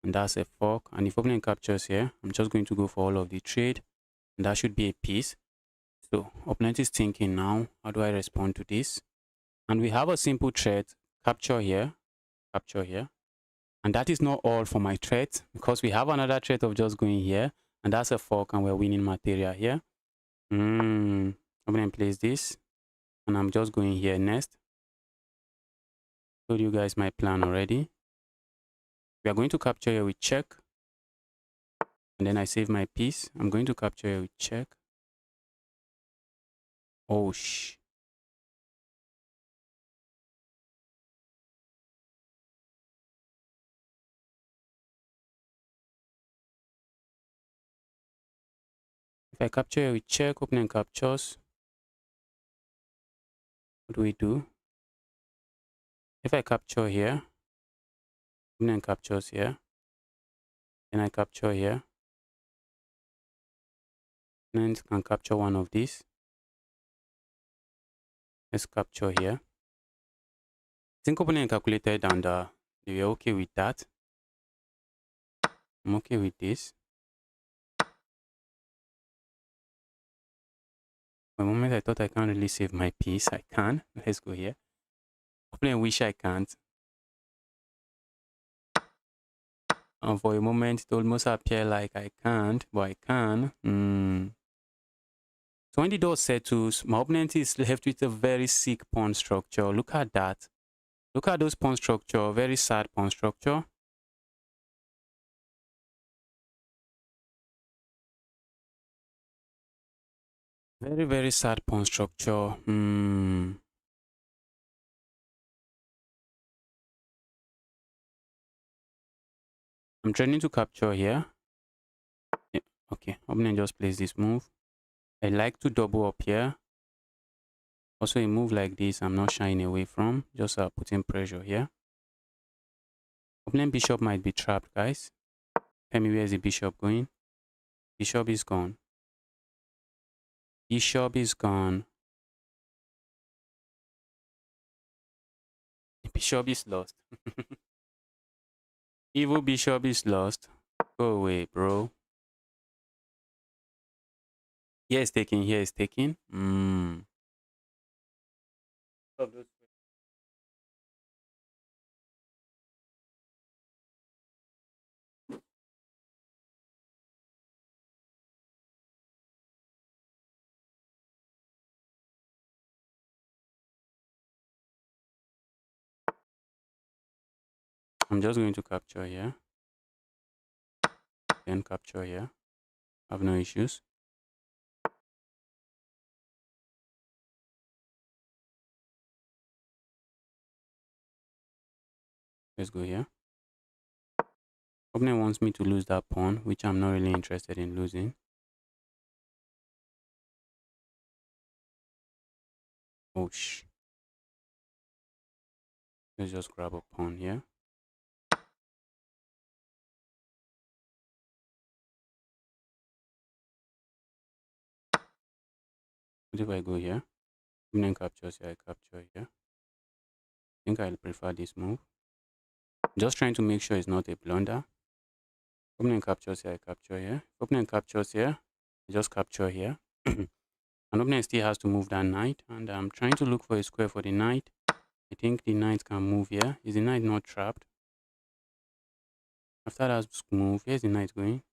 And that's a fork. And if opponent captures here, I'm just going to go for all of the trade. And that should be a piece. So opponent is thinking now, how do I respond to this? And we have a simple threat, capture here. And that is not all for my threat, because we have another threat of just going here. And that's a fork, and we're winning material here. Opponent plays this. And I'm just going here next. Told you guys my plan already. We are going to capture here with check. And then I save my piece. I'm going to capture here with check. Oh, sh. If I capture here, we check opening captures. What do we do? If I capture here, opening captures here, then I capture here, then it can capture one of these. Let's capture here. I think opening calculated and we are okay with that. I'm okay with this. For a moment, I thought I can't really save my piece. I can. Let's go here. Opening wish I can't. And for a moment, it almost appear like I can't, but I can. So when the dot settles, my opponent is left with a very sick pawn structure. Look at that. Look at those pawn structure. Very sad pawn structure. Very, very sad pawn structure. I'm trying to capture here. Yeah, okay, opponent just plays this move. I like to double up here. Also, a move like this, I'm not shying away from. Just putting pressure here. Opponent bishop might be trapped, guys. Tell me, where is the bishop going? Bishop is gone. Bishop is gone. Bishop is lost. Evil bishop is lost. Go away, bro. Here is taking. Here is taking. I'm just going to capture here. Then capture here. I have no issues. Let's go here. Opponent wants me to lose that pawn, which I'm not really interested in losing. Oh, let's just grab a pawn here. What if I go here? Opponent captures here, I capture here. I think I'll prefer this move. Just trying to make sure it's not a blunder. Opponent captures here, I capture here. Opponent captures here, I just capture here. And opponent still has to move that knight. And I'm trying to look for a square for the knight. I think the knight can move here. Is the knight not trapped? After that move, here's the knight going.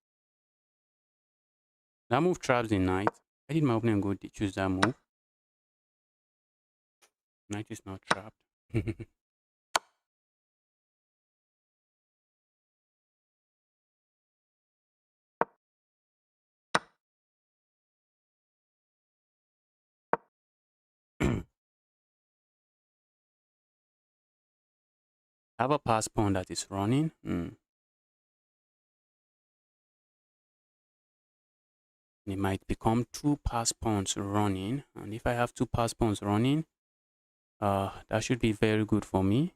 That move traps the knight. Why did my opponent go to choose that move? Knight is not trapped. I have a pass pawn that is running. It might become two pass pawns running. And if I have two pass pawns running, that should be very good for me.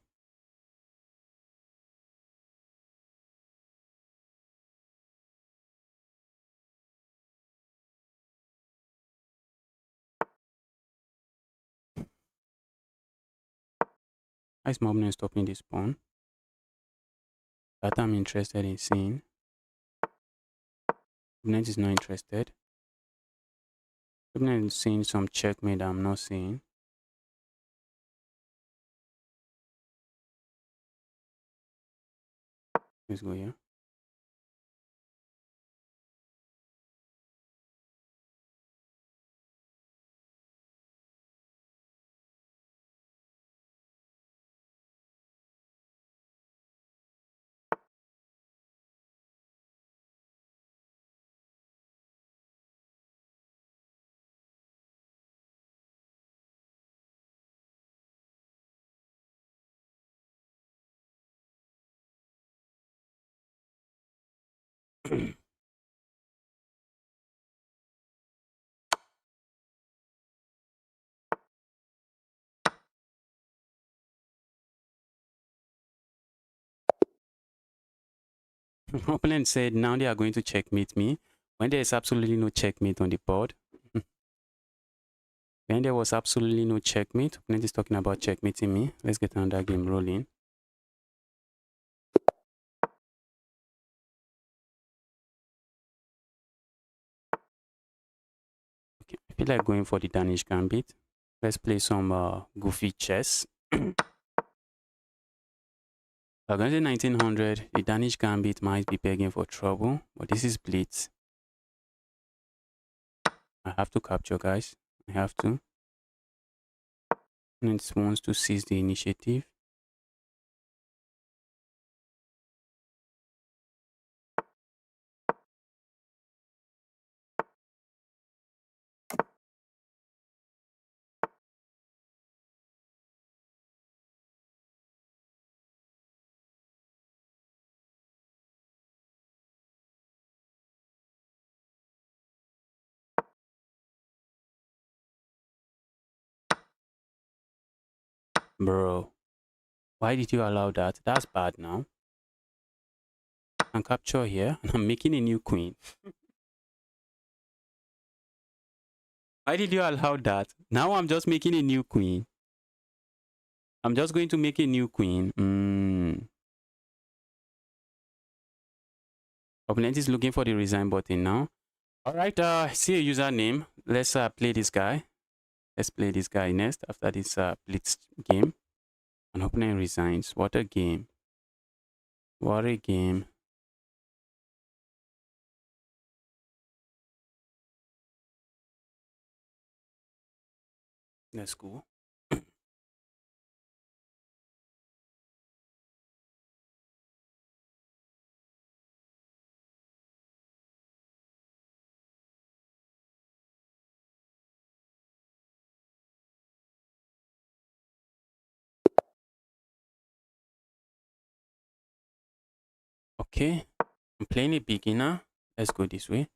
Why is my opponent stopping this pawn? That I'm interested in seeing. Opponent is not interested. Opponent is seeing some checkmate I'm not seeing. Let's go here. Opponent said now they are going to checkmate me when there is absolutely no checkmate on the board. When there was absolutely no checkmate, opponent is talking about checkmating me. Let's get another game rolling. Okay, I feel like going for the Danish Gambit. Let's play some goofy chess. Against the 1900, the Danish Gambit might be begging for trouble, but this is Blitz. I have to capture, guys. I have to. Opponent wants to seize the initiative. Bro, why did you allow that? That's bad now. I can capture here, and I'm making a new queen. Why did you allow that? Now I'm just making a new queen. I'm just going to make a new queen. Opponent is looking for the resign button now. All right, see a username. Let's play this guy. Let's play this guy next after this blitz game. An opponent resigns. What a game. What a game. Let's go. Okay, I'm playing a beginner. Let's go this way.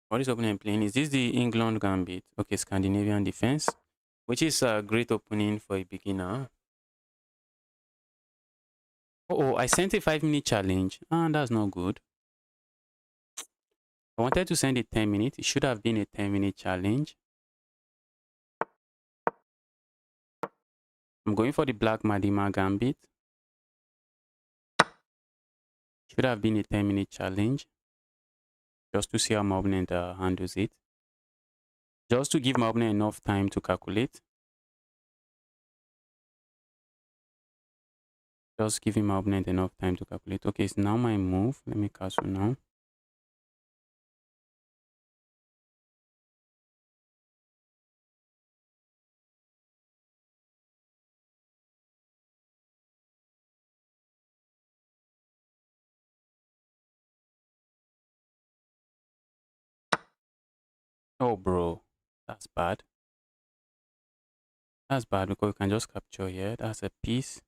What is opponent playing? Is this the England Gambit? Okay, Scandinavian defense, which is a great opening for a beginner. Oh, I sent a 5-minute challenge. That's not good. I wanted to send a 10-minute. It should have been a 10-minute challenge. I'm going for the Black Madima Gambit. Should have been a 10-minute challenge. Just to see how my opponent handles it. Just to give my opponent enough time to calculate. Just giving my opponent enough time to calculate. Okay, it's now my move. Let me castle now. Oh, bro. That's bad. That's bad because we can just capture here. That's a piece.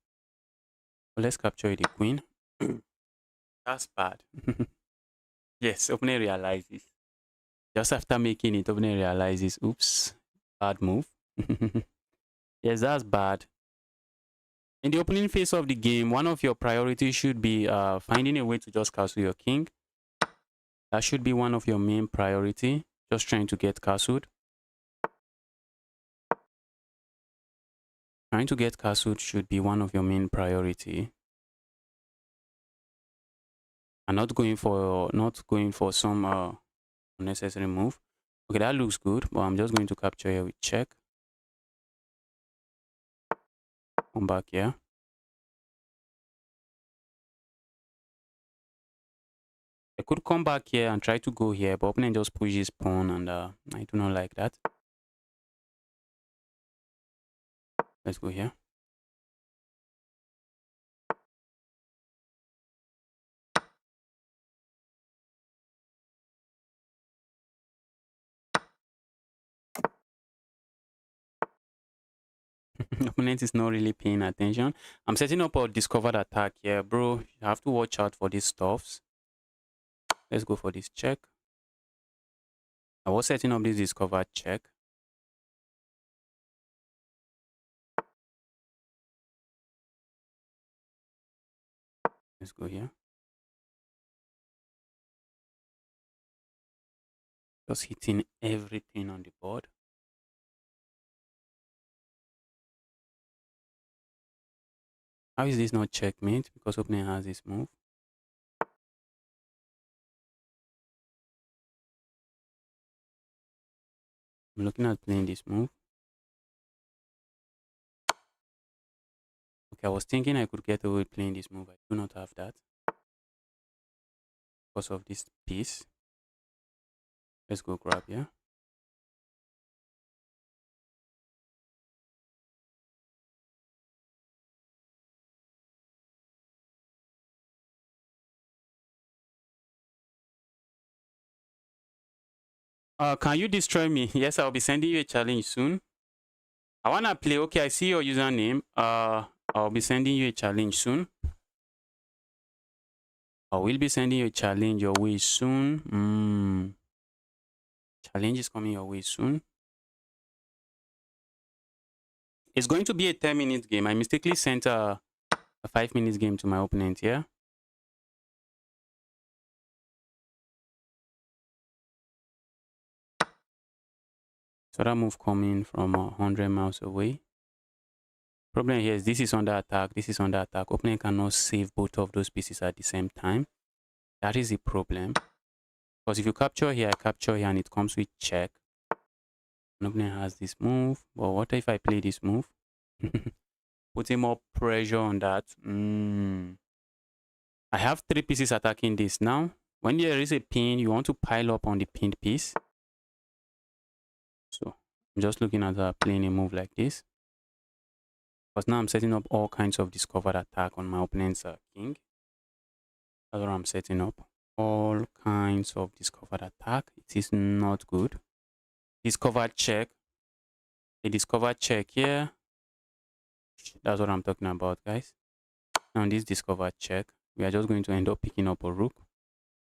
But let's capture the queen. That's bad. Yes, opponent realizes. Just after making it, opponent realizes, oops, bad move. Yes, that's bad. In the opening phase of the game, one of your priorities should be finding a way to just castle your king. That should be one of your main priority. Just trying to get castled. Trying to get castled should be one of your main priority. And not going for some unnecessary move. Okay, that looks good, but I'm just going to capture here with check. Come back here. I could come back here and try to go here, but opponent just pushes pawn, and I do not like that. Let's go here. Opponent is not really paying attention. I'm setting up a discovered attack here, bro. You have to watch out for these stuffs. Let's go for this check. I was setting up this discovered check. Let's go here. Just hitting everything on the board. How is this not checkmate? Because opponent has this move. I'm looking at playing this move. Okay, I was thinking I could get away playing this move. I do not have that because of this piece. Let's go grab here. Can you destroy me? Yes, I'll be sending you a challenge soon. I wanna play. Okay, I see your username. I'll be sending you a challenge soon. I will be sending you a challenge your way soon. Challenge is coming your way soon. It's going to be a 10-minute game. I mistakenly sent a 5-minute game to my opponent here. So that move coming from 100 miles away. Problem here is this is under attack. This is under attack. Opponent cannot save both of those pieces at the same time. That is the problem. Because if you capture here, I capture here, and it comes with check. And opponent has this move. But what if I play this move? Putting more pressure on that. I have 3 pieces attacking this now. When there is a pin, you want to pile up on the pinned piece. So I'm just looking at playing a move like this. Because now I'm setting up all kinds of discovered attack on my opponent's king. That's what I'm setting up. All kinds of discovered attack. It is not good. Discovered check. A discovered check here. That's what I'm talking about, guys. Now this discovered check, we are just going to end up picking up a rook.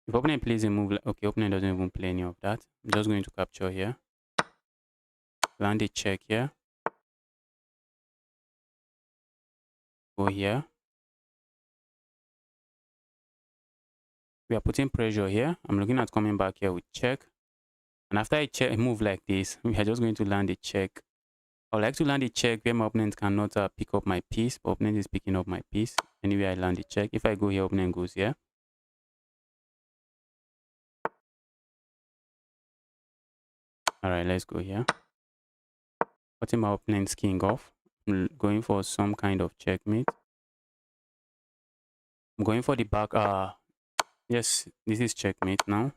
If opponent plays a move, okay, opponent doesn't even play any of that. I'm just going to capture here. Land a check here. Go here. We are putting pressure here. I'm looking at coming back here with check. And after I check, move like this, we are just going to land a check. I would like to land a check where my opponent cannot pick up my piece, but opponent is picking up my piece. Anyway, I land a check. If I go here, opponent goes here. All right, let's go here. Cutting my opponent's king off. I'm going for some kind of checkmate. I'm going for the back. Yes, this is checkmate now.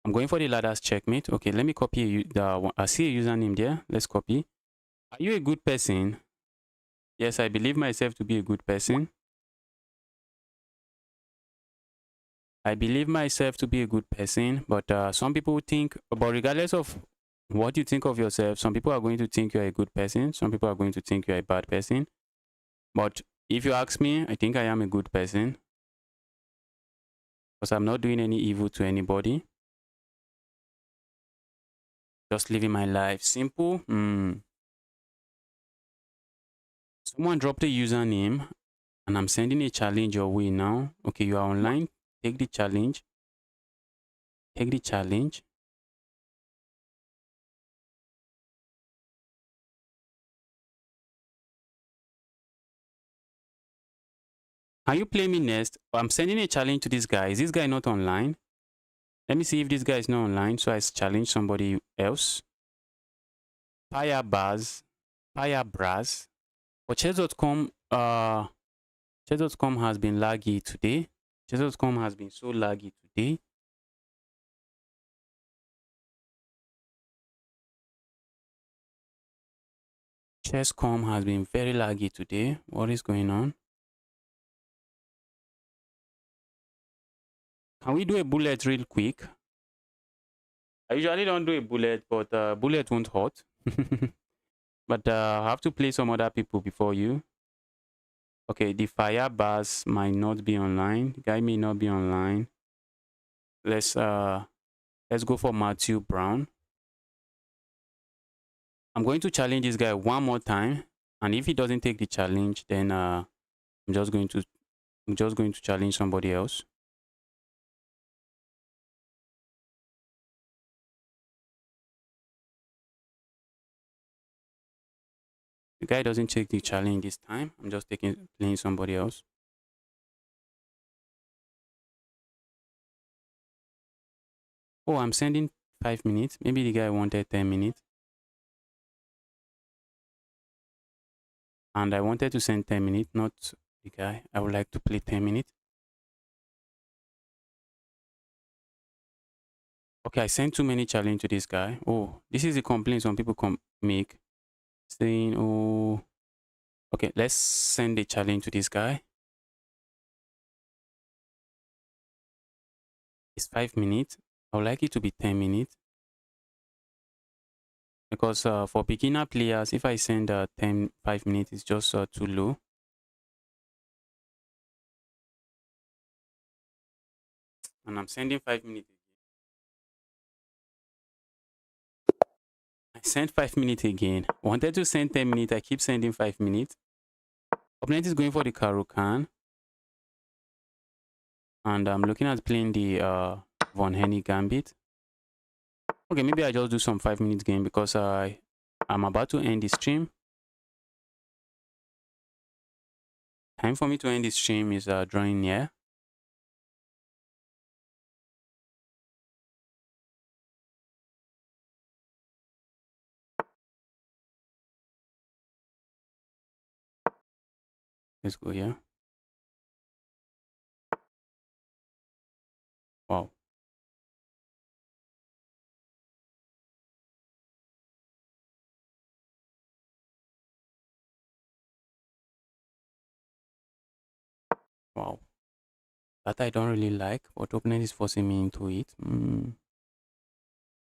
I'm going for the ladder's checkmate. Okay, let me copy I see a username there. Let's copy. Are you a good person? Yes, I believe myself to be a good person. I believe myself to be a good person, but some people think, but regardless of what you think of yourself, some people are going to think you're a good person. Some people are going to think you're a bad person. But if you ask me, I think I am a good person. Because I'm not doing any evil to anybody. Just living my life simple. Someone dropped a username and I'm sending a challenge your way now. Okay, you are online. Take the challenge. Take the challenge. Can you play me next? I'm sending a challenge to this guy. Is this guy not online? Let me see if this guy is not online. So I challenge somebody else. Paya Baz. Paya Braz. But chess.com chess.com has been laggy today. Chess.com has been so laggy today. Chess.com has been very laggy today. What is going on? Can we do a bullet real quick? I usually don't do a bullet, but bullet won't hurt. But I have to play some other people before you. Okay, the fire bars might not be online. The guy may not be online. Let's go for Matthew Brown. I'm going to challenge this guy one more time, and if he doesn't take the challenge, then I'm just going to challenge somebody else. The guy doesn't take the challenge this time. I'm just playing somebody else. Oh, I'm sending 5 minutes. Maybe the guy wanted 10 minutes. And I wanted to send 10 minutes, not the guy. I would like to play 10 minutes. Okay, I sent too many challenge to this guy. Oh, this is a complaint some people make. Saying, oh, okay, let's send a challenge to this guy. It's 5 minutes. I would like it to be 10 minutes. Because for beginner players, if I send 5 minutes, it's just too low. And I'm sending 5 minutes. I sent 5 minutes again. Wanted to send 10 minutes. I keep sending 5 minutes. Opponent is going for the Karukan. And I'm looking at playing the Von Henny Gambit. Okay, maybe I just do some 5 minutes game because I'm about to end the stream. Time for me to end the stream is drawing near. Let's go here. Wow. Wow. That I don't really like, but opponent is forcing me into it.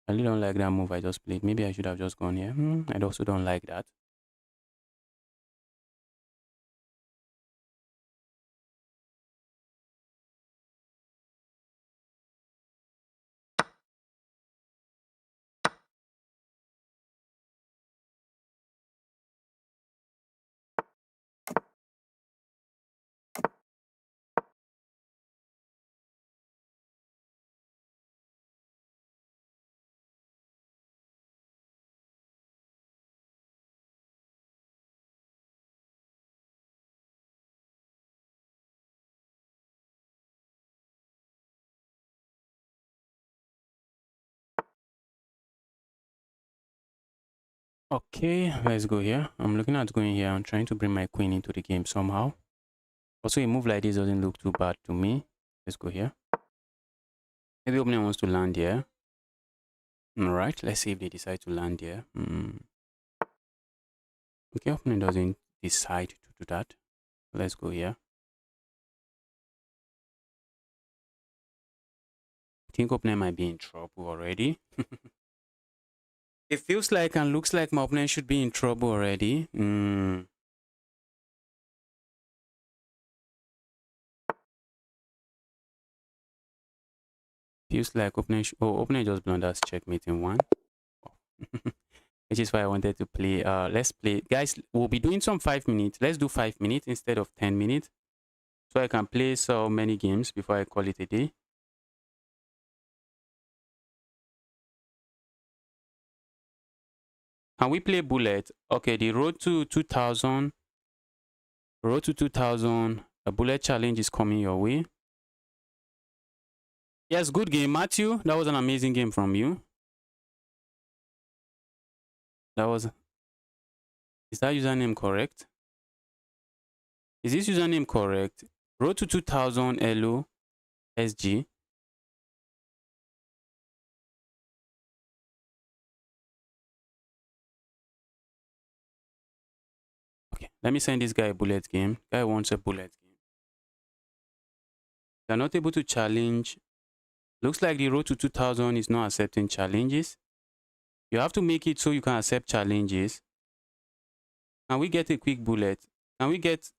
I really don't like that move I just played. Maybe I should have just gone here. I also don't like that. Okay, let's go here. I'm looking at going here. I'm trying to bring my queen into the game somehow. Also, a move like this doesn't look too bad to me. Let's go here. Maybe opponent wants to land here. Alright, let's see if they decide to land here. Okay, opponent doesn't decide to do that. Let's go here. I think opponent might be in trouble already. It feels like and looks like my opponent should be in trouble already. Feels like opponent. Opponent just blunders checkmate in one. Which is why I wanted to play. Let's play, guys. We'll be doing some 5 minutes. Let's do 5 minutes instead of 10 minutes, so I can play so many games before I call it a day. Can we play bullet? Okay, the road to 2000. Road to 2000. A bullet challenge is coming your way. Yes, good game, Matthew. That was an amazing game from you. That was. Is that username correct? Is this username correct? Road to 2000 LO SG. Okay, let me send this guy a bullet game. Guy wants a bullet game. You're not able to challenge. Looks like the road to 2000 is not accepting challenges. You have to make it so you can accept challenges. Can we get a quick bullet? Can we get...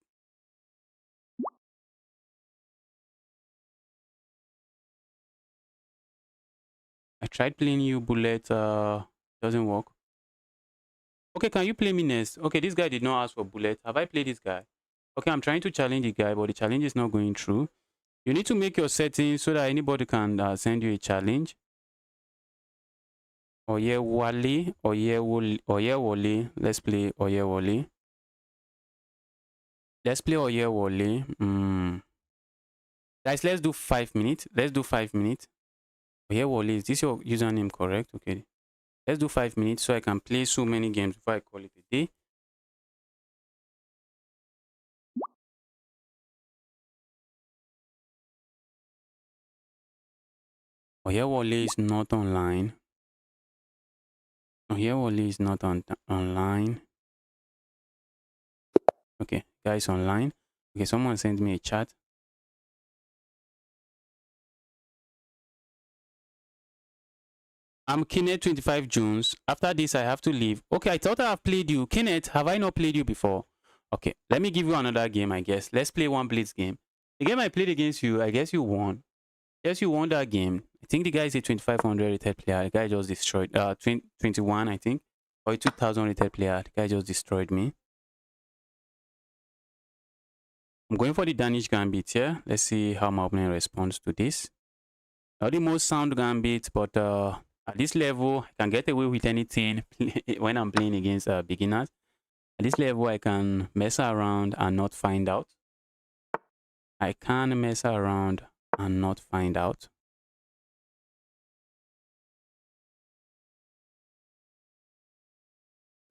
I tried playing you bullet, doesn't work. Okay, can you play me next? Okay, this guy did not ask for bullet. Have I played this guy? Okay, I'm trying to challenge the guy, but the challenge is not going through. You need to make your settings so that anybody can send you a challenge. Oyewole. Let's play Oyewole. Let's play Oyewole. Guys, let's do 5 minutes. Let's do 5 minutes. Oyewole, is this your username correct? Okay. Let's do 5 minutes so I can play so many games before I call it a day. Oyewole is not online. Oyewole is not online. Okay, guys, online. Okay, someone sent me a chat. I'm Kenneth 25 Jones. After this, I have to leave. Okay, I thought I have played you. Kenneth, have I not played you before? Okay, let me give you another game, I guess. Let's play one blitz game. The game I played against you, I guess you won. Yes, you won that game. I think the guy is a 2500 rated player. The guy just destroyed 21, I think. Or a 2000 rated player. The guy just destroyed me. I'm going for the Danish Gambit here. Let's see how my opponent responds to this. Not the most sound Gambit, but at this level, I can get away with anything when I'm playing against beginners. At this level, I can mess around and not find out. I can mess around and not find out.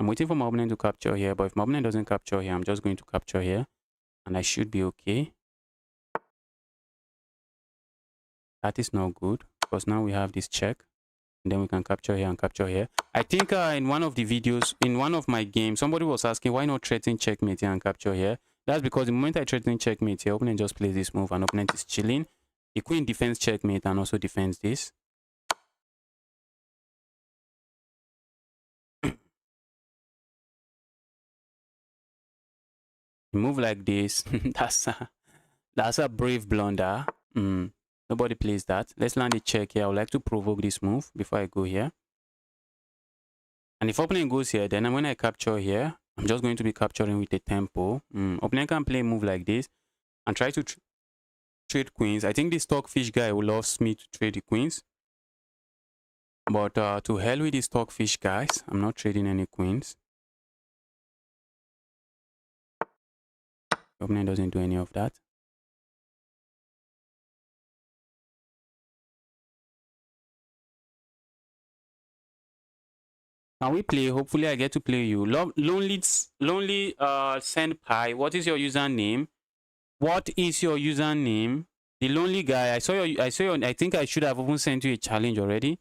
I'm waiting for my opponent to capture here, but if my opponent doesn't capture here, I'm just going to capture here. And I should be okay. That is not good, because now we have this check. And then we can capture here and capture here. I think in one of the videos, in one of my games, somebody was asking, why not threaten checkmate here and capture here? That's because the moment I threaten checkmate here, opponent just plays this move and opponent is chilling. The queen defends checkmate and also defends this. Move like this. that's a brave blunder. Nobody plays that. Let's land a check here. I would like to provoke this move before I go here. And if opponent goes here, then when I capture here, I'm just going to be capturing with a tempo. Opponent can play a move like this and try to trade queens. I think this stockfish guy will loves me to trade the queens. But to hell with the stockfish guys. I'm not trading any queens. Opponent doesn't do any of that. Can we play? Hopefully I get to play you. Lonely Senpai. What is your username? What is your username? The lonely guy. I saw your I think I should have even sent you a challenge already.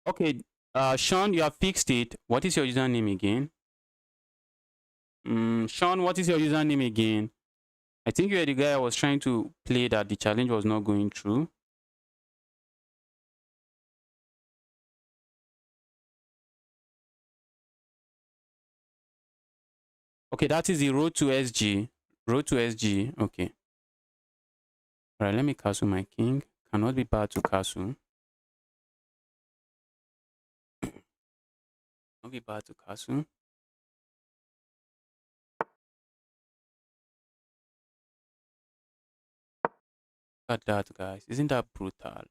Okay. Sean, you have fixed it. What is your username again? Sean, what is your username again? I think you are the guy I was trying to play that the challenge was not going through. Okay, that is the road to SG. Road to SG. Okay. All right, let me castle my king. Cannot be bad to castle. Not be bad to castle. Look at that, guys. Isn't that brutal?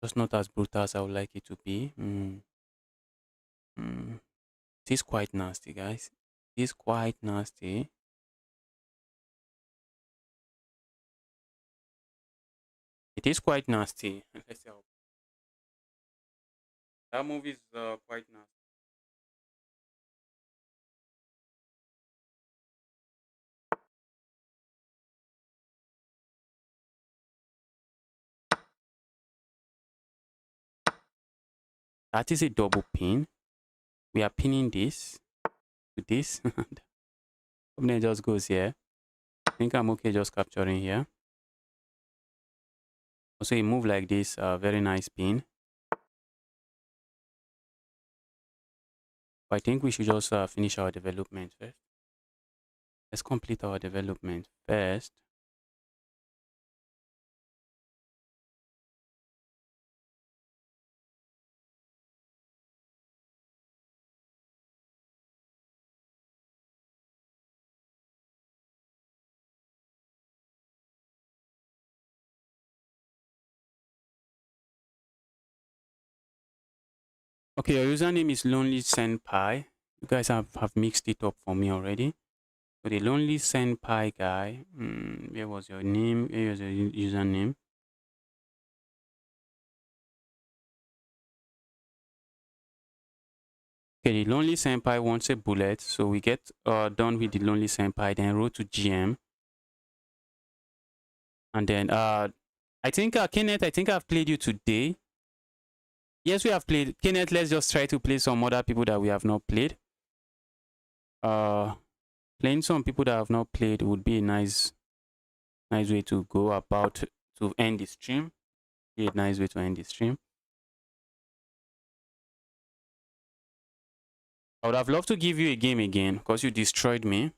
Just not as brutal as I would like it to be. It is quite nasty, guys. It is quite nasty. It is quite nasty. Let's see how that movie is quite nasty. That is a double pin. We are pinning this to this. Opponent just goes here. I think I'm okay just capturing here. Also, a move like this, very nice pin. But I think we should just finish our development first. Let's complete our development first. Okay, your username is Lonely Senpai. You guys have mixed it up for me already. So the Lonely Senpai guy, where was your name? Where was your username? Okay, the Lonely Senpai wants a bullet. So we get done with the Lonely Senpai, then roll to GM. And then I think Kenneth, I think I've played you today. Yes, we have played. Kenneth, let's just try to play some other people that we have not played. Playing some people that have not played would be a nice way to go about to end the stream. Be a nice way to end the stream. I would have loved to give you a game again because you destroyed me.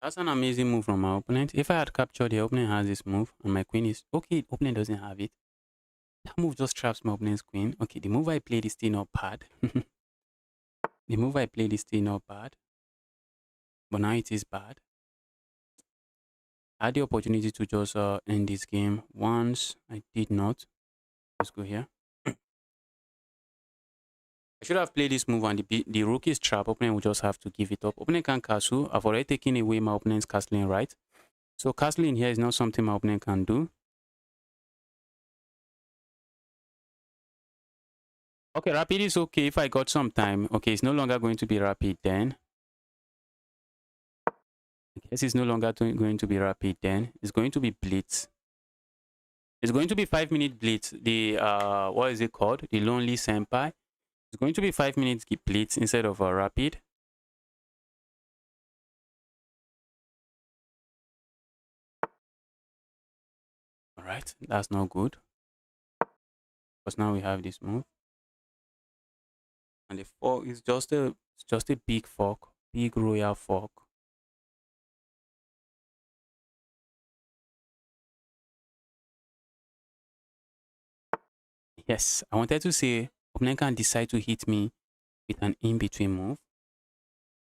That's an amazing move from my opponent. If I had captured, the opponent has this move, and my queen is okay. The opponent doesn't have it. That move just traps my opponent's queen. Okay, the move I played is still not bad. The move I played is still not bad, but now it is bad. I had the opportunity to just end this game once. I did not. Let's go here. I should have played this move and the rook is trapped. Opponent will just have to give it up. Opponent can castle. I've already taken away my opponent's castling right. So castling here is not something my opponent can do. Okay, rapid is okay if I got some time. Okay, it's no longer going to be rapid then. I guess it's no longer going to be rapid then. It's going to be blitz. It's going to be 5-minute blitz. The what is it called? The Lonely Senpai. It's going to be 5 minutes blitz instead of a rapid. All right, that's not good. Because now we have this move. And the fork is just a big fork, big royal fork. Yes, I wanted to say opponent can decide to hit me with an in-between move.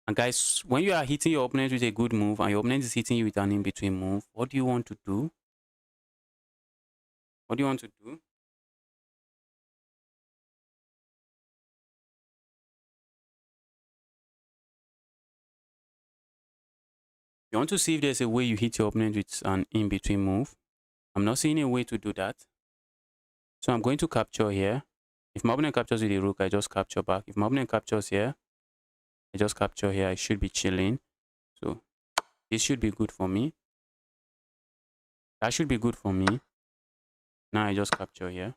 And guys, when you are hitting your opponent with a good move and your opponent is hitting you with an in-between move, what do you want to do? What do you want to do? You want to see if there's a way you hit your opponent with an in-between move. I'm not seeing a way to do that. So I'm going to capture here. If my opponent captures with a rook, I just capture back. If my opponent captures here, I just capture here. I should be chilling. So this should be good for me. That should be good for me. Now I just capture here.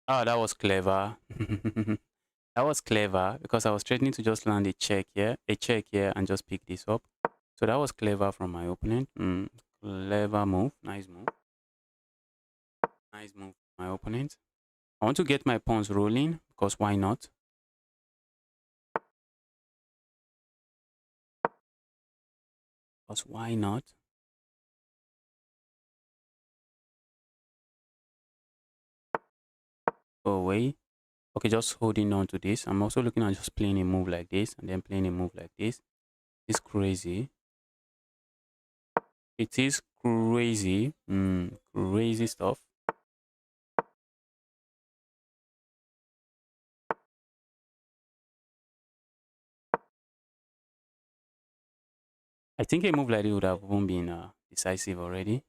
Oh, that was clever. That was clever because I was threatening to just land a check here, and just pick this up. So that was clever from my opponent. Clever move. Nice move. Nice move from my opponent. I want to get my pawns rolling because why not? Because why not? Go away. Okay, just holding on to this. I'm also looking at just playing a move like this and then playing a move like this. It's crazy. It is crazy. Crazy stuff. I think a move like this would have even been decisive already.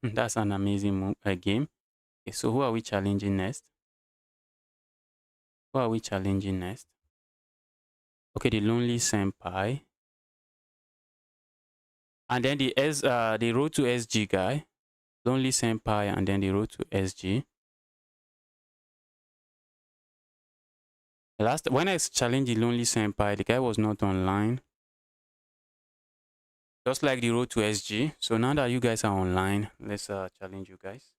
That's an amazing game. Okay, so who are we challenging next? Who are we challenging next? Okay, the Lonely Senpai. And then the Road to SG guy. Lonely Senpai and then the Road to SG. Last when I challenged the Lonely Senpai, the guy was not online. Just like the Road to SG. So now that you guys are online, let's challenge you guys.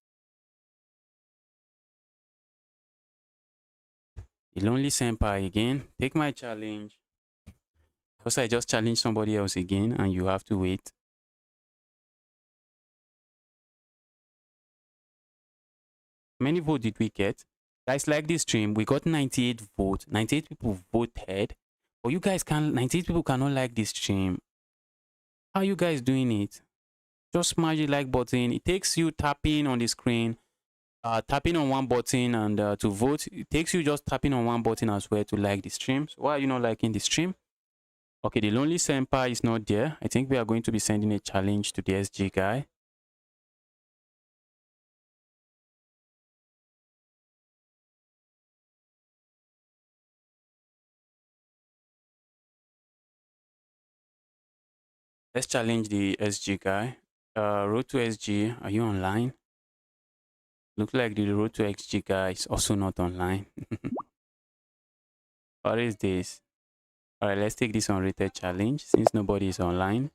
The Lonely Senpai again. Take my challenge. Because I just challenged somebody else again and you have to wait. How many votes did we get? Guys, like this stream, we got 98 votes. 98 people voted. But you guys can't, 98 people cannot like this stream. How are you guys doing it? Just smash the like button. It takes you tapping on the screen, tapping on one button and to vote. It takes you just tapping on one button as well to like the stream. So why are you not liking the stream? Okay, the Lonely Senpai is not there. I think we are going to be sending a challenge to the SG guy. Let's challenge the SG guy. Road to SG, are you online? Looks like the Road to XG guy is also not online. What is this? Alright, let's take this unrated challenge since nobody is online.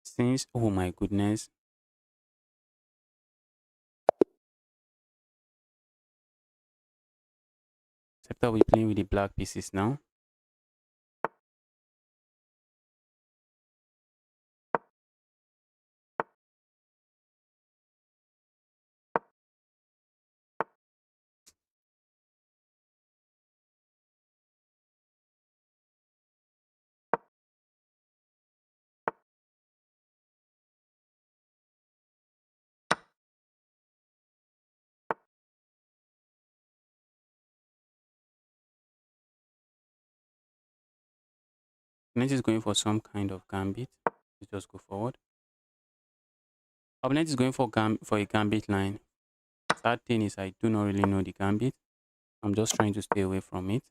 Since, oh my goodness. Except we're playing with the black pieces now. Opponent is going for some kind of gambit. Let's just go forward. Opponent is going for a gambit line. Sad thing is I do not really know the gambit. I'm just trying to stay away from it.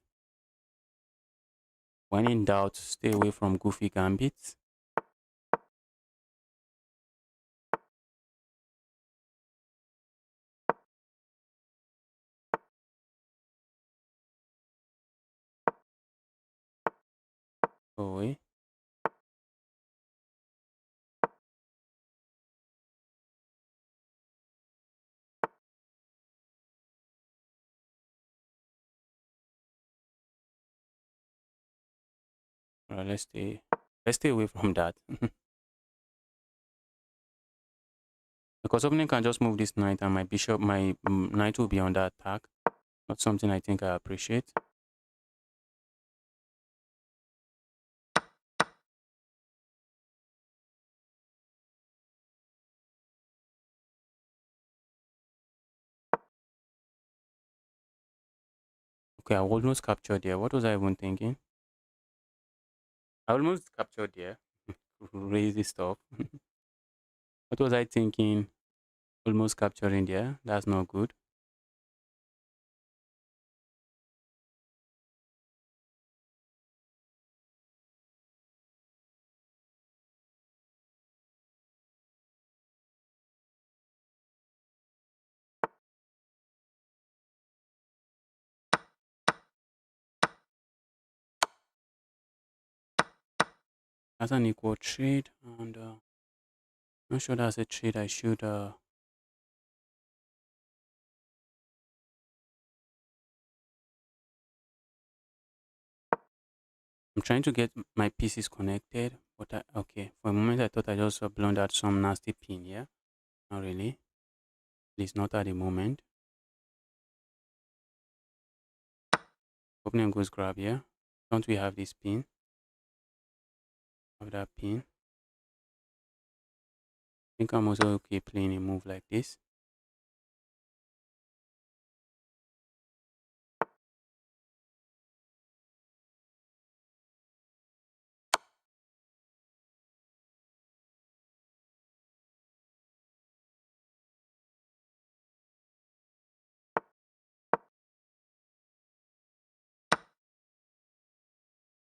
When in doubt, stay away from goofy gambits. Go away. Alright, let's stay away from that. Because opponent can just move this knight and my knight will be under attack. Not something I think I appreciate. Okay, I almost captured there. What was I even thinking? I almost captured there. Raise this stuff. What was I thinking? Almost capturing there. That's not good. That's an equal trade, and not sure that's a trade I should. I'm trying to get my pieces connected, but okay. For a moment, I thought I just blundered some nasty pin here. Not really. At least not at the moment. Opponent goes grab here. Don't we have this pin? Have that pin. I think I'm also okay playing a move like this.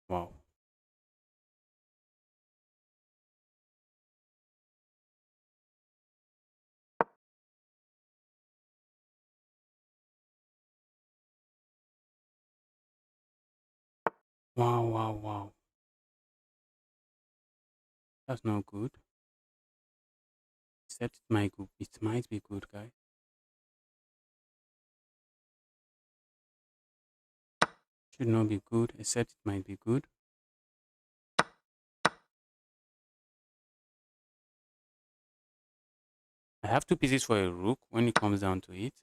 Wow. Wow, wow, wow. That's not good. Except it might be good, guys. Should not be good, except it might be good. I have two pieces for a rook when it comes down to it.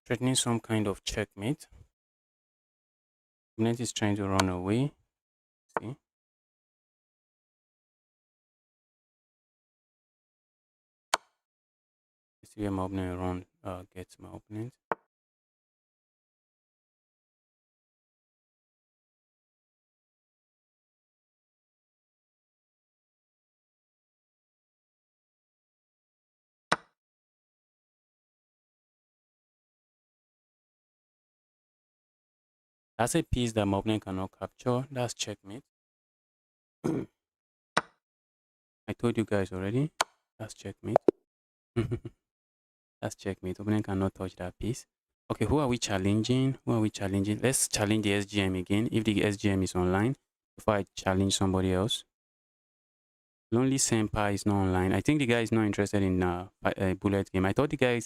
Threatening some kind of checkmate. Opponent is trying to run away. See? See where my opponent gets my opponent. That's a piece that my opponent cannot capture. That's checkmate. I told you guys already. That's checkmate. That's checkmate. Opponent cannot touch that piece. Okay, who are we challenging? Who are we challenging? Let's challenge the SGM again. If the SGM is online, before I challenge somebody else. Lonely Senpai is not online. I think the guy is not interested in a bullet game. I thought the guy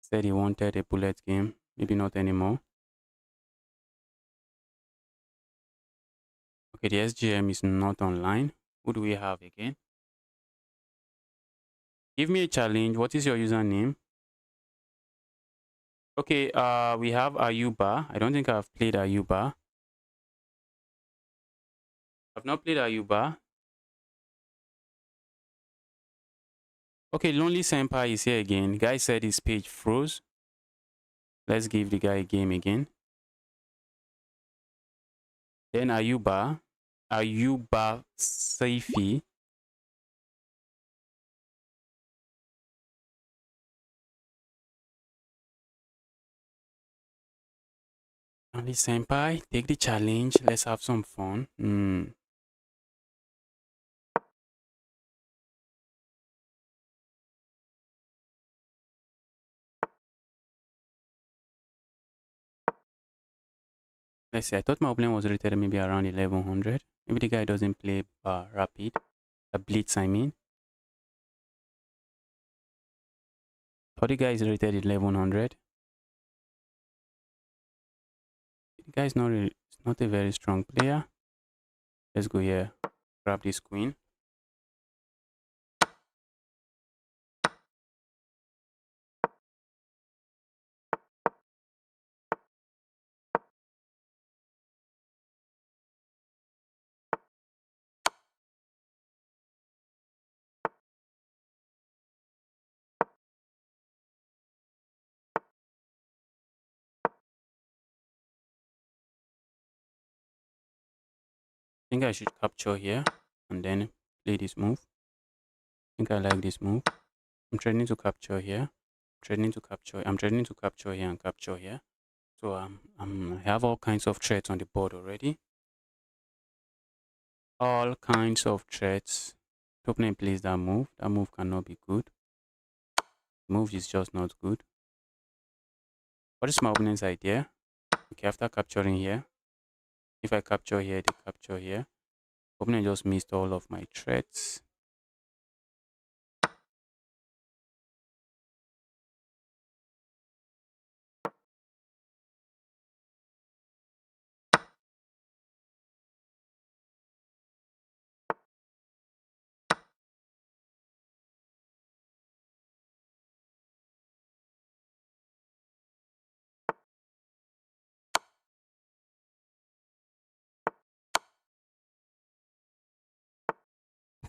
said he wanted a bullet game. Maybe not anymore. Okay, the SGM is not online. Who do we have again? Give me a challenge. What is your username? Okay, we have Ayuba. I don't think I've played Ayuba. I've not played Ayuba. Okay, Lonely Senpai is here again. Guy said his page froze. Let's give the guy a game again. Then Ayuba Saifi. Lonely Senpai, take the challenge. Let's have some fun. Let's see. I thought my opponent was rated maybe around 1100. Maybe the guy doesn't play rapid. A blitz, I mean. Thought the guy is rated 1100. The guy is not a very strong player. Let's go here. Grab this queen. I think I should capture here and then play this move. I think I like this move. I'm trying to capture here. I'm trying to capture here and capture here. So I have all kinds of threats on the board already. All kinds of threats. The opponent plays that move. That move cannot be good. The move is just not good. What is my opponent's idea? Okay, after capturing here, if I capture here, they capture here. Opponent just missed all of my threats.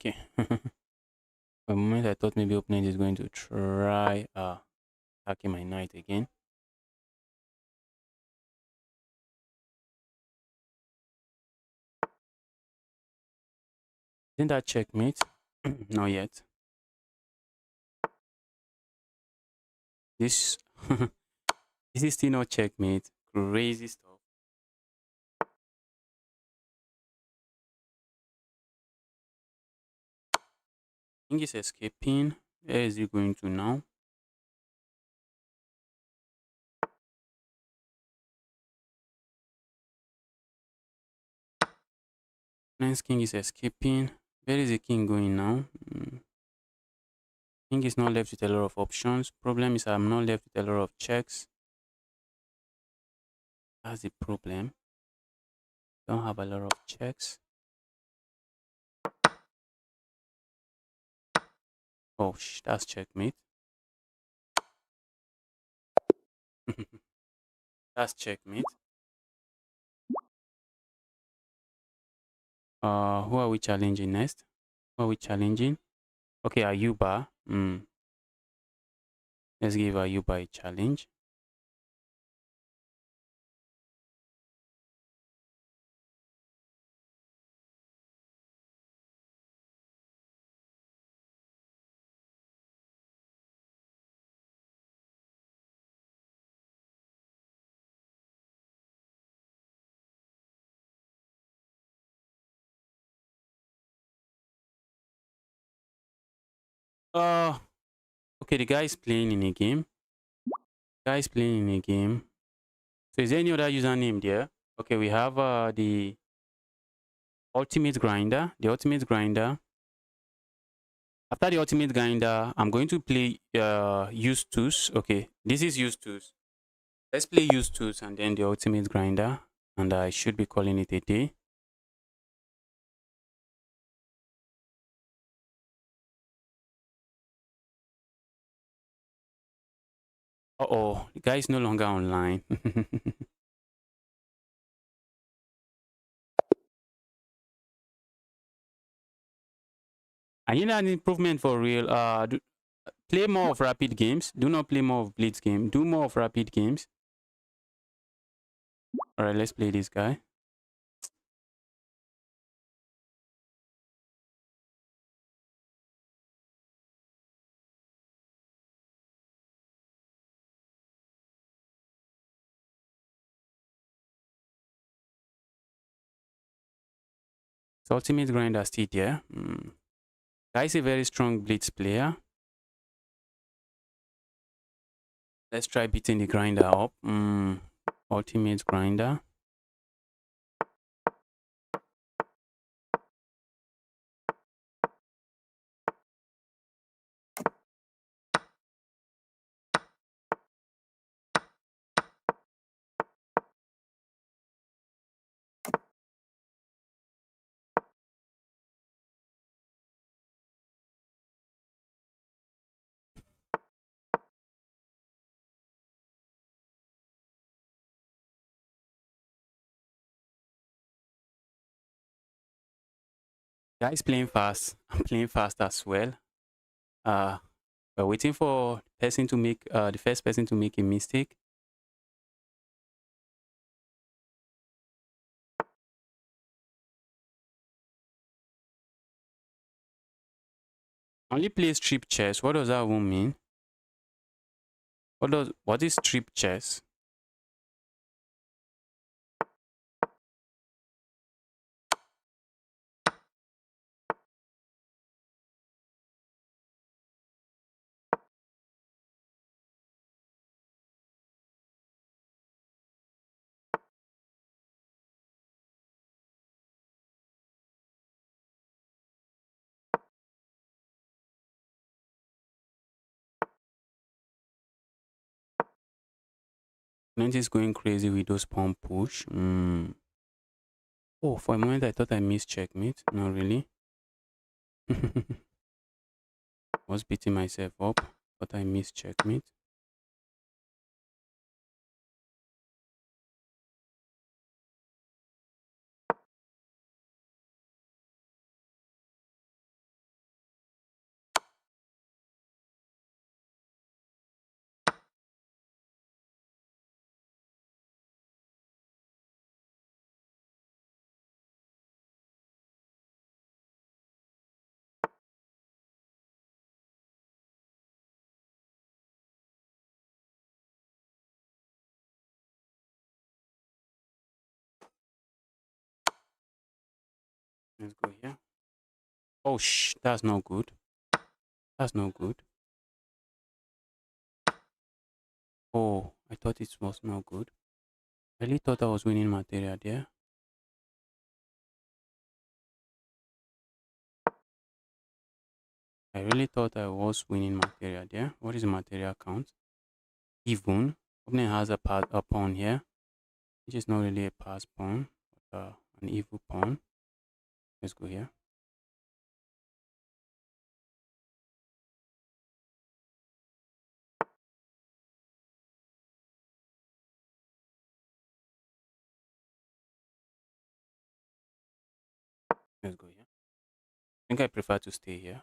Okay. For a moment, I thought maybe opponent is going to try attacking my knight again. Isn't that checkmate? Not yet. This this is still not checkmate. Crazy stuff. King is escaping. Where is he going to now? Next king is escaping. Where is the king going now? King is not left with a lot of options. Problem is I'm not left with a lot of checks. That's the problem. Don't have a lot of checks. Oh, that's checkmate. That's checkmate. Who are we challenging next? Who are we challenging? Okay, Ayuba. Let's give Ayuba a challenge. Uh, okay, the guy is playing in a game. Guy is playing in a game. So is there any other username there? Okay, we have the ultimate grinder. The ultimate grinder. After the ultimate grinder, I'm going to play use tools. Okay, this is use tools. Let's play use tools and then the ultimate grinder. And I should be calling it a day. Uh-oh, the guy is no longer online. I need an improvement for real. Play more of rapid games. Do not play more of blitz game. Do more of rapid games. All right, let's play this guy. So ultimate grinder still there. Guy is a very strong blitz player. Let's try beating the grinder up. Ultimate grinder. Guy is playing fast. I'm playing fast as well. We're waiting for person to make the first person to make a mistake. Only play strip chess. What does that one mean? What is strip chess? Opponent is going crazy with those pawn push. Oh, for a moment I thought I missed checkmate. Not really. Was beating myself up, but I missed checkmate. Let's go here. Oh, that's not good. That's not good. Oh, I thought it was not good. I really thought I was winning material there. I really thought I was winning material there. What is the material count? Even. Opponent has a pawn here, which is not really a pass pawn, but an evil pawn. Let's go here. Let's go here. I think I prefer to stay here.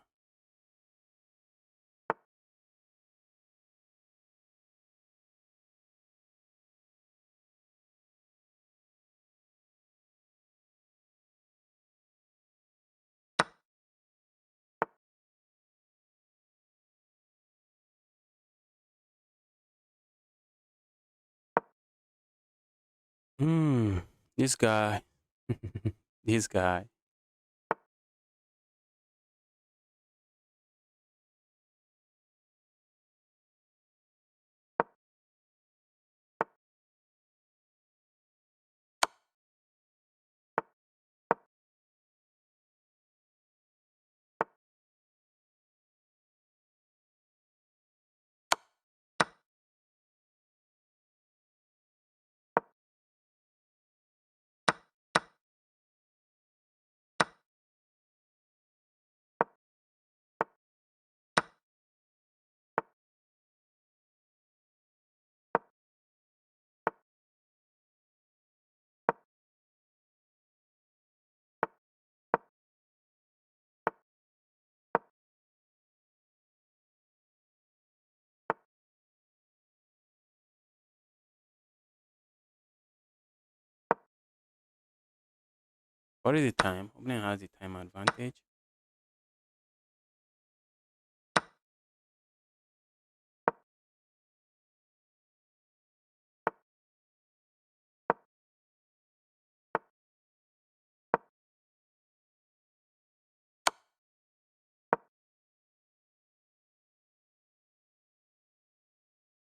Hmm. This guy. This guy. What is the time? Opponent has the time advantage.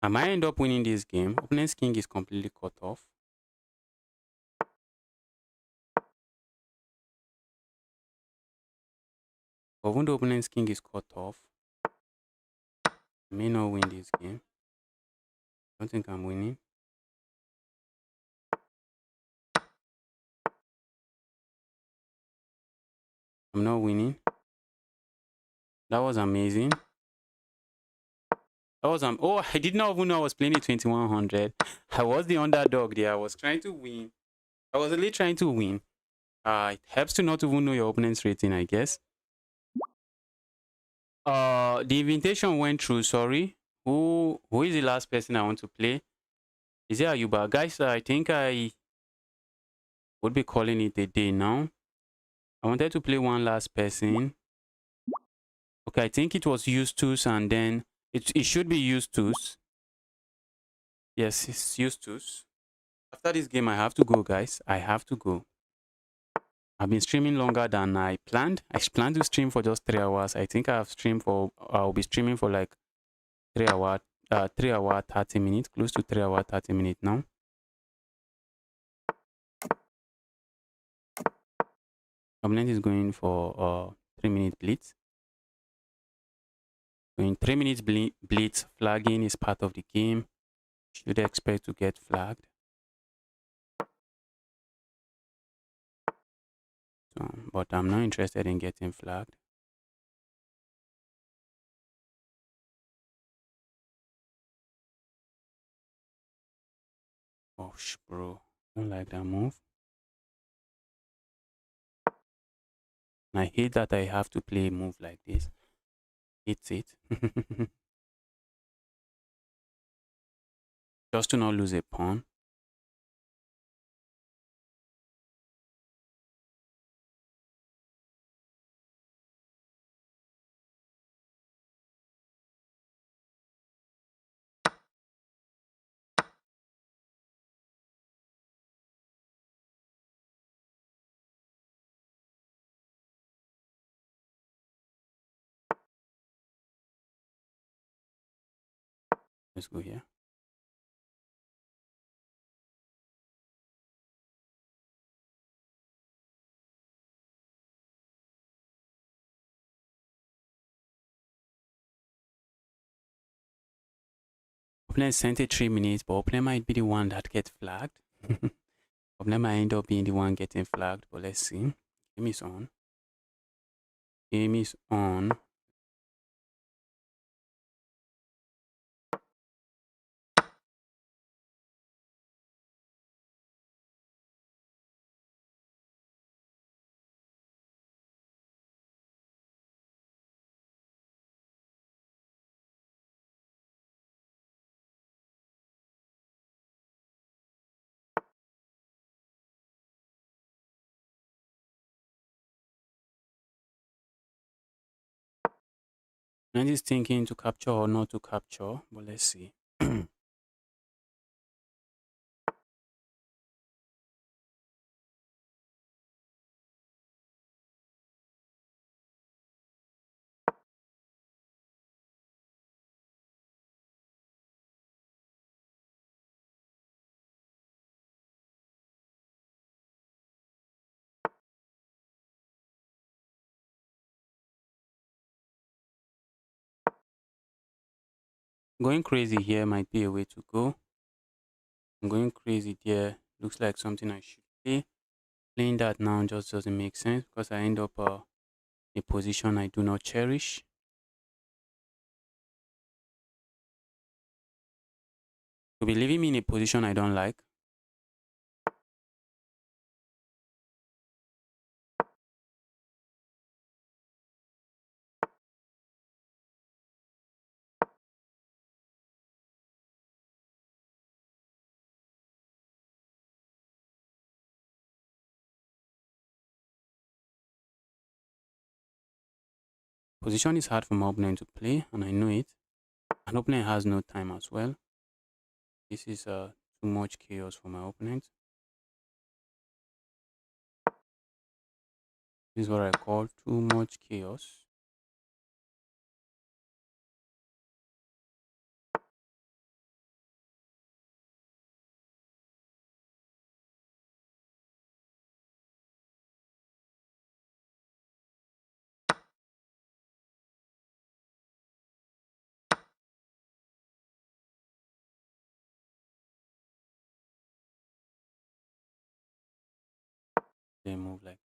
I might end up winning this game. Opponent's king is completely cut off. But even the opponent's king is cut off, I may not win this game. I don't think I'm winning. I'm not winning. That was amazing. That was oh, I did not even know I was playing a 2100. I was the underdog there. I was trying to win. I was really trying to win. It helps to not even know your opponent's rating, I guess. The invitation went through. Sorry. Who is the last person I want to play? Is it Ayuba? Guys, I think I would be calling it a day now. I wanted to play one last person. Okay, I think it was Eustace and then it should be Eustace. Yes, it's Eustace. After this game, I have to go, guys. I have to go. I've been streaming longer than I planned. I planned to stream for just 3 hours. I think I'll be streaming for like 3 hour 30 minutes, close to 3 hour 30 minutes now. Opponent is going for 3 minute blitz. In 3 minutes blitz, flagging is part of the game. Should expect to get flagged. So, but I'm not interested in getting flagged. Oh, bro. Don't like that move. I hate that I have to play a move like this. It's it. Just to not lose a pawn. Let's go here. Opponent sent it 3 minutes, but opponent might be the one that gets flagged. Opponent might end up being the one getting flagged, but let's see. Game is on. Game is on. And is thinking to capture or not to capture, but let's see. Going crazy here might be a way to go. I'm going crazy there. Looks like something I should play. Playing that now just doesn't make sense because I end up in a position I do not cherish. To be leaving me in a position I don't like. Position is hard for my opponent to play, and I know it. An opponent has no time as well. This is too much chaos for my opponent. This is what I call too much chaos. They move like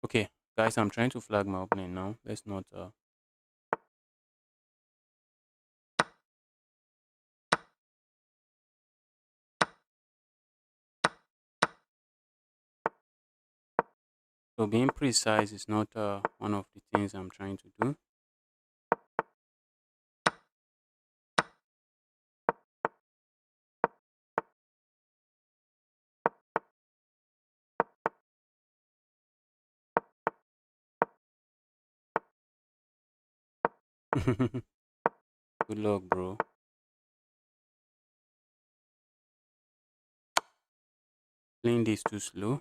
okay, guys. I'm trying to flag my opponent now. Let's not. So being precise is not one of the things I'm trying to do. Good luck, bro. Playing this too slow.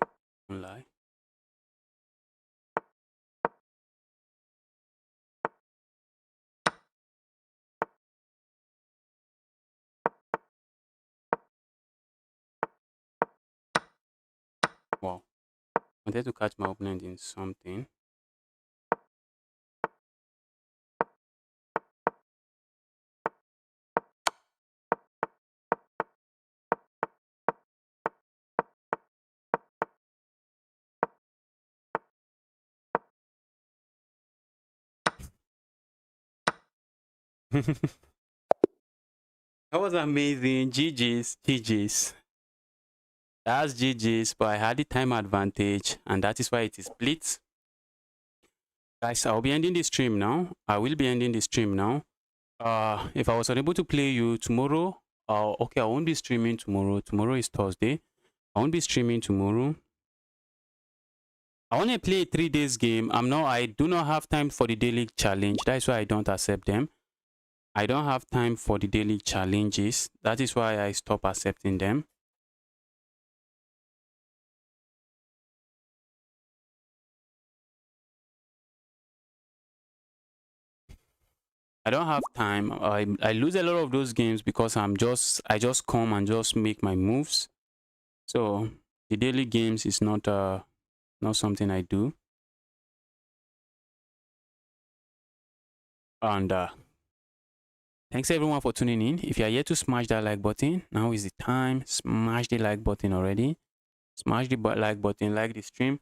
Don't lie. Wow. I wanted to catch my opponent in something. That was amazing. GG's. GG's. That's GG's, but I had the time advantage, and that is why it is split. Guys, I'll be ending the stream now. I will be ending the stream now. If I was unable to play you tomorrow, okay, I won't be streaming tomorrow. Tomorrow is Thursday. I won't be streaming tomorrow. I want to play a 3 days game. I do not have time for the daily challenge. That's why I don't accept them. I don't have time for the daily challenges. That is why I stop accepting them. I don't have time. I lose a lot of those games because I just come and just make my moves. So the daily games is not something I do. And thanks everyone for tuning in. If you are yet to smash that like button, now is the time. Smash the like button already. Smash the like button, like the stream.